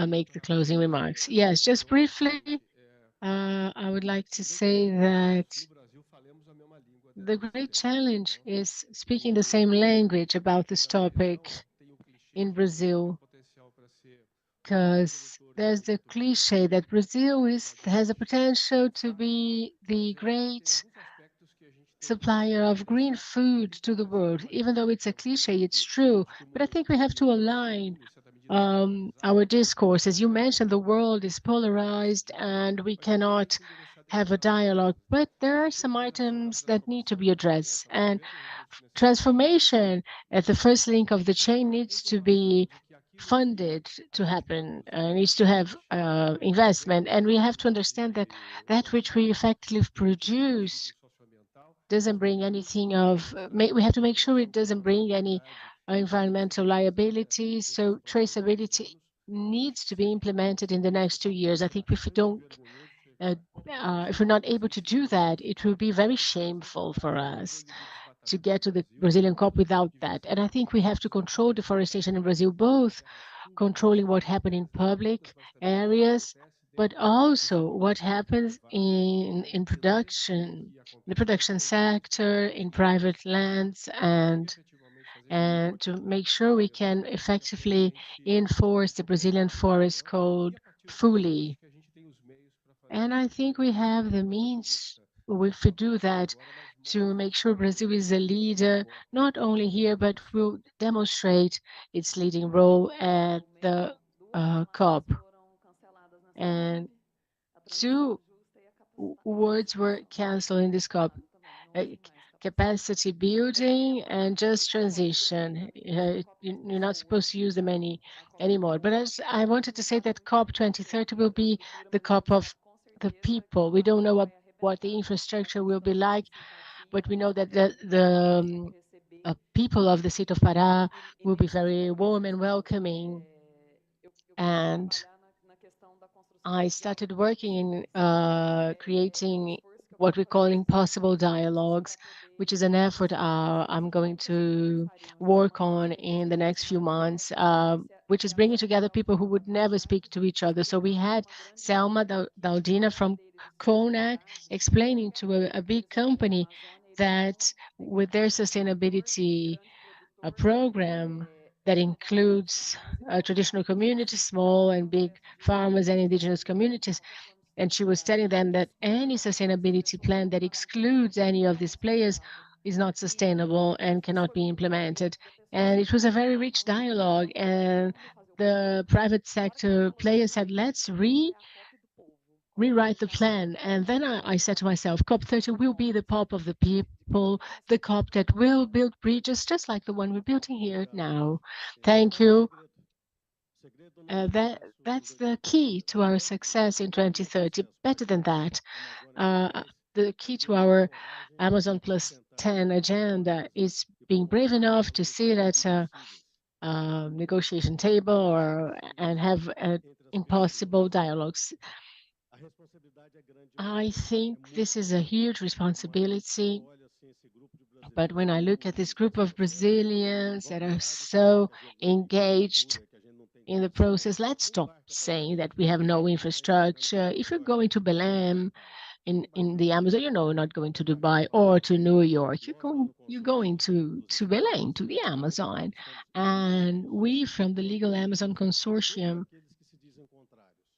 make the closing remarks. Yes, just briefly, I would like to say that the great challenge is speaking the same language about this topic in Brazil, because there's the cliche that Brazil has a potential to be the great supplier of green food to the world. Even though it's a cliche, it's true. But I think we have to align our discourse. As you mentioned, the world is polarized and we cannot have a dialogue, but there are some items that need to be addressed. And transformation at the first link of the chain needs to be funded to happen, needs to have investment. And we have to understand that that which we effectively produce doesn't bring anything of, we have to make sure it doesn't bring any environmental liabilities. So traceability needs to be implemented in the next 2 years. I think if we don't, if we're not able to do that, it will be very shameful for us to get to the Brazilian COP without that. And I think we have to control deforestation in Brazil, both controlling what happened in public areas, but also what happens in production, the production sector, in private lands, and to make sure we can effectively enforce the Brazilian Forest Code fully. And I think we have the means, if we do that, to make sure Brazil is a leader, not only here, but will demonstrate its leading role at the COP. And 2 words were canceled in this COP: capacity building and just transition. You're not supposed to use them anymore. But as I wanted to say that COP 2030 will be the COP of the people. We don't know what the infrastructure will be like, but we know that the people of the state of Pará will be very warm and welcoming. And I started working in creating what we call impossible dialogues, which is an effort I'm going to work on in the next few months, which is bringing together people who would never speak to each other. So we had Selma Daldina from CONAC explaining to a big company that with their sustainability program that includes traditional communities, small and big farmers and indigenous communities. And she was telling them that any sustainability plan that excludes any of these players is not sustainable and cannot be implemented. And it was a very rich dialogue. And the private sector players said, let's rewrite the plan. And then I said to myself, COP30 will be the COP of the people, the COP that will build bridges just like the one we're building here now. Thank you. That's the key to our success in 2030. Better than that, the key to our Amazon Plus 10 agenda is being brave enough to sit at a negotiation table and have impossible dialogues. I think this is a huge responsibility. But when I look at this group of Brazilians that are so engaged in the process, let's stop saying that we have no infrastructure. If you're going to Belém in the Amazon, you're not going to Dubai or to New York. You're going to Belém, to the Amazon. And we from the Legal Amazon Consortium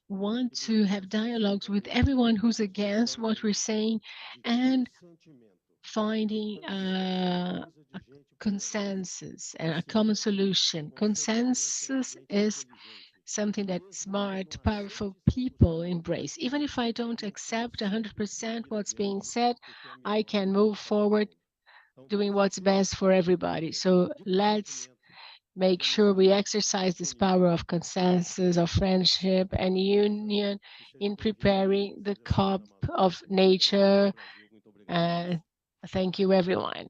want to have dialogues with everyone who's against what we're saying and finding a consensus and a common solution. Consensus is something that smart, powerful people embrace. Even if I don't accept 100% what's being said, I can move forward doing what's best for everybody. So let's make sure we exercise this power of consensus, of friendship and union in preparing the COP of nature. Thank you, everyone.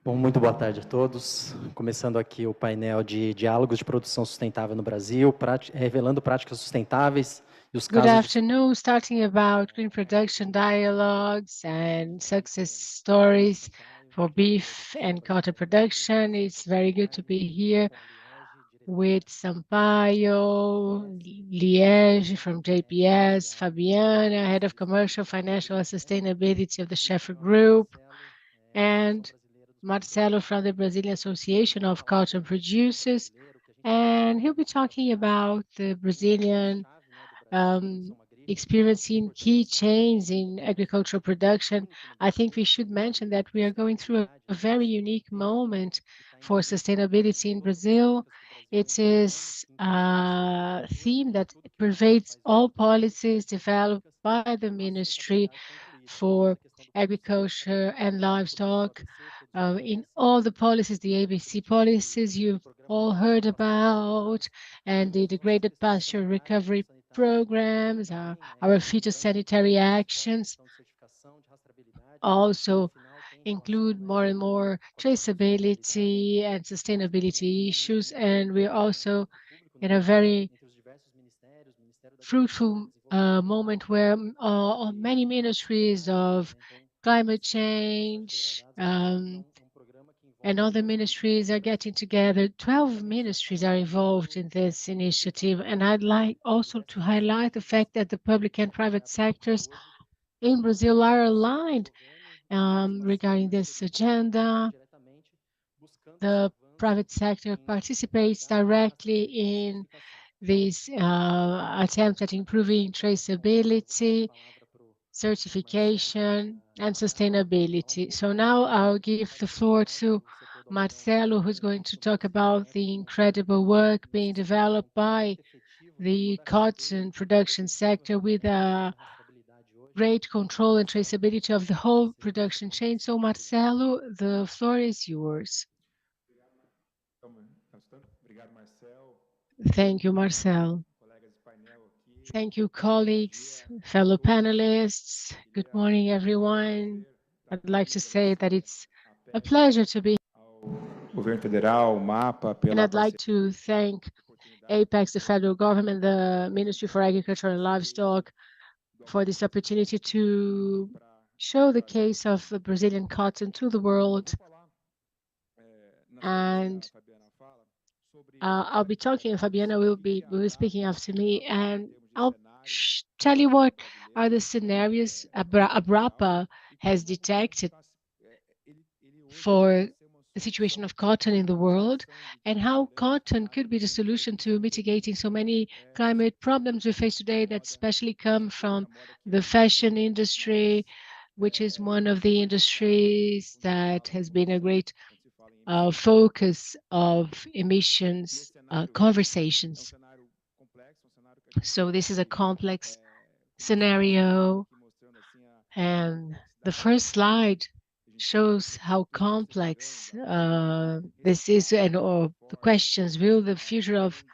Bom, muito boa tarde a todos. Começando aqui o painel de diálogos de produção sustentável no Brasil, revelando práticas sustentáveis e os Good casos de... afternoon, starting about green production dialogues and success stories for beef and cotton production. It's very good to be here with Sampaio, Liege from JPS, Fabiana, Head of Commercial, Financial and Sustainability of the Schaeffer Group, and Marcelo from the Brazilian Association of Cotton Producers. And he'll be talking about the Brazilian experiencing key change in agricultural production. I think we should mention that we are going through a very unique moment for sustainability in Brazil. It is a theme that pervades all policies developed by the Ministry for Agriculture and Livestock. In all the policies, the ABC policies you've all heard about, and the degraded pasture recovery programs, our phytosanitary actions also include more and more traceability and sustainability issues. And we're also in a very fruitful moment where many ministries of climate change and other ministries are getting together. 12 ministries are involved in this initiative. And I'd like also to highlight the fact that the public and private sectors in Brazil are aligned regarding this agenda. The private sector participates directly in these attempts at improving traceability, certification, and sustainability. So now I'll give the floor to Marcelo, who's going to talk about the incredible work being developed by the cotton production sector with a great control and traceability of the whole production chain. So Marcelo, the floor is yours. Thank you, Marcel. Thank you, colleagues, fellow panelists. Good morning, everyone. I'd like to say that it's a pleasure to be here. And I'd like to thank Apex, the federal government, the Ministry for Agriculture and Livestock, for this opportunity to show the case of the Brazilian cotton to the world. And I'll be talking, and Fabiana will be speaking after me, and I'll tell you what are the scenarios Abrapa has detected for the situation of cotton in the world, and how cotton could be the solution to mitigating so many climate problems we face today that especially come from the fashion industry, which is one of the industries that has been a great focus of emissions conversations. So this is a complex scenario, and the first slide shows how complex this is, and the questions: will the future of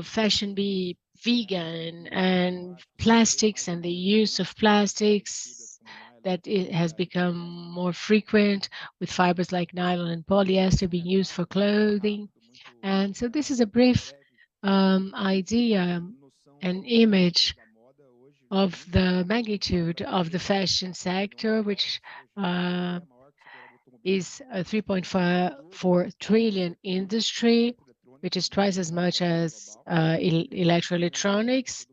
fashion be vegan, and plastics and the use of plastics that it has become more frequent, with fibers like nylon and polyester being used for clothing. And so this is a brief idea, an image of the magnitude of the fashion sector, which is a 3.4 trillion industry, which is twice as much as electroelectronics,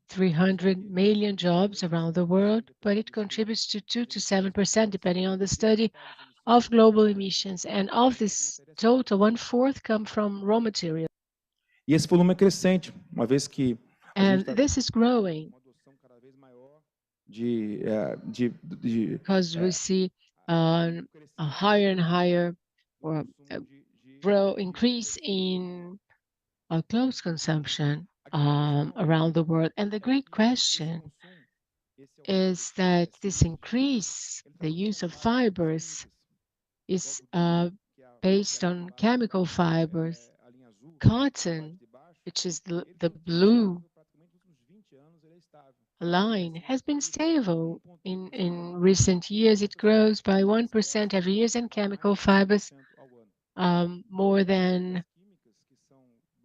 300 million jobs around the world, but it contributes to 2 to 7%, depending on the study, of global emissions. And of this total, 1/4 come from raw materials. E esse volume é crescente, uma vez que and this is growing because we see a higher and higher increase in clothes consumption around the world. And the great question is that this increase, the use of fibers, is based on chemical fibers. Cotton, which is the blue line has been stable. In recent years, it grows by 1% every year, and chemical fibers more than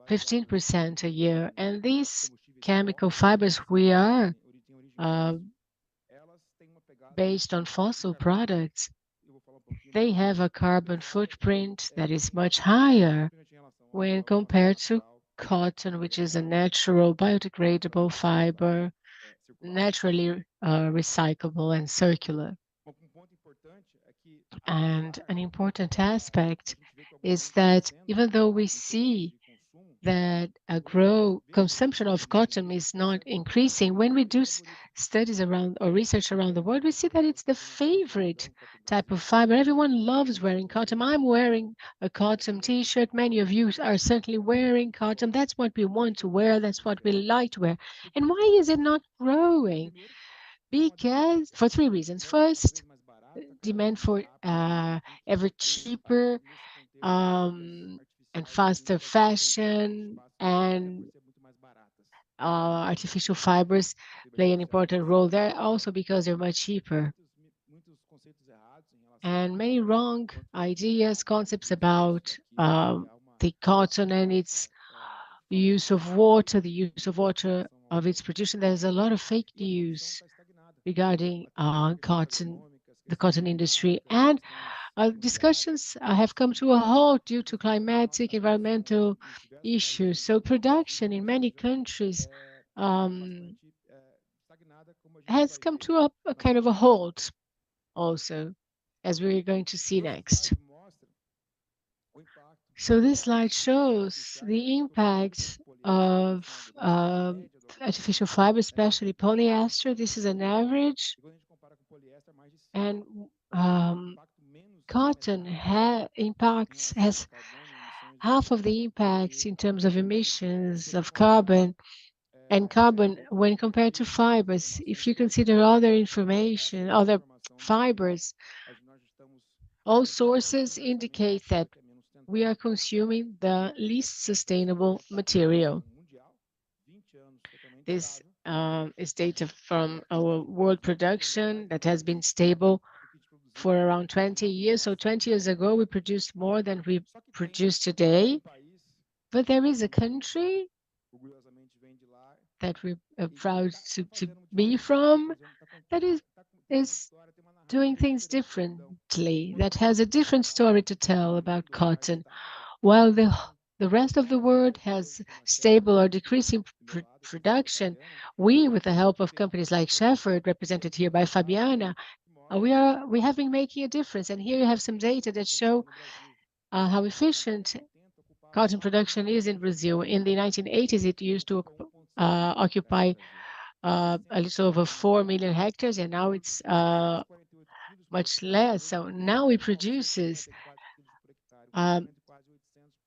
15% a year. And these chemical fibers, we are based on fossil products. They have a carbon footprint that is much higher when compared to cotton, which is a natural biodegradable fiber, naturally recyclable and circular. And an important aspect is that even though we see that consumption of cotton is not increasing, when we do studies around or research around the world, we see that it's the favorite type of fiber. Everyone loves wearing cotton. I'm wearing a cotton t-shirt. Many of you are certainly wearing cotton. That's what we want to wear. That's what we like to wear. And why is it not growing? Because for three reasons. First, demand for ever cheaper and faster fashion and artificial fibers play an important role there, also because they're much cheaper. And many wrong ideas, concepts about the cotton and its use of water, the use of water of its production. There's a lot of fake news regarding the cotton industry. And discussions have come to a halt due to climatic, environmental issues. So production in many countries has come to a kind of a halt also, as we're going to see next. So this slide shows the impact of artificial fiber, especially polyester. This is an average. And cotton has half of the impacts in terms of emissions of carbon, and carbon when compared to fibers. If you consider other information, other fibers, all sources indicate that we are consuming the least sustainable material. This is data from our world production that has been stable for around 20 years. So 20 years ago, we produced more than we produce today. But there is a country that we're proud to be from that is doing things differently, that has a different story to tell about cotton. While the rest of the world has stable or decreasing production, we, with the help of companies like Shepherd, represented here by Fabiana, we have been making a difference. And here you have some data that show how efficient cotton production is in Brazil. In the 1980s, it used to occupy a little over 4 million hectares, and now it's much less. So now it produces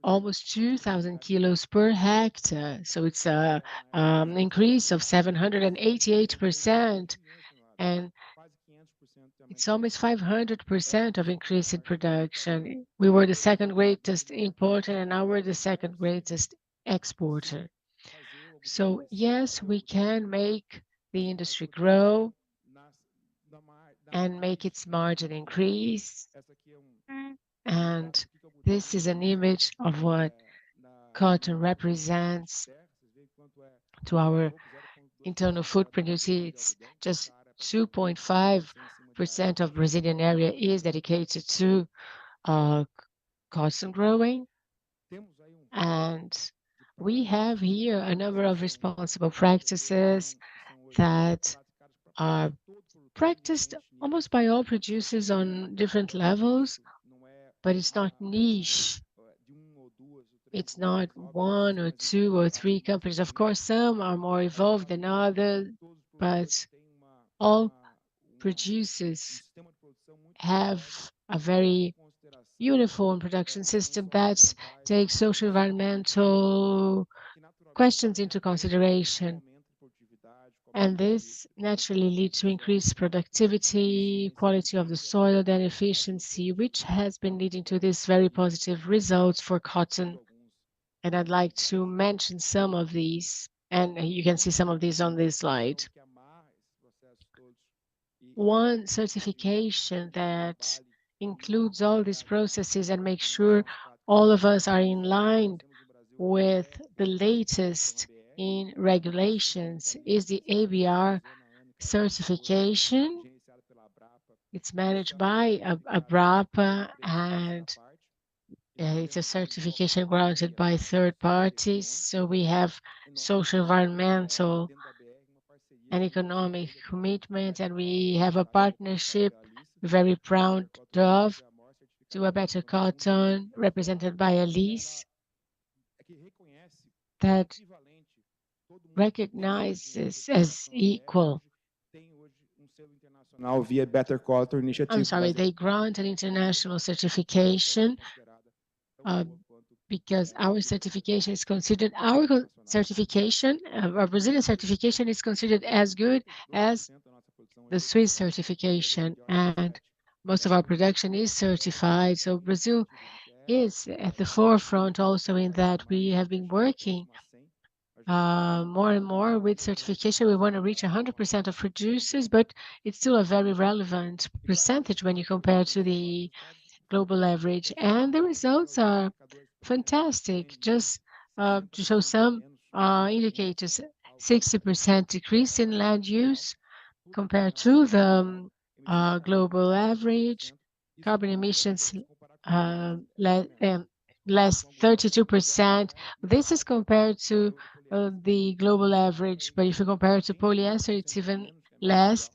almost 2,000 kilos per hectare. So it's an increase of 788%, and it's almost 500% of increase in production. We were the second greatest importer, and now we're the second greatest exporter. So yes, we can make the industry grow and make its margin increase. And this is an image of what cotton represents to our internal footprint. You see, it's just 2.5% of Brazilian area is dedicated to cotton growing. And we have here a number of responsible practices that are practiced almost by all producers on different levels, but it's not niche. It's not one or two or three companies. Of course, some are more evolved than others, but all producers have a very uniform production system that takes social environmental questions into consideration. And this naturally leads to increased productivity, quality of the soil, and efficiency, which has been leading to these very positive results for cotton. And I'd like to mention some of these. And you can see some of these on this slide. One certification that includes all these processes and makes sure all of us are in line with the latest in regulations is the ABR certification. It's managed by Abrapa, and it's a certification granted by third parties. So we have social, environmental, and economic commitment, and we have a partnership we're very proud of, to a better cotton, represented by Alice, that recognizes as equal. Via Better Cotton I'm initiative. sorry, they grant an international certification because our certification is considered, our certification, our Brazilian certification is considered as good as the Swiss certification, and most of our production is certified. So Brazil is at the forefront also in that. We have been working more and more with certification. We want to reach 100% of producers, but it's still a very relevant percentage when you compare to the global average. And the results are fantastic. Just to show some indicators, 60% decrease in land use compared to the global average. Carbon emissions less 32%. This is compared to the global average, but if you compare it to polyester, it's even less.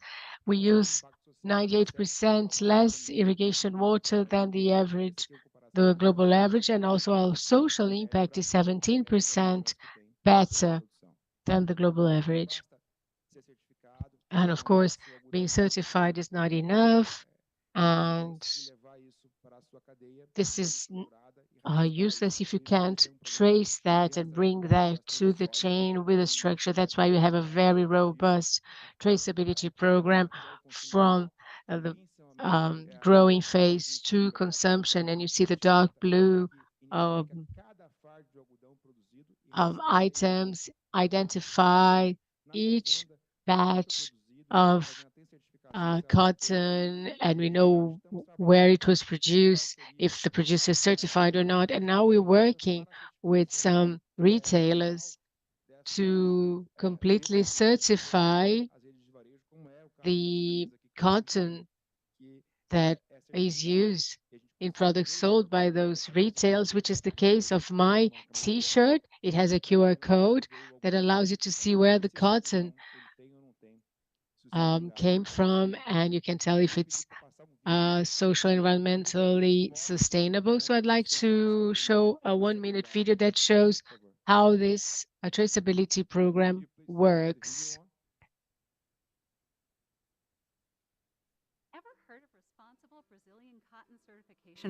We use 98% less irrigation water than the average, the global average, and also our social impact is 17% better than the global average. And of course, being certified is not enough, and this is useless if you can't trace that and bring that to the chain with a structure. That's why we have a very robust traceability program from the growing phase to consumption. And you see the dark blue items identify each batch of cotton, and we know where it was produced, if the producer is certified or not. And now we're working with some retailers to completely certify the cotton that is used in products sold by those retailers, which is the case of my T-shirt. It has a QR code that allows you to see where the cotton came from, and you can tell if it's social, environmentally sustainable. So I'd like to show a 1-minute video that shows how this traceability program works.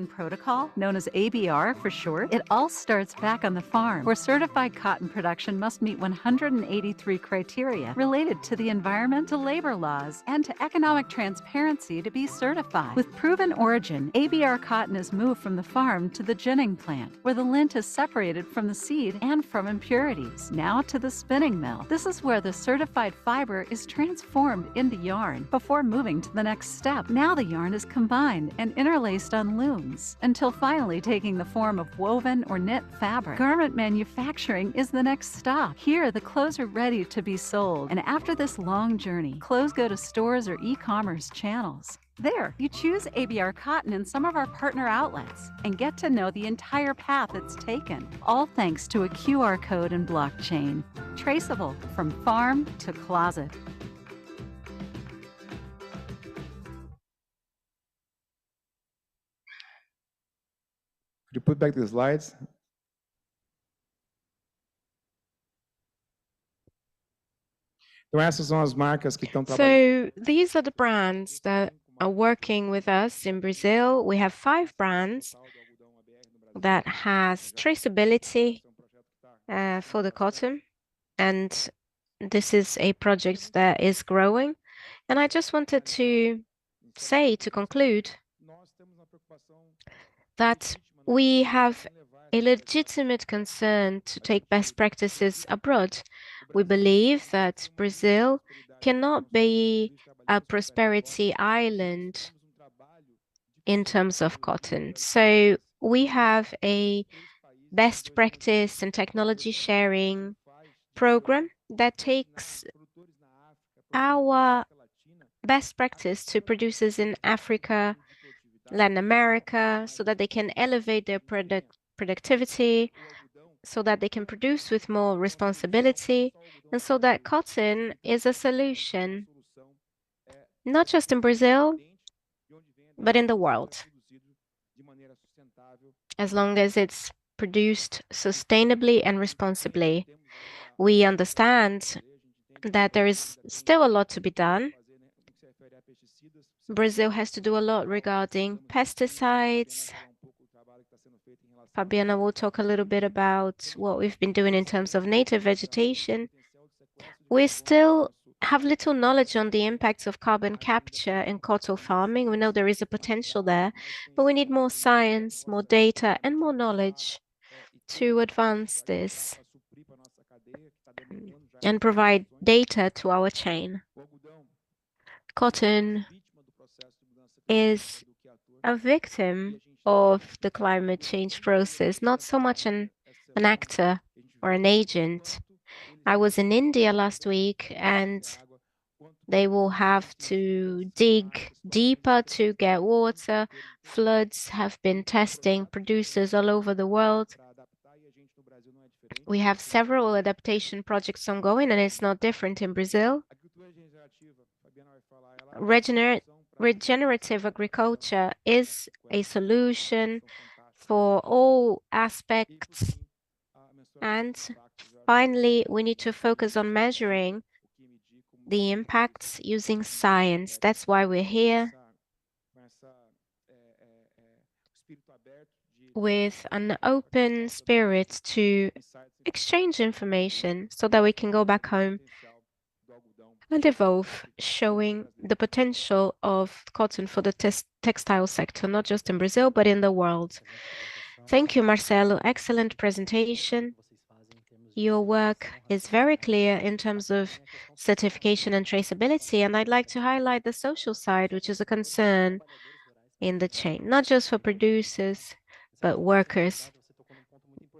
Protocol, known as ABR for short, it all starts back on the farm, where certified cotton production must meet 183 criteria related to the environment, to labor laws, and to economic transparency to be certified. With proven origin, ABR cotton is moved from the farm to the ginning plant, where the lint is separated from the seed and from impurities. Now to the spinning mill. This is where the certified fiber is transformed into yarn before moving to the next step. Now the yarn is combined and interlaced on looms, until finally taking the form of woven or knit fabric. Garment manufacturing is the next stop. Here, the clothes are ready to be sold, and after this long journey, clothes go to stores or e-commerce channels. There, you choose ABR cotton in some of our partner outlets and get to know the entire path it's taken, all thanks to a QR code and blockchain, traceable from farm to closet. Could you put back the slides? Então essas são as marcas que estão trabalhando. So these are the brands that are working with us in Brazil. We have 5 brands that has traceability for the cotton, and this is a project that is growing. And I just wanted to say, to conclude, that we have a legitimate concern to take best practices abroad. We believe that Brazil cannot be a prosperity island in terms of cotton. So we have a best practice and technology sharing program that takes our best practice to producers in Africa, Latin America, so that they can elevate their productivity, so that they can produce with more responsibility, and so that cotton is a solution, not just in Brazil, but in the world, as long as it's produced sustainably and responsibly. We understand that there is still a lot to be done. Brazil has to do a lot regarding pesticides. Fabiana will talk a little bit about what we've been doing in terms of native vegetation. We still have little knowledge on the impacts of carbon capture in cotton farming. We know there is a potential there, but we need more science, more data, and more knowledge to advance this and provide data to our chain. Cotton is a victim of the climate change process, not so much an actor or an agent. I was in India last week, and they will have to dig deeper to get water. Floods have been testing producers all over the world. We have several adaptation projects ongoing, and it's not different in Brazil. Regenerative agriculture is a solution for all aspects. And finally, we need to focus on measuring the impacts using science. That's why we're here, with an open spirit to exchange information so that we can go back home and evolve, showing the potential of cotton for the textile sector, not just in Brazil, but in the world. Thank you, Marcelo. Excellent presentation. Your work is very clear in terms of certification and traceability, and I'd like to highlight the social side, which is a concern in the chain, not just for producers, but workers.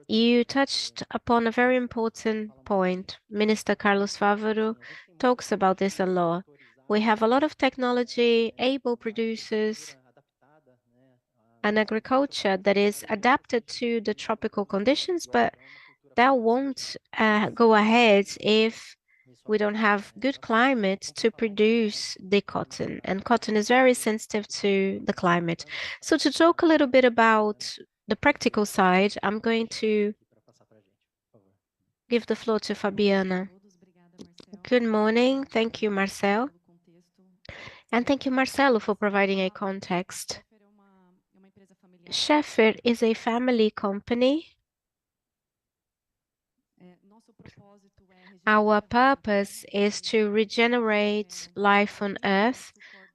You touched upon a very important point. Minister Carlos Fávaro talks about this a lot. We have a lot of technology, able producers, and agriculture that is adapted to the tropical conditions, but that won't go ahead if we don't have good climate to produce the cotton. And cotton is very sensitive to the climate. So to talk a little bit about the practical side, I'm going to give the floor to Fabiana. Good morning. Thank you, Marcel. And thank you, Marcelo, for providing a context. Scheffer is a family company. Our purpose is to regenerate life on Earth.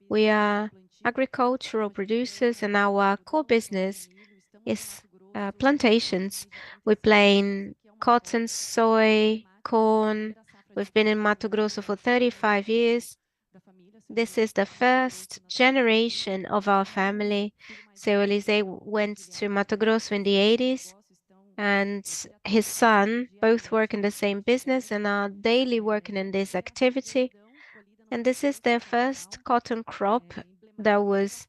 We are agricultural producers, and our core business is plantations. We plant cotton, soy, corn. We've been in Mato Grosso for 35 years. This is the first generation of our family. Seu Eliseu went to Mato Grosso in the 80s, and his son both work in the same business and are daily working in this activity. And this is their first cotton crop that was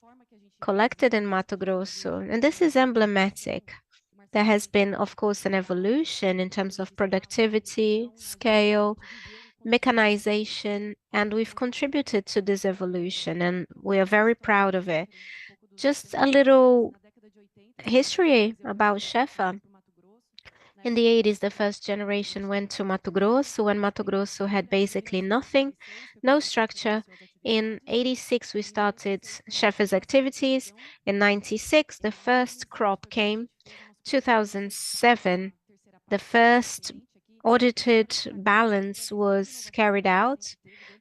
collected in Mato Grosso. And this is emblematic. There has been, of course, an evolution in terms of productivity, scale, mechanization, and we've contributed to this evolution, and we are very proud of it. Just a little history about Scheffer. In the 80s, the first generation went to Mato Grosso, when Mato Grosso had basically nothing, no structure. In 86, we started Scheffer's activities. In 96, the first crop came. 2007, the first audited balance was carried out.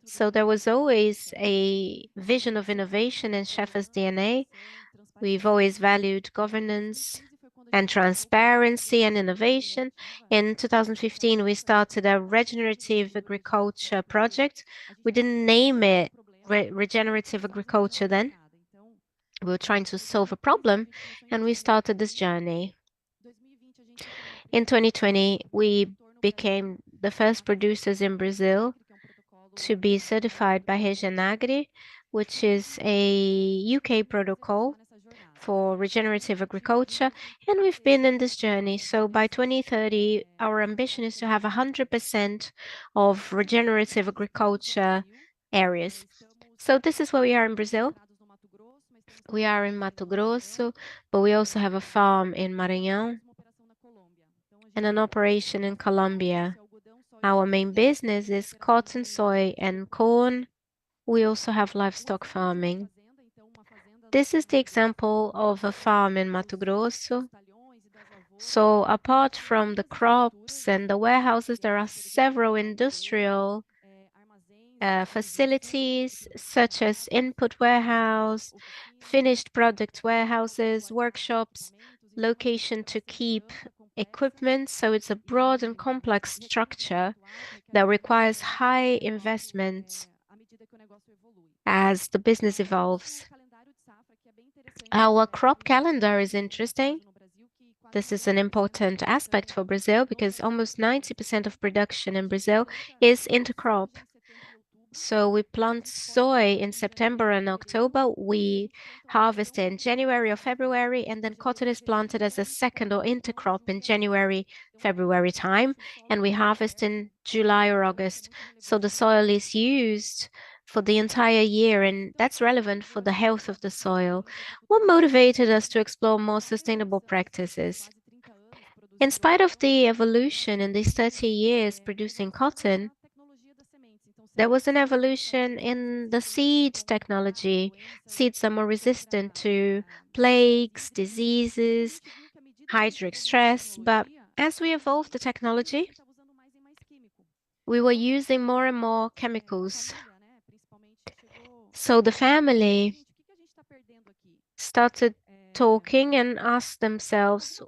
So there was always a vision of innovation in Scheffer's DNA. We've always valued governance, and transparency and innovation. In 2015, we started a regenerative agriculture project. We didn't name it regenerative agriculture then. We were trying to solve a problem, and we started this journey. In 2020, we became the first producers in Brazil to be certified by Regenagri, which is a UK protocol for regenerative agriculture, and we've been in this journey. So by 2030, our ambition is to have 100% of regenerative agriculture areas. So this is where we are in Brazil. We are in Mato Grosso, but we also have a farm in Maranhão and an operation in Colombia. Our main business is cotton, soy, and corn. We also have livestock farming. This is the example of a farm in Mato Grosso. So apart from the crops and the warehouses, there are several industrial facilities such as input warehouse, finished product warehouses, workshops, location to keep equipment. So it's a broad and complex structure that requires high investment as the business evolves. Our crop calendar is interesting. This is an important aspect for Brazil because almost 90% of production in Brazil is intercrop. So we plant soy in September and October, we harvest in January or February, and then cotton is planted as a second or intercrop in January, February time, and we harvest in July or August. So the soil is used for the entire year, and that's relevant for the health of the soil. What motivated us to explore more sustainable practices? In spite of the evolution in these 30 years producing cotton, there was an evolution in the seed technology. Seeds are more resistant to plagues, diseases, hydric stress, but as we evolved the technology, we were using more and more chemicals. So the family started talking and asked themselves,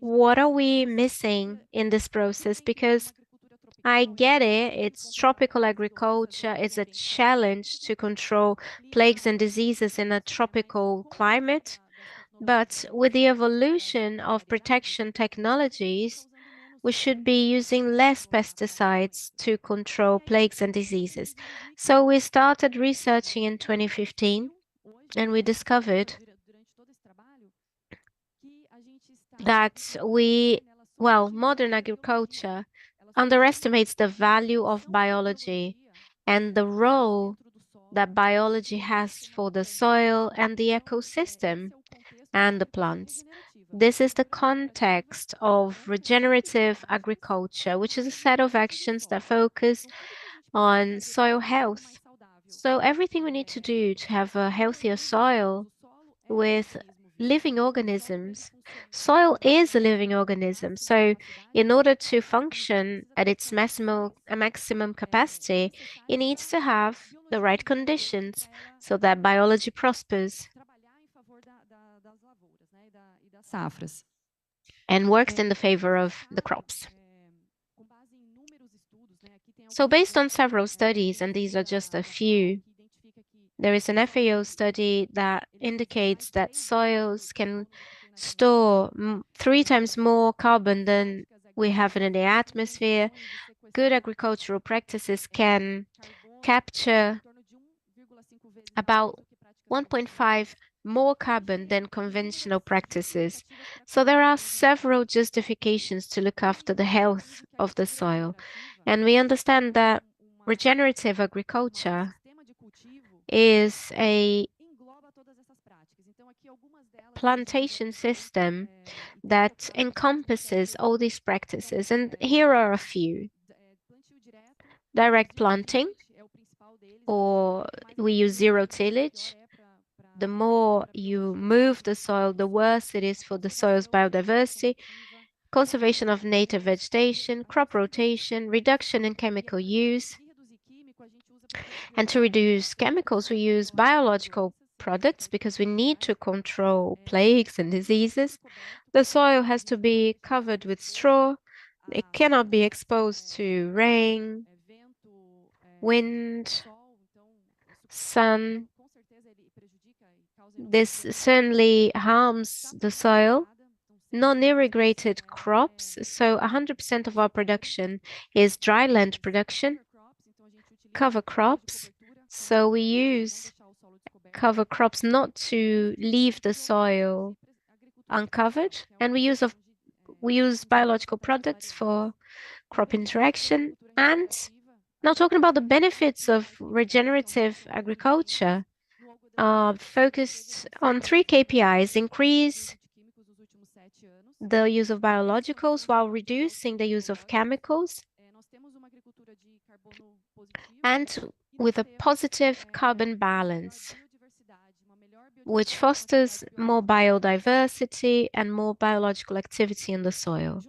what are we missing in this process? Because I get it, it's tropical agriculture, it's a challenge to control plagues and diseases in a tropical climate. But with the evolution of protection technologies, we should be using less pesticides to control plagues and diseases. So we started researching in 2015, and we discovered that modern agriculture underestimates the value of biology and the role that biology has for the soil and the ecosystem and the plants. This is the context of regenerative agriculture, which is a set of actions that focus on soil health. So everything we need to do to have a healthier soil with living organisms. Soil is a living organism. So in order to function at its maximum capacity, it needs to have the right conditions so that biology prospers and works in the favor of the crops. So based on several studies, and these are just a few, there is an FAO study that indicates that soils can store 3 times more carbon than we have in the atmosphere. Good agricultural practices can capture about 1.5 more carbon than conventional practices. So there are several justifications to look after the health of the soil. And we understand that regenerative agriculture is a plantation system that encompasses all these practices. And here are a few. Direct planting, or we use zero tillage. The more you move the soil, the worse it is for the soil's biodiversity. Conservation of native vegetation, crop rotation, reduction in chemical use. And to reduce chemicals, we use biological products because we need to control plagues and diseases. The soil has to be covered with straw. It cannot be exposed to rain, wind, sun. This certainly harms the soil. Non-irrigated crops, so 100% of our production is dry land production. Cover crops, so we use cover crops not to leave the soil uncovered, and we use biological products for crop interaction. And now talking about the benefits of regenerative agriculture, focused on 3 KPIs: increase the use of biologicals while reducing the use of chemicals, and with a positive carbon balance, which fosters more biodiversity and more biological activity in the soil.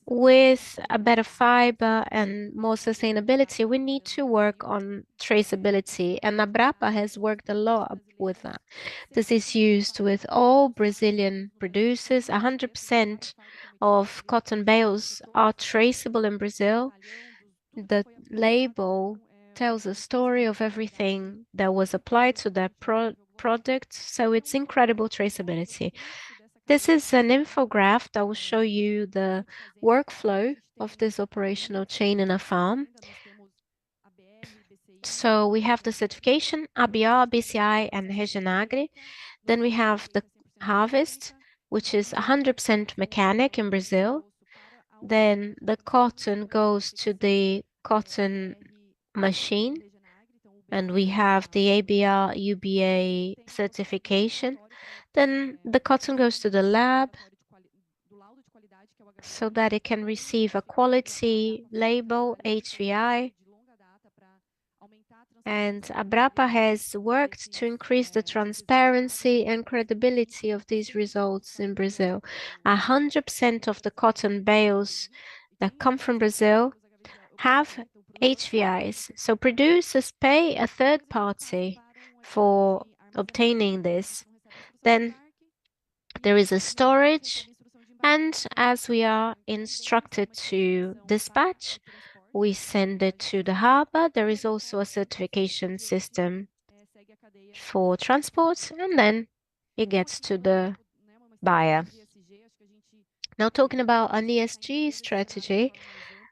With a better fiber and more sustainability, we need to work on traceability, and Abrapa has worked a lot with that. This is used with all Brazilian producers. 100% of cotton bales are traceable in Brazil. The label tells a story of everything that was applied to that product, so it's incredible traceability. This is an infograph that will show you the workflow of this operational chain in a farm. So we have the certification, ABR, BCI, and Regenagri. Then we have the harvest, which is 100% mechanic in Brazil. Then the cotton goes to the cotton machine, and we have the ABR UBA certification. Then the cotton goes to the lab so that it can receive a quality label, HVI. And Abrapa has worked to increase the transparency and credibility of these results in Brazil. 100% of the cotton bales that come from Brazil have HVIs. So producers pay a third party for obtaining this. Then there is a storage, and as we are instructed to dispatch, we send it to the harbor. There is also a certification system for transport, and then it gets to the buyer. Now, talking about an ESG strategy,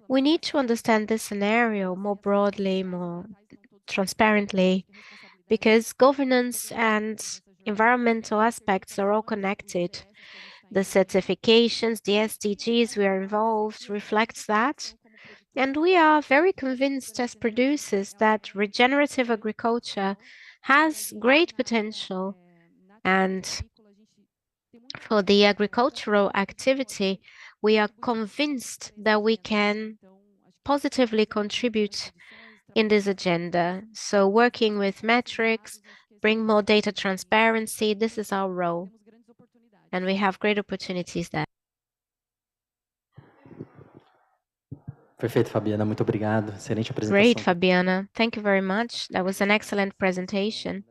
we need to understand this scenario more broadly, more transparently, because governance and environmental aspects are all connected. The certifications, the SDGs we are involved reflects that. And we are very convinced as producers that regenerative agriculture has great potential. And for the agricultural activity, we are convinced that we can positively contribute in this agenda. So working with metrics, bring more data transparency, this is our role. And we have great opportunities there. Perfeito, Fabiana. Muito obrigado. Excelente apresentação. Great, Fabiana. Thank you very much. That was an excellent presentation.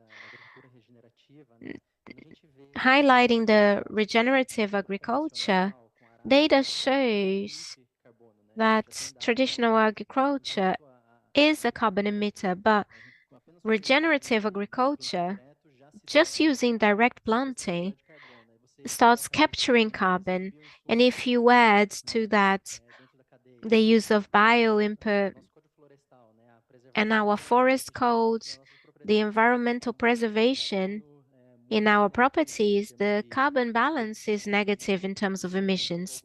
Highlighting the regenerative agriculture, data shows that traditional agriculture is a carbon emitter, but regenerative agriculture, just using direct planting, starts capturing carbon. And if you add to that the use of bio input and our forest code, the environmental preservation in our properties, the carbon balance is negative in terms of emissions.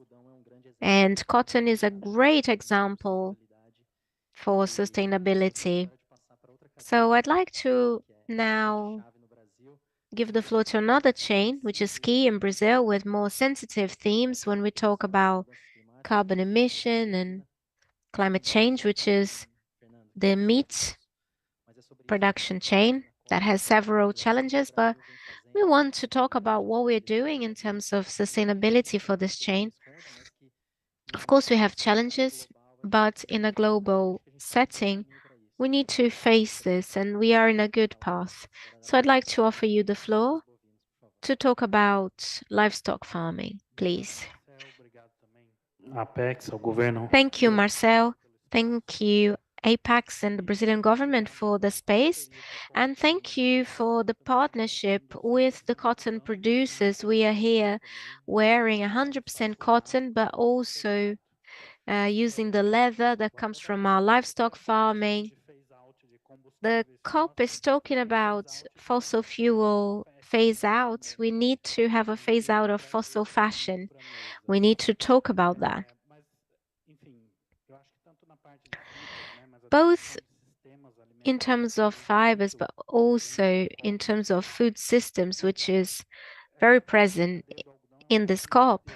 And cotton is a great example for sustainability. So I'd like to now give the floor to another chain, which is key in Brazil, with more sensitive themes when we talk about carbon emission and climate change, which is the meat production chain that has several challenges, but we want to talk about what we're doing in terms of sustainability for this chain. Of course, we have challenges, but in a global setting, We need to face this, and we are in a good path. So I'd like to offer you the floor to talk about livestock farming, please. Apex, ao governo. Thank you, Marcel. Thank you, Apex and the Brazilian government for the space. And thank you for the partnership with the cotton producers. We are here wearing 100% cotton, but also using the leather that comes from our livestock farming. The COP is talking about fossil fuel phase out. We need to have a phase out of fossil fashion. We need to talk about that. Both in terms of fibers, but also in terms of food systems, which is very present in this COP.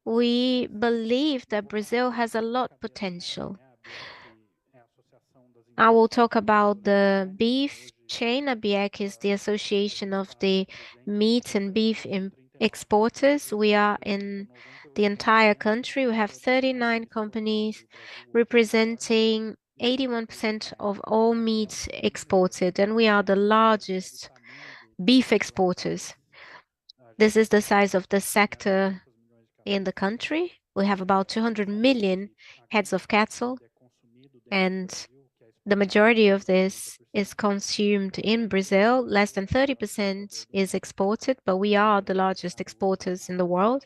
We believe that Brazil has a lot potential. I will talk about the beef chain. ABIEC is the Association of the Meat and Beef Exporters. We are in the entire country. We have 39 companies representing 81% of all meat exported, and we are the largest beef exporters. This is the size of the sector in the country. We have about 200 million heads of cattle, and the majority of this is consumed in Brazil. Less than 30% is exported, but we are the largest exporters in the world.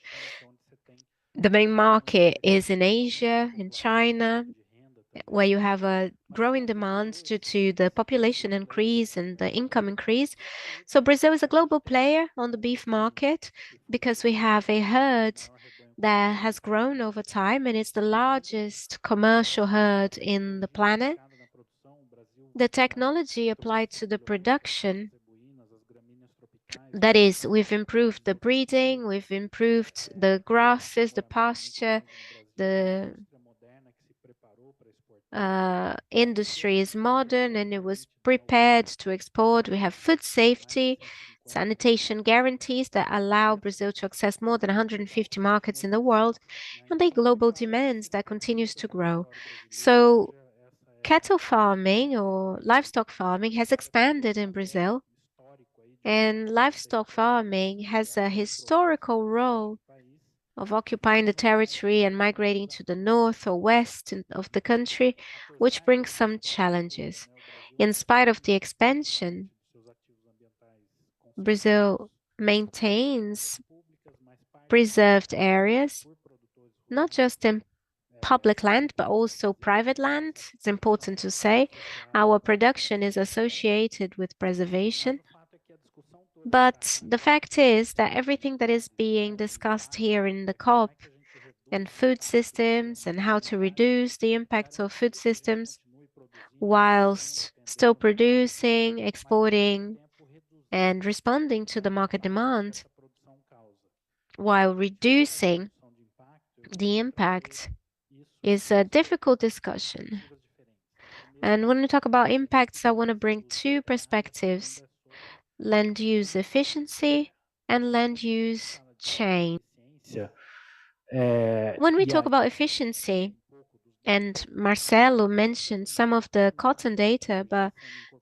The main market is in Asia, in China, where you have a growing demand due to the population increase and the income increase. So Brazil is a global player on the beef market because we have a herd that has grown over time, and it's the largest commercial herd in the planet. The technology applied to the production, that is, we've improved the breeding, we've improved the grasses, the pasture, the industry is modern and it was prepared to export. We have food safety, sanitation guarantees that allow Brazil to access more than 150 markets in the world, and a global demand that continues to grow. So cattle farming or livestock farming has expanded in Brazil, and livestock farming has a historical role of occupying the territory and migrating to the north or west of the country, which brings some challenges. In spite of the expansion, Brazil maintains preserved areas, not just in public land, but also private land. It's important to say our production is associated with preservation. But the fact is that everything that is being discussed here in the COP and food systems and how to reduce the impacts of food systems whilst still producing, exporting, and responding to the market demand while reducing the impact is a difficult discussion. And when we talk about impacts, I want to bring two perspectives: land use efficiency and land use chain. When we talk about efficiency, and Marcelo mentioned some of the cotton data, but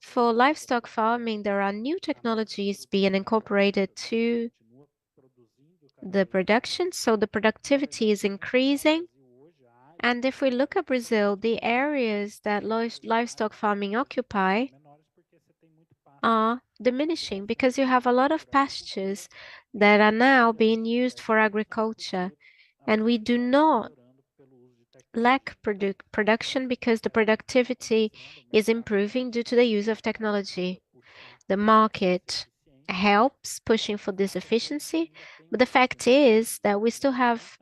for livestock farming, there are new technologies being incorporated to the production, so the productivity is increasing. And if we look at Brazil, the areas that livestock farming occupy are diminishing because you have a lot of pastures that are now being used for agriculture, and we do not lack production because the productivity is improving due to the use of technology. The market helps pushing for this efficiency, but the fact is that we still have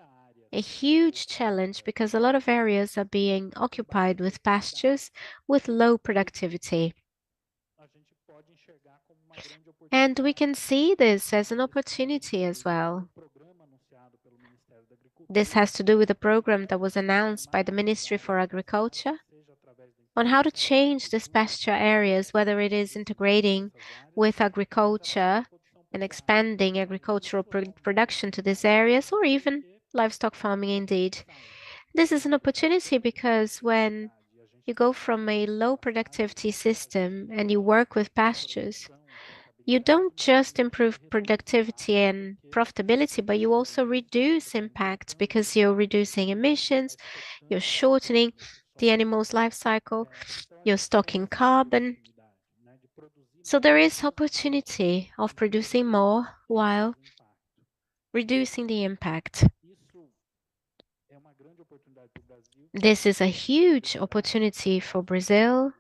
a huge challenge because a lot of areas are being occupied with pastures with low productivity. And we can see this as an opportunity as well. This has to do with the program that was announced by the Ministry for Agriculture on how to change these pasture areas, whether it is integrating with agriculture and expanding agricultural production to these areas, or even livestock farming indeed. This is an opportunity because when you go from a low productivity system and you work with pastures, you don't just improve productivity and profitability, but you also reduce impact because you're reducing emissions, you're shortening the animal's life cycle, you're stocking carbon. So there is opportunity of producing more while reducing the impact. This is a huge opportunity for Brazil,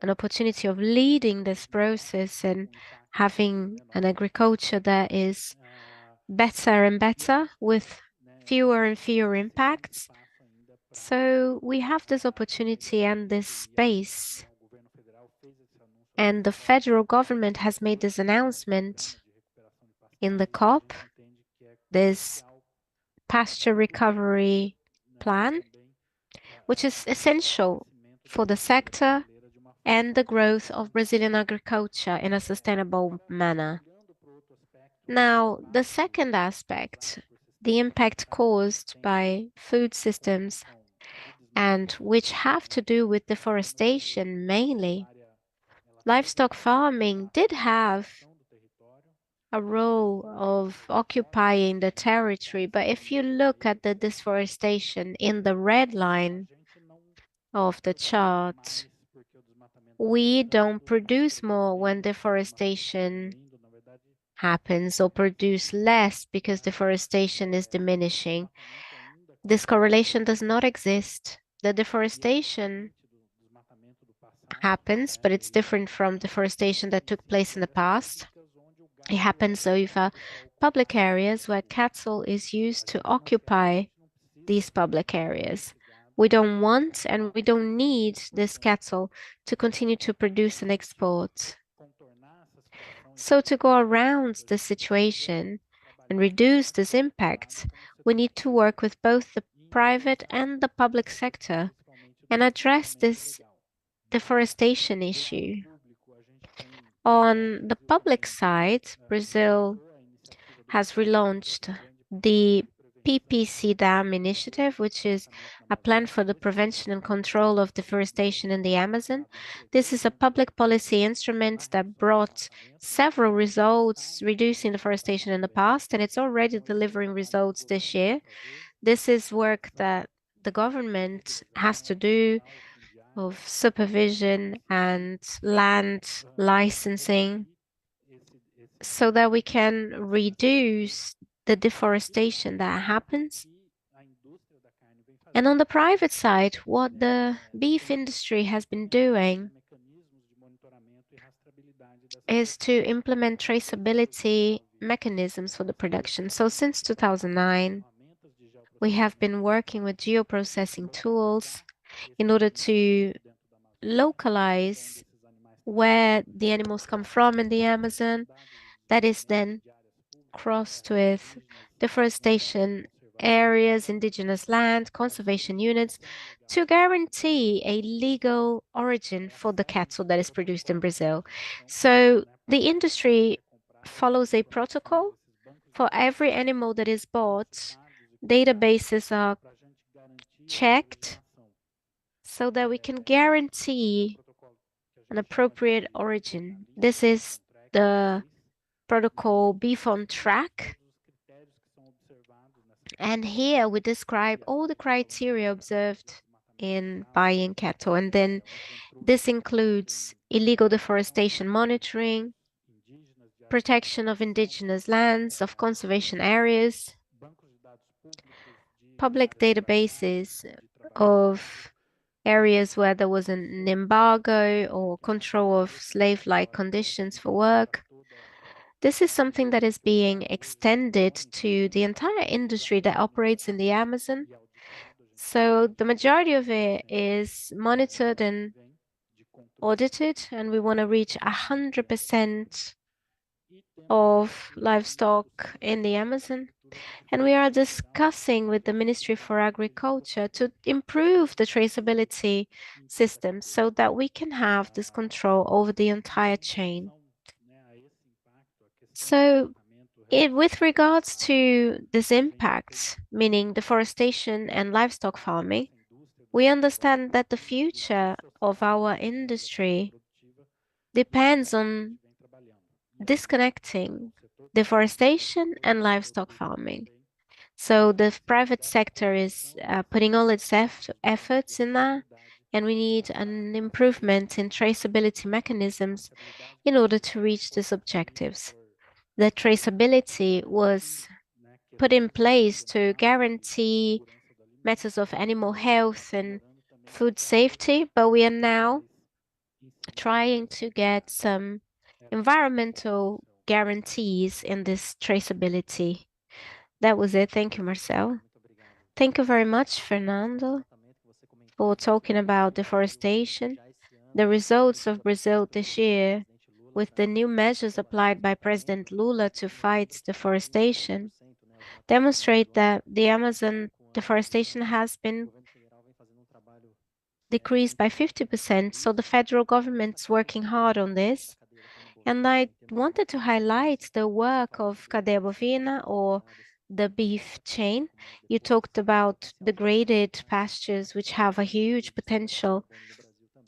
an opportunity of leading this process and having an agriculture that is better and better with fewer and fewer impacts. So we have this opportunity and this space. And the federal government has made this announcement in the COP, this pasture recovery plan, which is essential for the sector and the growth of Brazilian agriculture in a sustainable manner. Now, the second aspect, the impact caused by food systems and which have to do with deforestation mainly. Livestock farming did have a role of occupying the territory, but if you look at the deforestation in the red line of the chart, we don't produce more when deforestation happens or produce less because deforestation is diminishing. This correlation does not exist. The deforestation happens, but it's different from deforestation that took place in the past. It happens over public areas where cattle is used to occupy these public areas. We don't want and we don't need this cattle to continue to produce and export. So to go around the situation and reduce this impact, we need to work with both the private and the public sector and address this deforestation issue. On the public side, Brazil has relaunched the PPC Dam initiative, which is a plan for the prevention and control of deforestation in the Amazon. This is a public policy instrument that brought several results reducing deforestation in the past, and it's already delivering results this year. This is work that the government has to do of supervision and land licensing so that we can reduce the deforestation that happens. And on the private side, what the beef industry has been doing is to implement traceability mechanisms for the production. So since 2009, we have been working with geoprocessing tools in order to localize where the animals come from in the Amazon. That is then crossed with deforestation areas, indigenous land, conservation units to guarantee a legal origin for the cattle that is produced in Brazil. So the industry follows a protocol. For every animal that is bought, databases are checked so that we can guarantee an appropriate origin. This is the protocol Beef on Track. And here we describe all the criteria observed in buying cattle. And then this includes illegal deforestation monitoring, protection of indigenous lands, of conservation areas, public databases of areas where there was an embargo or control of slave-like conditions for work. This is something that is being extended to the entire industry that operates in the Amazon. So the majority of it is monitored and audited, and we want to reach 100% of livestock in the Amazon. And we are discussing with the Ministry for Agriculture to improve the traceability system so that we can have this control over the entire chain. So with regards to this impact, meaning deforestation and livestock farming, We understand that the future of our industry depends on disconnecting deforestation and livestock farming. So the private sector is putting all its efforts in that, and we need an improvement in traceability mechanisms in order to reach these objectives. The traceability was put in place to guarantee matters of animal health and food safety, but we are now trying to get some environmental guarantees in this traceability. That was it. Thank you, Marcel. Thank you very much, Fernando, for talking about deforestation. The results of Brazil this year, with the new measures applied by President Lula to fight deforestation, demonstrate that the Amazon deforestation has been decreased by 50%. So the federal government's working hard on this. And I wanted to highlight the work of Cadeia Bovina, or the beef chain. You talked about degraded pastures, which have a huge potential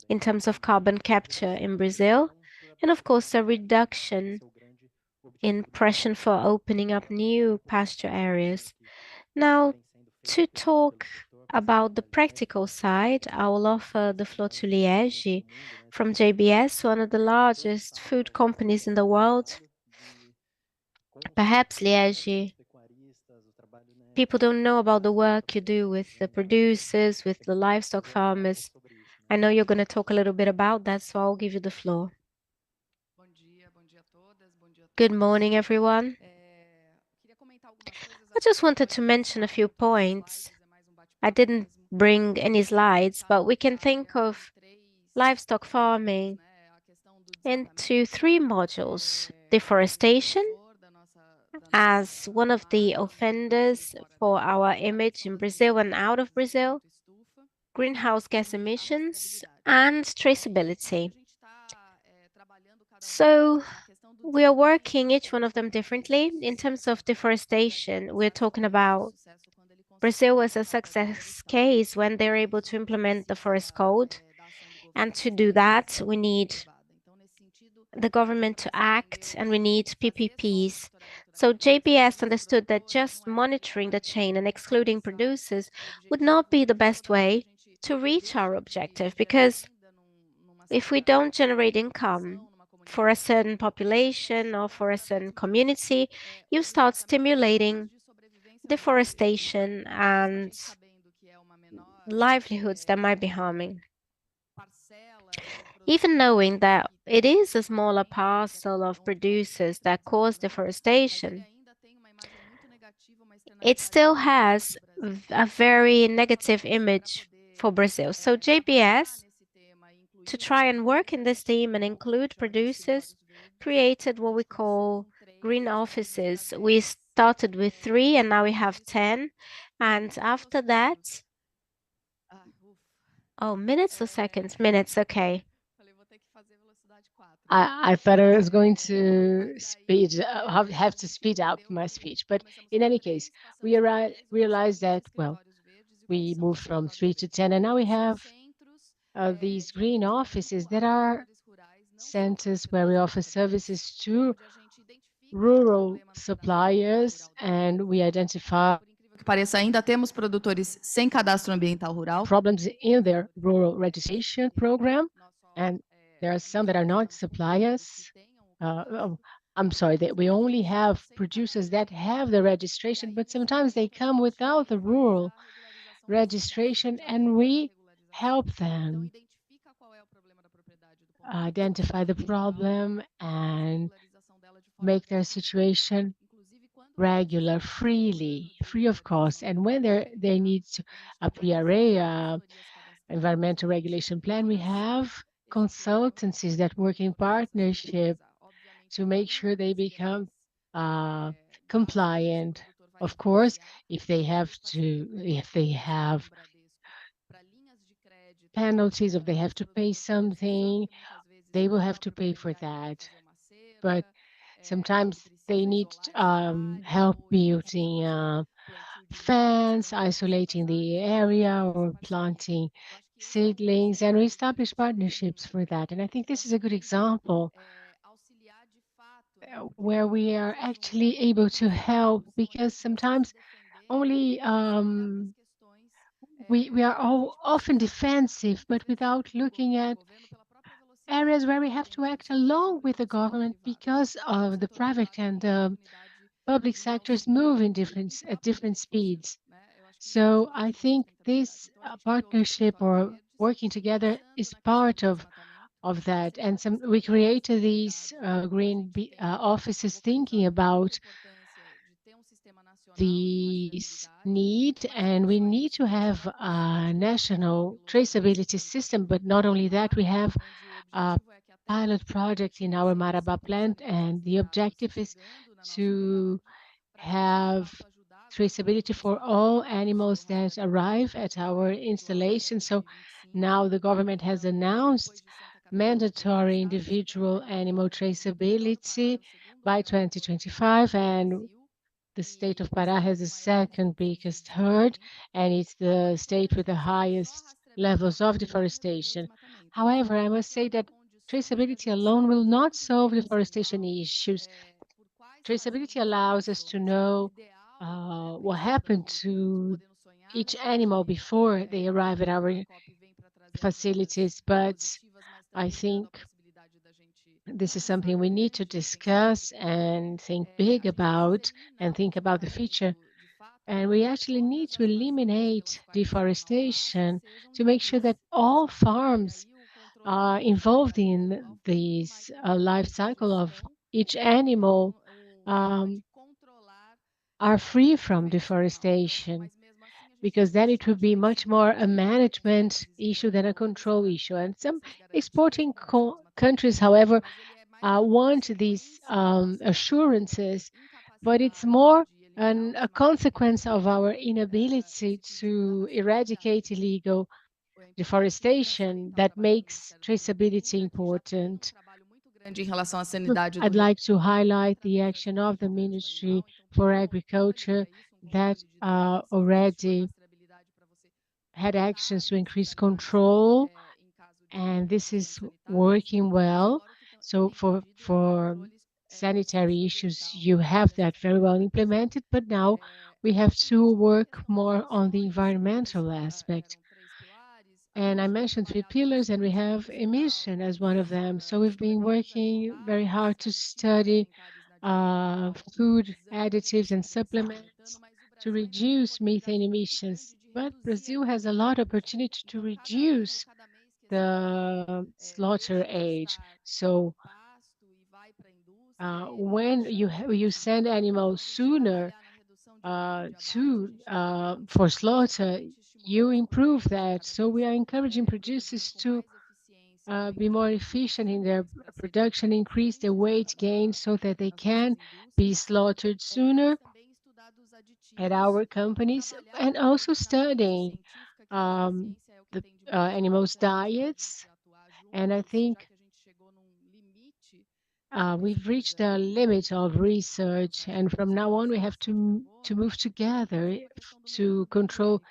in terms of carbon capture in Brazil, and of course, a reduction in pressure for opening up new pasture areas. Now, to talk about the practical side, I will offer the floor to Liege from JBS, one of the largest food companies in the world. Perhaps, Liege, people don't know about the work you do with the producers, with the livestock farmers. I know you're going to talk a little bit about that, so I'll give you the floor. Good morning, everyone. I just wanted to mention a few points. I didn't bring any slides, but we can think of livestock farming into three modules: deforestation as one of the offenders for our image in Brazil and out of Brazil, greenhouse gas emissions, and traceability. So we are working each one of them differently. In terms of deforestation, we're talking about Brazil was a success case when they're able to implement the forest code. And to do that, we need the government to act, and we need PPPs. So JBS understood that just monitoring the chain and excluding producers would not be the best way to reach our objective, because if we don't generate income for a certain population or for a certain community, you start stimulating deforestation and livelihoods that might be harming. Even knowing that it is a smaller parcel of producers that cause deforestation, it still has a very negative image for Brazil. So JBS, to try and work in this team and include producers, created what we call green offices. We started with 3 and now we have 10. And after that, minutes or seconds? Minutes, okay. I thought I was going to have to speed up my speech, but in any case, we realized that, well, we moved from 3 to 10, and now we have these green offices that are centers where we offer services to rural suppliers, and we identify ainda temos produtores sem cadastro ambiental rural. Problems in their rural registration program, and there are some that are not suppliers. I'm sorry, that we only have producers that have the registration, but sometimes they come without the rural registration, and we help them identify the problem and make their situation regular, free of cost. And when they need a PRA, environmental regulation plan, we have consultancies that work in partnership to make sure they become compliant. Of course, if they have penalties, if they have to pay something, they will have to pay for that. But sometimes they need help building fence, isolating the area, or planting seedlings, and we establish partnerships for that. And I think this is a good example where we are actually able to help, because sometimes only we are all often defensive, but without looking at areas where we have to act along with the government, because of the private and public sectors move in at different speeds. So I think this partnership or working together is part of that. And we created these green offices thinking about this need, and we need to have a national traceability system. But not only that, we have a pilot project in our Marabá plant, and the objective is to have traceability for all animals that arrive at our installation. So now the government has announced mandatory individual animal traceability by 2025, and the state of Pará has the second biggest herd, and it's the state with the highest levels of deforestation. However, I must say that traceability alone will not solve deforestation issues. Traceability allows us to know what happened to each animal before they arrive at our facilities, but I think this is something we need to discuss and think big about, and think about the future. And we actually need to eliminate deforestation to make sure that all farms are involved in this life cycle of each animal are free from deforestation, because then it would be much more a management issue than a control issue. And some exporting countries, however, want these assurances, but it's more a consequence of our inability to eradicate illegal deforestation that makes traceability important. Em relação à sanidade I'd like to highlight the action of the Ministry for Agriculture that already had actions to increase control, and this is working well. So for sanitary issues, you have that very well implemented, but now we have to work more on the environmental aspect. And I mentioned 3 pillars, and we have emission as one of them. So we've been working very hard to study food additives and supplements to reduce methane emissions. But Brazil has a lot of opportunity to reduce the slaughter age. So when you send animals sooner for slaughter, you improve that. So we are encouraging producers to be more efficient in their production, increase their weight gain so that they can be slaughtered sooner at our companies, and also studying the animals' diets. And I think we've reached the limit of research, and from now on we have to move together to control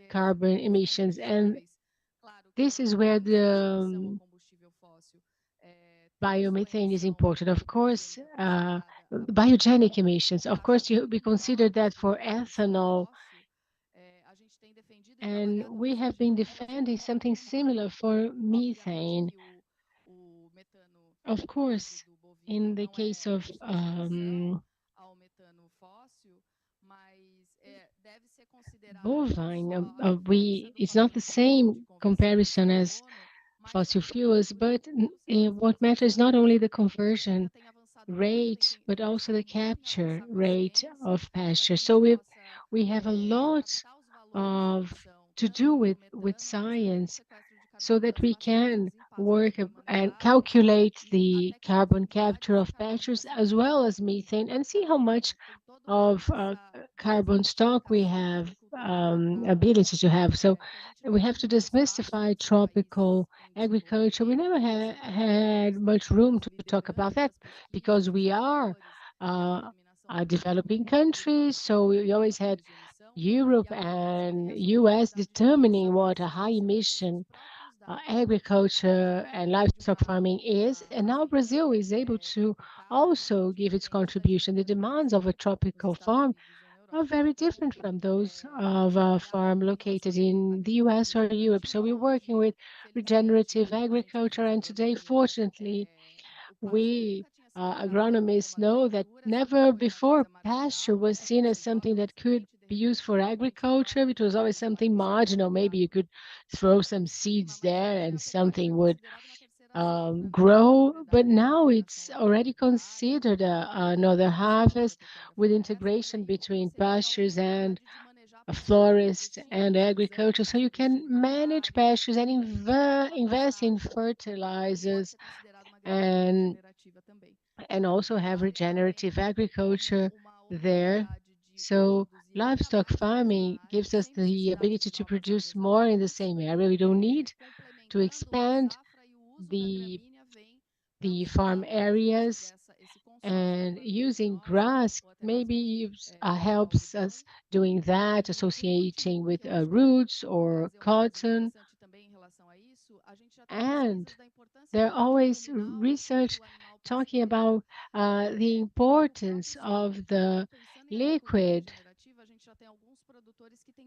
carbon emissions. And this is where the biomethane is important. Of course, biogenic emissions. Of course, we consider that for ethanol, and we have been defending something similar for methane. Of course, in the case of bovine, it's not the same comparison as fossil fuels, but what matters not only the conversion rate, but also the capture rate of pasture. So we have a lot to do with science, so that we can work and calculate the carbon capture of pastures as well as methane, and see how much of carbon stock we have ability to have. So we have to demystify tropical agriculture. We never had much room to talk about that, because we are a developing country, so we always had Europe and US determining what a high emission agriculture and livestock farming is. And now Brazil is able to also give its contribution. The demands of a tropical farm are very different from those of a farm located in the US or Europe. So we're working with regenerative agriculture. And today, fortunately, we agronomists know that never before pasture was seen as something that could be used for agriculture. It was always something marginal. Maybe you could throw some seeds there and something would grow, but now it's already considered another harvest with integration between pastures and a florist and agriculture. So you can manage pastures and invest in fertilizers and also have regenerative agriculture there. So livestock farming gives us the ability to produce more in the same area. We don't need to expand the farm areas, and using grass maybe helps us doing that, associating with roots or cotton. And there are always research talking about the importance of the liquid,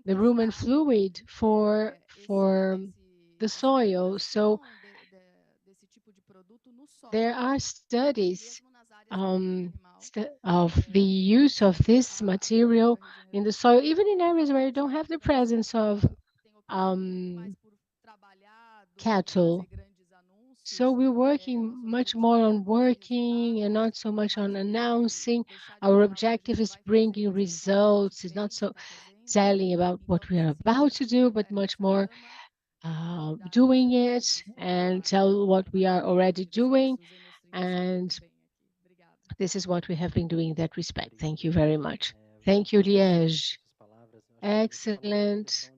the rumen fluid for the soil. So there are studies of the use of this material in the soil, even in areas where you don't have the presence of cattle. So we're working much more on working and not so much on announcing. Our objective is bringing results. It's not so telling about what we are about to do, but much more doing it and tell what we are already doing. And this is what we have been doing in that respect. Thank you very much. Thank you, Liege. Excellent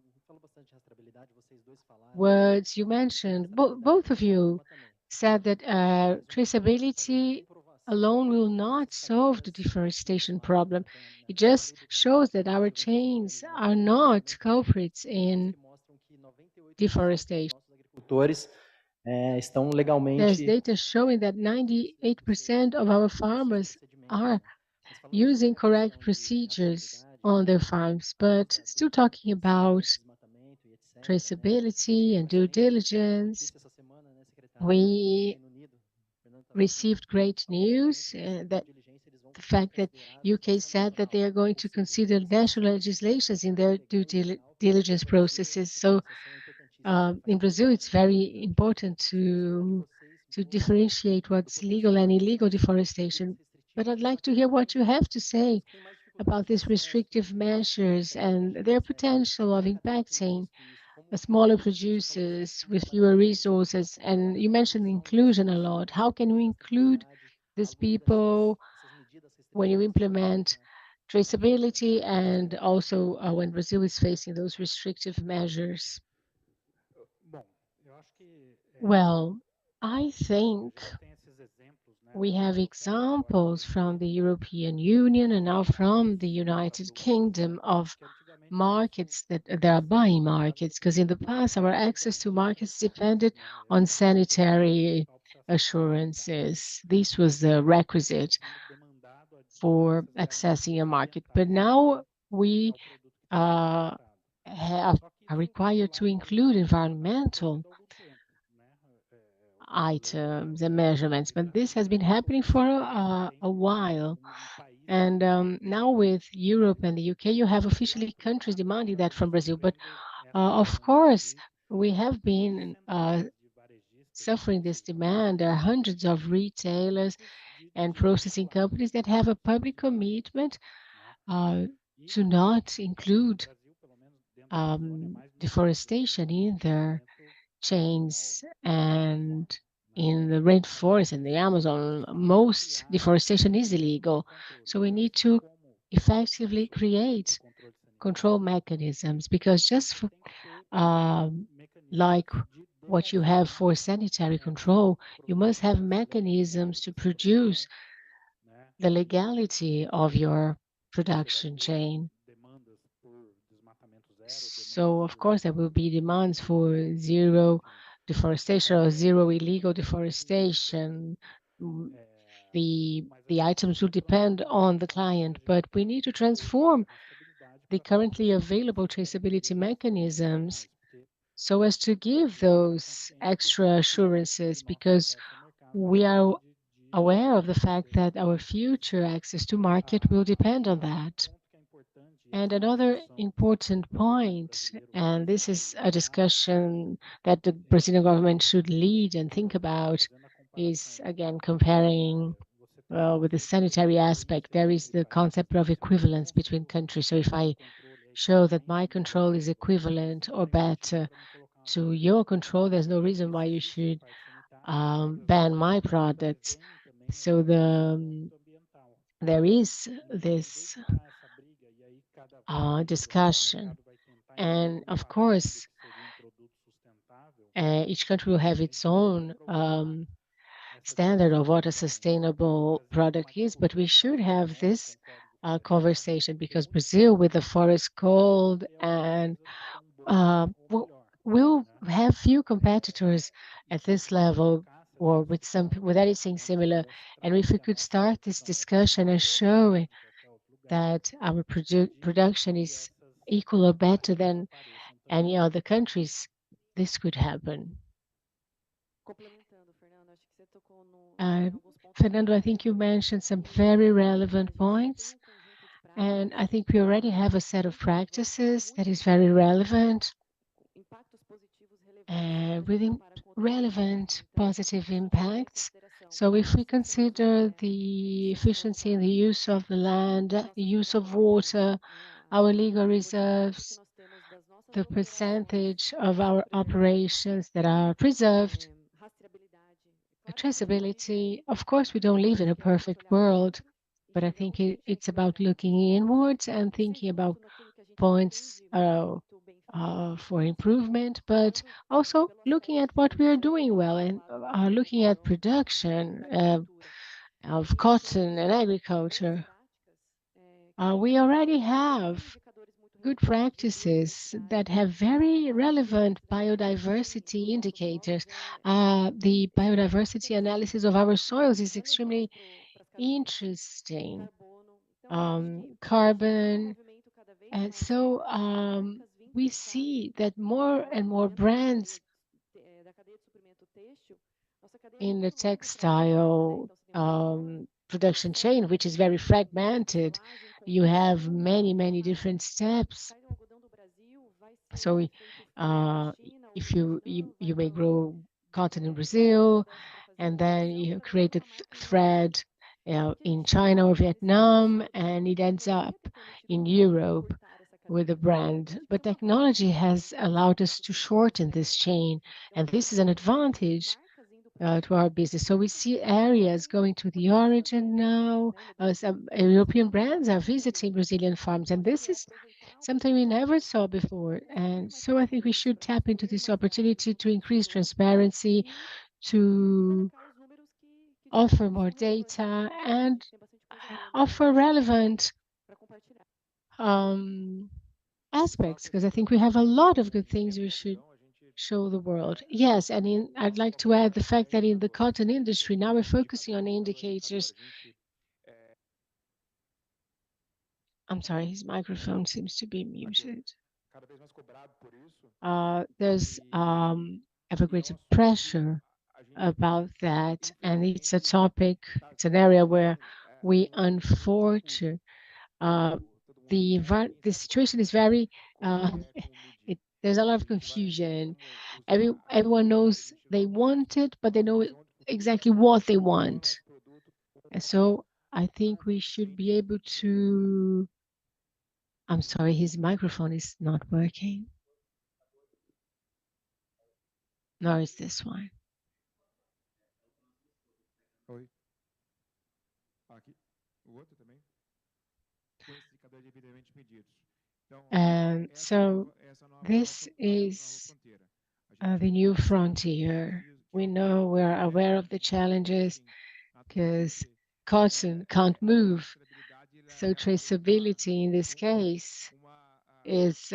words you mentioned. Both of you said that traceability alone will not solve the deforestation problem. It just shows that our chains are not culprits in deforestation. There's data showing that 98% of our farmers are using correct procedures on their farms, but still talking about traceability and due diligence. We received great news that the fact that UK said that they are going to consider national legislations in their due diligence processes. So in Brazil, it's very important to differentiate what's legal and illegal deforestation. But I'd like to hear what you have to say about these restrictive measures and their potential of impacting smaller producers with fewer resources. And you mentioned inclusion a lot. How can we include these people when you implement traceability and also when Brazil is facing those restrictive measures? Well, I think we have examples from the European Union and now from the United Kingdom of markets that there are buying markets, because in the past our access to markets depended on sanitary assurances. This was the requisite for accessing a market. But now we are required to include environmental items and measurements, but this has been happening for a while. And now with Europe and the UK, you have officially countries demanding that from Brazil. But of course, we have been suffering this demand. There are hundreds of retailers and processing companies that have a public commitment to not include deforestation in their chains. And in the rainforest and the Amazon, most deforestation is illegal. So we need to effectively create control mechanisms, because just for, like what you have for sanitary control, you must have mechanisms to produce the legality of your production chain. So of course there will be demands for zero deforestation or zero illegal deforestation. The items will depend on the client, but we need to transform the currently available traceability mechanisms so as to give those extra assurances, because we are aware of the fact that our future access to market will depend on that. And another important point, and this is a discussion that the Brazilian government should lead and think about, is again comparing with the sanitary aspect. There is the concept of equivalence between countries. So if I show that my control is equivalent or better to your control, there's no reason why you should ban my products. So there is this discussion. And of course, each country will have its own standard of what a sustainable product is, but we should have this conversation, because Brazil, with the forest cold, and will have few competitors at this level or with anything similar. And if we could start this discussion and show that our production is equal or better than any other countries, this could happen. Fernando, I think you mentioned some very relevant points, and I think we already have a set of practices that is very relevant, with relevant positive impacts. So if we consider the efficiency in the use of the land, the use of water, our legal reserves, the percentage of our operations that are preserved, the traceability. Of course, we don't live in a perfect world, but I think it's about looking inwards and thinking about points for improvement, but also looking at what we are doing well and looking at production of cotton and agriculture. We already have good practices that have very relevant biodiversity indicators. The biodiversity analysis of our soils is extremely interesting. Carbon. And so we see that more and more brands in the textile production chain, which is very fragmented. You have many, many different steps. So if you may grow cotton in Brazil, and then you create a thread in China or Vietnam, and it ends up in Europe with a brand. But technology has allowed us to shorten this chain, and this is an advantage to our business. So we see areas going to the origin now. Some European brands are visiting Brazilian farms, and this is something we never saw before. And so I think we should tap into this opportunity to increase transparency, to offer more data, and offer relevant aspects, because I think we have a lot of good things we should show the world. Yes, and I'd like to add the fact that in the cotton industry, now we're focusing on indicators. I'm sorry, his microphone seems to be muted. There's ever greater pressure about that, and it's a topic, it's an area where we unfortunately, the situation is very, there's a lot of confusion. Everyone knows they want it, but they know exactly what they want. And so I think we should be able to, I'm sorry, his microphone is not working. No, it's this one. So this is the new frontier. We know we're aware of the challenges because cotton can't move. So traceability in this case is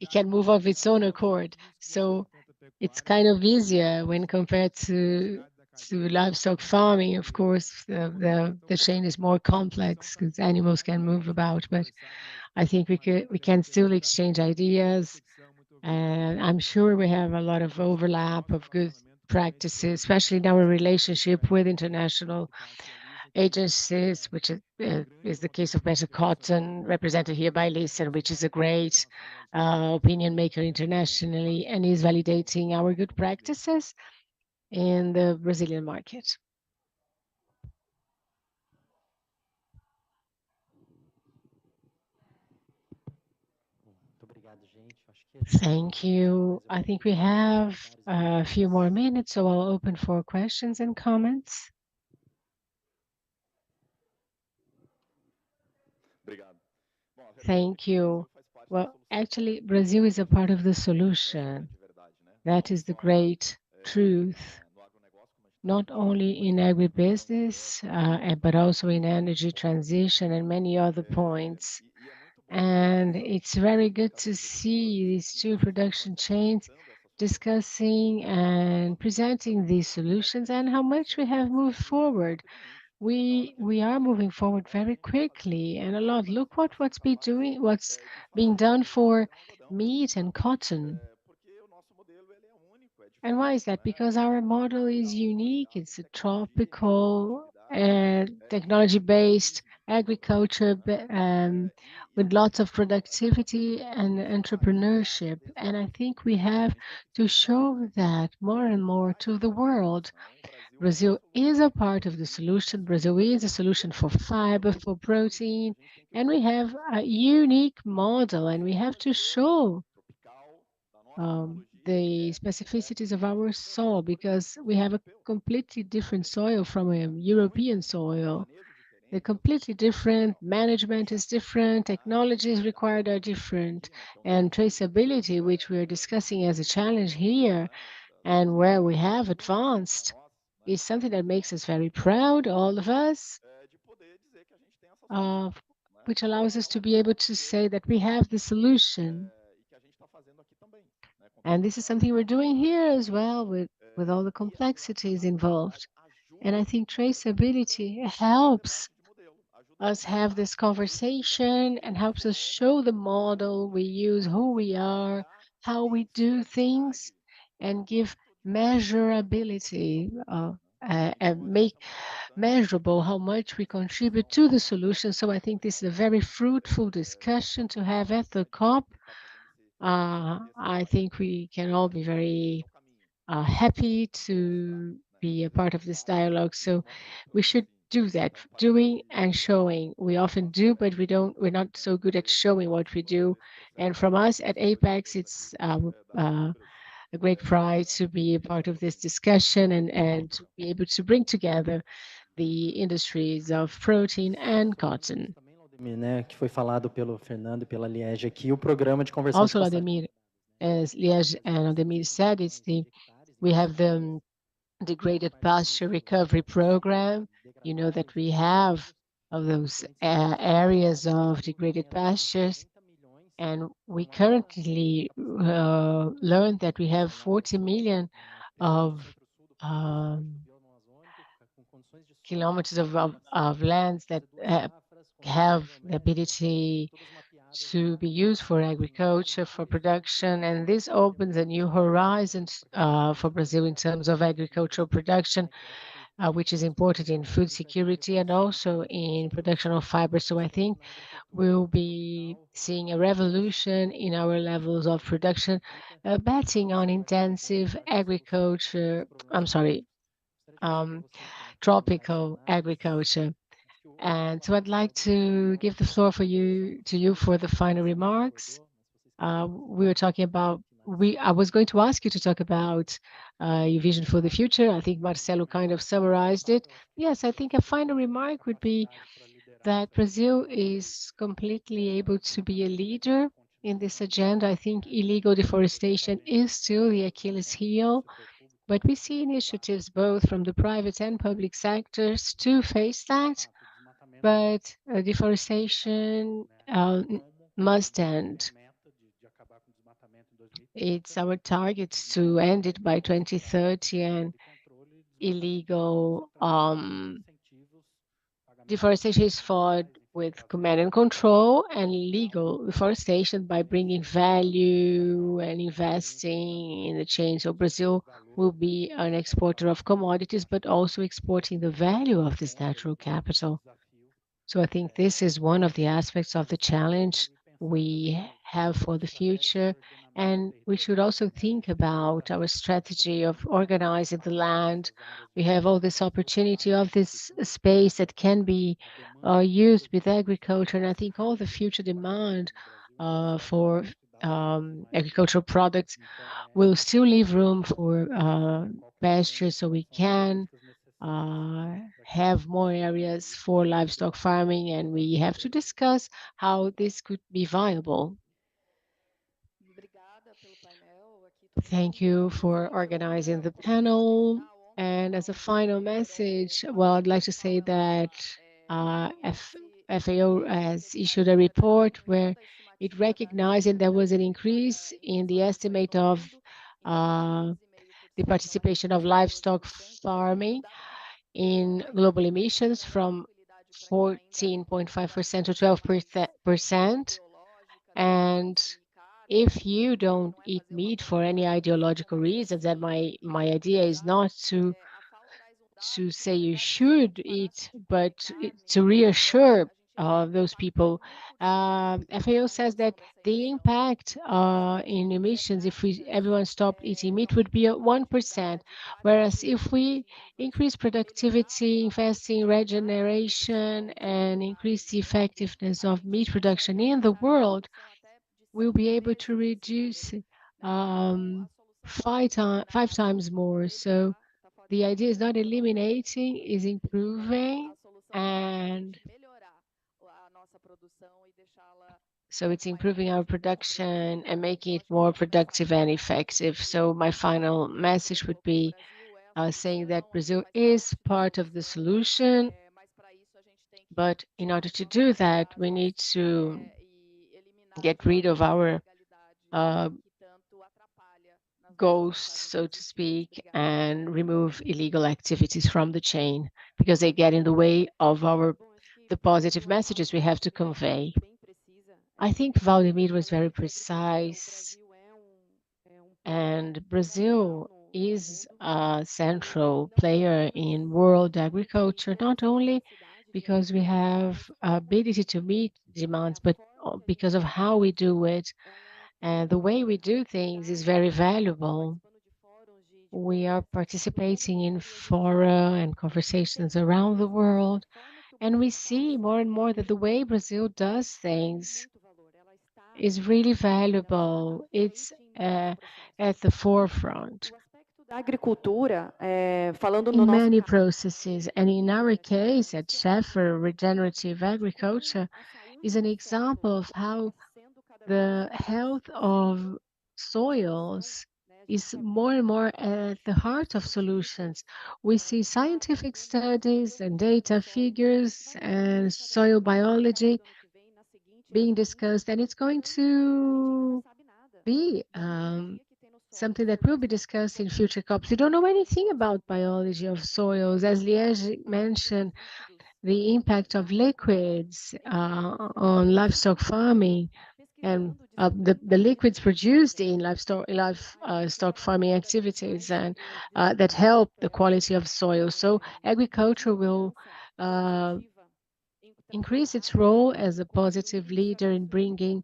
it can move of its own accord. So it's kind of easier when compared to livestock farming. Of course, the chain is more complex because animals can move about, but I think we can still exchange ideas, and I'm sure we have a lot of overlap of good practices, especially in our relationship with international agencies, which is the case of Better Cotton, represented here by Listen, which is a great opinion maker internationally and is validating our good practices in the Brazilian market. Thank you. I think we have a few more minutes, so I'll open for questions and comments. Thank you. Well, actually, Brazil is a part of the solution. That is the great truth, not only in agribusiness, but also in energy transition and many other points. And it's very good to see these two production chains discussing and presenting these solutions and how much we have moved forward. We are moving forward very quickly and a lot. Look what's being done for meat and cotton. And why is that? Because our model is unique. It's a tropical and technology-based agriculture with lots of productivity and entrepreneurship. And I think we have to show that more and more to the world. Brazil is a part of the solution. Brazil is a solution for fiber, for protein, and we have a unique model, and we have to show the specificities of our soil, because we have a completely different soil from a European soil. They're completely different, management is different, technologies required are different, and traceability, which we're discussing as a challenge here, and where we have advanced, is something that makes us very proud, all of us, which allows us to be able to say that we have the solution. And this is something we're doing here as well with all the complexities involved. And I think traceability helps us have this conversation and helps us show the model we use, who we are, how we do things, and give measurability and make measurable how much we contribute to the solution. So I think this is a very fruitful discussion to have at the COP. I think we can all be very happy to be a part of this dialogue. So we should do that, doing and showing. We often do, but we're not so good at showing what we do. And from us at Apex, it's a great pride to be a part of this discussion and to be able to bring together the industries of protein and cotton. Que foi falado pelo Fernando e pela Liege aqui, o programa de conversão also, Ademir, as Liege and Ademir said, we have the degraded pasture recovery program. You know that we have of those areas of degraded pastures, and we currently learned that we have 40 million of kilometers of lands that have the ability to be used for agriculture, for production, and this opens a new horizon for Brazil in terms of agricultural production, which is important in food security and also in production of fiber. So I think we'll be seeing a revolution in our levels of production, betting on intensive agriculture, tropical agriculture. And so I'd like to give the floor to you for the final remarks. We were talking about, I was going to ask you to talk about your vision for the future. I think Marcelo kind of summarized it. Yes, I think a final remark would be that Brazil is completely able to be a leader in this agenda. I think illegal deforestation is still the Achilles heel, but we see initiatives both from the private and public sectors to face that. But deforestation must end. It's our target to end it by 2030, and illegal deforestation is fought with command and control, and legal deforestation by bringing value and investing in the chain. So Brazil will be an exporter of commodities, but also exporting the value of this natural capital. So I think this is one of the aspects of the challenge we have for the future. And we should also think about our strategy of organizing the land. We have all this opportunity of this space that can be used with agriculture. And I think all the future demand for agricultural products will still leave room for pasture, so we can have more areas for livestock farming, and we have to discuss how this could be viable. Thank you for organizing the panel. And as a final message, well, I'd like to say that FAO has issued a report where it recognized there was an increase in the estimate of the participation of livestock farming in global emissions from 14.5% to 12%. And if you don't eat meat for any ideological reasons, and my idea is not to say you should eat, but to reassure those people. FAO says that the impact in emissions, if everyone stopped eating meat, would be at 1%, whereas if we increase productivity, invest in regeneration, and increase the effectiveness of meat production in the world, we'll be able to reduce 5 times more. So the idea is not eliminating, is improving, and so it's improving our production and making it more productive and effective. So my final message would be saying that Brazil is part of the solution, but in order to do that, we need to get rid of our ghosts, so to speak, and remove illegal activities from the chain because they get in the way of the positive messages we have to convey. I think Valdemir was very precise, and Brazil is a central player in world agriculture, not only because we have ability to meet demands, but because of how we do it. And the way we do things is very valuable. We are participating in fora and conversations around the world, and we see more and more that the way Brazil does things is really valuable. It's at the forefront in many processes. And in our case at Schaeffer, regenerative agriculture is an example of how the health of soils is more and more at the heart of solutions. We see scientific studies and data figures and soil biology being discussed, and it's going to be something that will be discussed in future COPs. We don't know anything about biology of soils. As Liege mentioned, the impact of liquids on livestock farming and the liquids produced in livestock farming activities and that help the quality of soil. So agriculture will increase its role as a positive leader in bringing,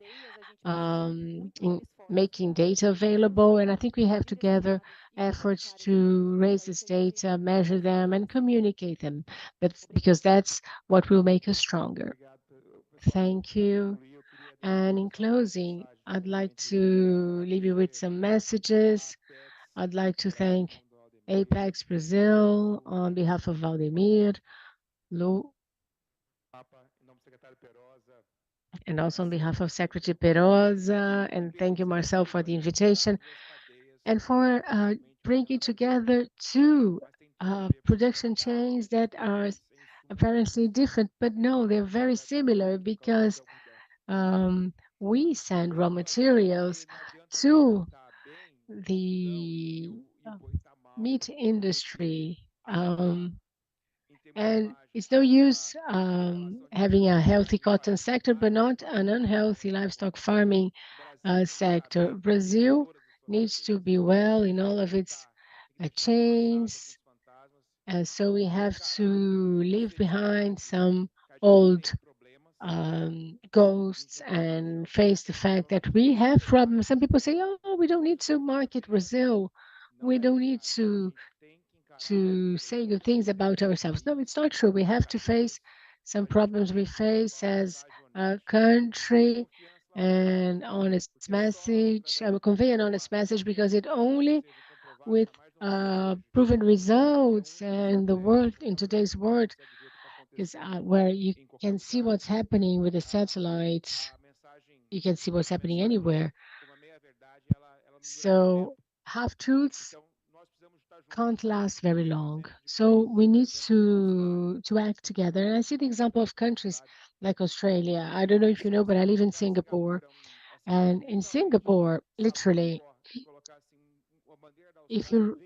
in making data available. And I think we have to gather efforts to raise this data, measure them, and communicate them. Because that's what will make us stronger. Thank you. And in closing, I'd like to leave you with some messages. I'd like to thank Apex Brazil on behalf of Valdemir, Lu, and also on behalf of Secretary Perosa, and thank you, Marcel, for the invitation, and for bringing together two production chains that are apparently different, but no, they're very similar because we send raw materials to the meat industry. And it's no use having a healthy cotton sector, but not an unhealthy livestock farming sector. Brazil needs to be well in all of its chains. So we have to leave behind some old ghosts and face the fact that we have problems. Some people say, oh, we don't need to market Brazil. We don't need to say good things about ourselves. No, it's not true. We have to face some problems we face as a country, and honest message. I will convey an honest message because it only with proven results and the world in today's world is where you can see what's happening with the satellites. You can see what's happening anywhere. So half-truths can't last very long. So we need to act together. And I see the example of countries like Australia. I don't know if you know, but I live in Singapore. And in Singapore, literally, if you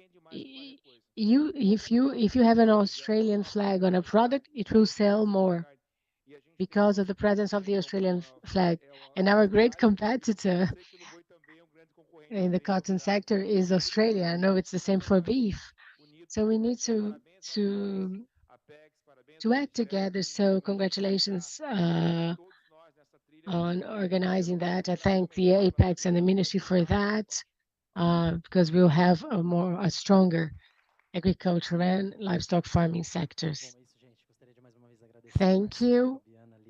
have an Australian flag on a product, it will sell more because of the presence of the Australian flag. And our great competitor in the cotton sector is Australia. I know it's the same for beef. So we need to act together. So congratulations on organizing that. I thank the Apex and the ministry for that because we'll have a stronger agriculture and livestock farming sectors. Thank you.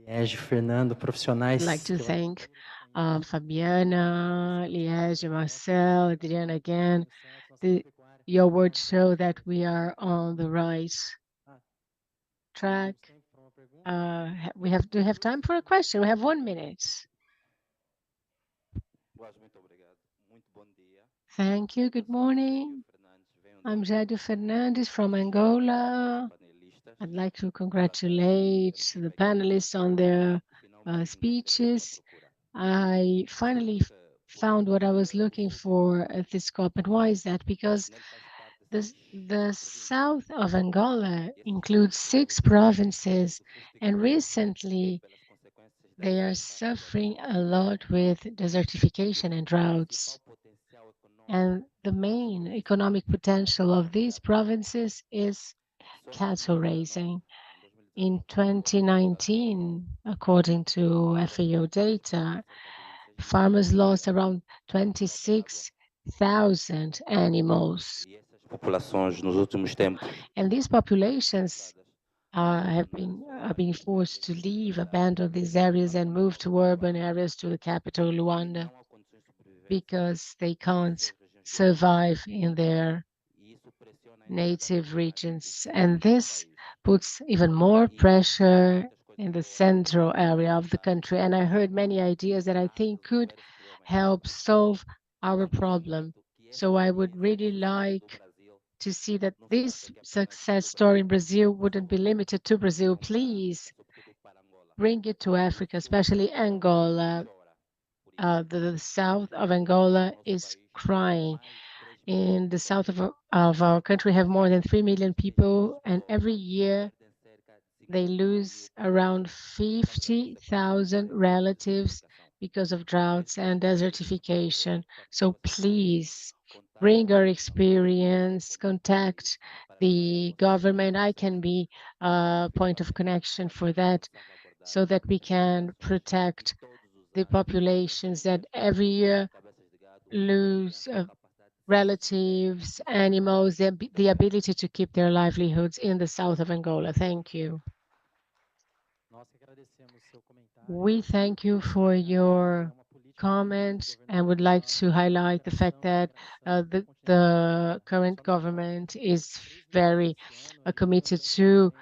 Liege, Fernando, profissionais. I'd like to thank Fabiana, Liege, Marcel, Adriana again. Your words show that we are on the right track. Do we have time for a question? We have 1 minute. Thank you. Good morning. I'm Jadio Fernandes from Angola. I'd like to congratulate the panelists on their speeches. I finally found what I was looking for at this COP. And why is that? Because the south of Angola includes 6 provinces, and recently they are suffering a lot with desertification and droughts. And the main economic potential of these provinces is cattle raising. In 2019, according to FAO data, farmers lost around 26,000 animals. And these populations have been forced to leave, abandon these areas and move to urban areas, to the capital, Luanda, because they can't survive in their native regions. And this puts even more pressure in the central area of the country. And I heard many ideas that I think could help solve our problem. So I would really like to see that this success story in Brazil wouldn't be limited to Brazil. Please bring it to Africa, especially Angola. The south of Angola is crying. In the south of our country, we have more than 3 million people, and every year they lose around 50,000 relatives because of droughts and desertification. So please bring our experience, contact the government. I can be a point of connection for that so that we can protect the populations that every year lose relatives, animals, the ability to keep their livelihoods in the south of Angola. Thank you. We thank you for your comment and would like to highlight the fact that the current government is very committed to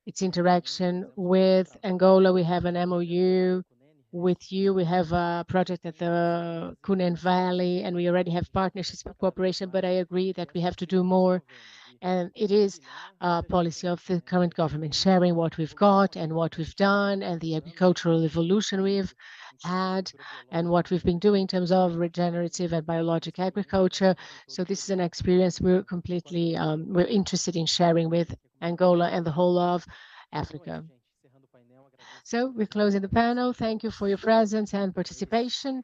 its interaction with Angola. We have an MOU with you. We have a project at the Cunene Valley, and we already have partnerships for cooperation, but I agree that we have to do more And it is a policy of the current government, sharing what we've got and what we've done and the agricultural evolution we've had and what we've been doing in terms of regenerative and biologic agriculture. So this is an experience we're completely we're interested in sharing with Angola and the whole of Africa. So we're closing the panel. Thank you for your presence and participation.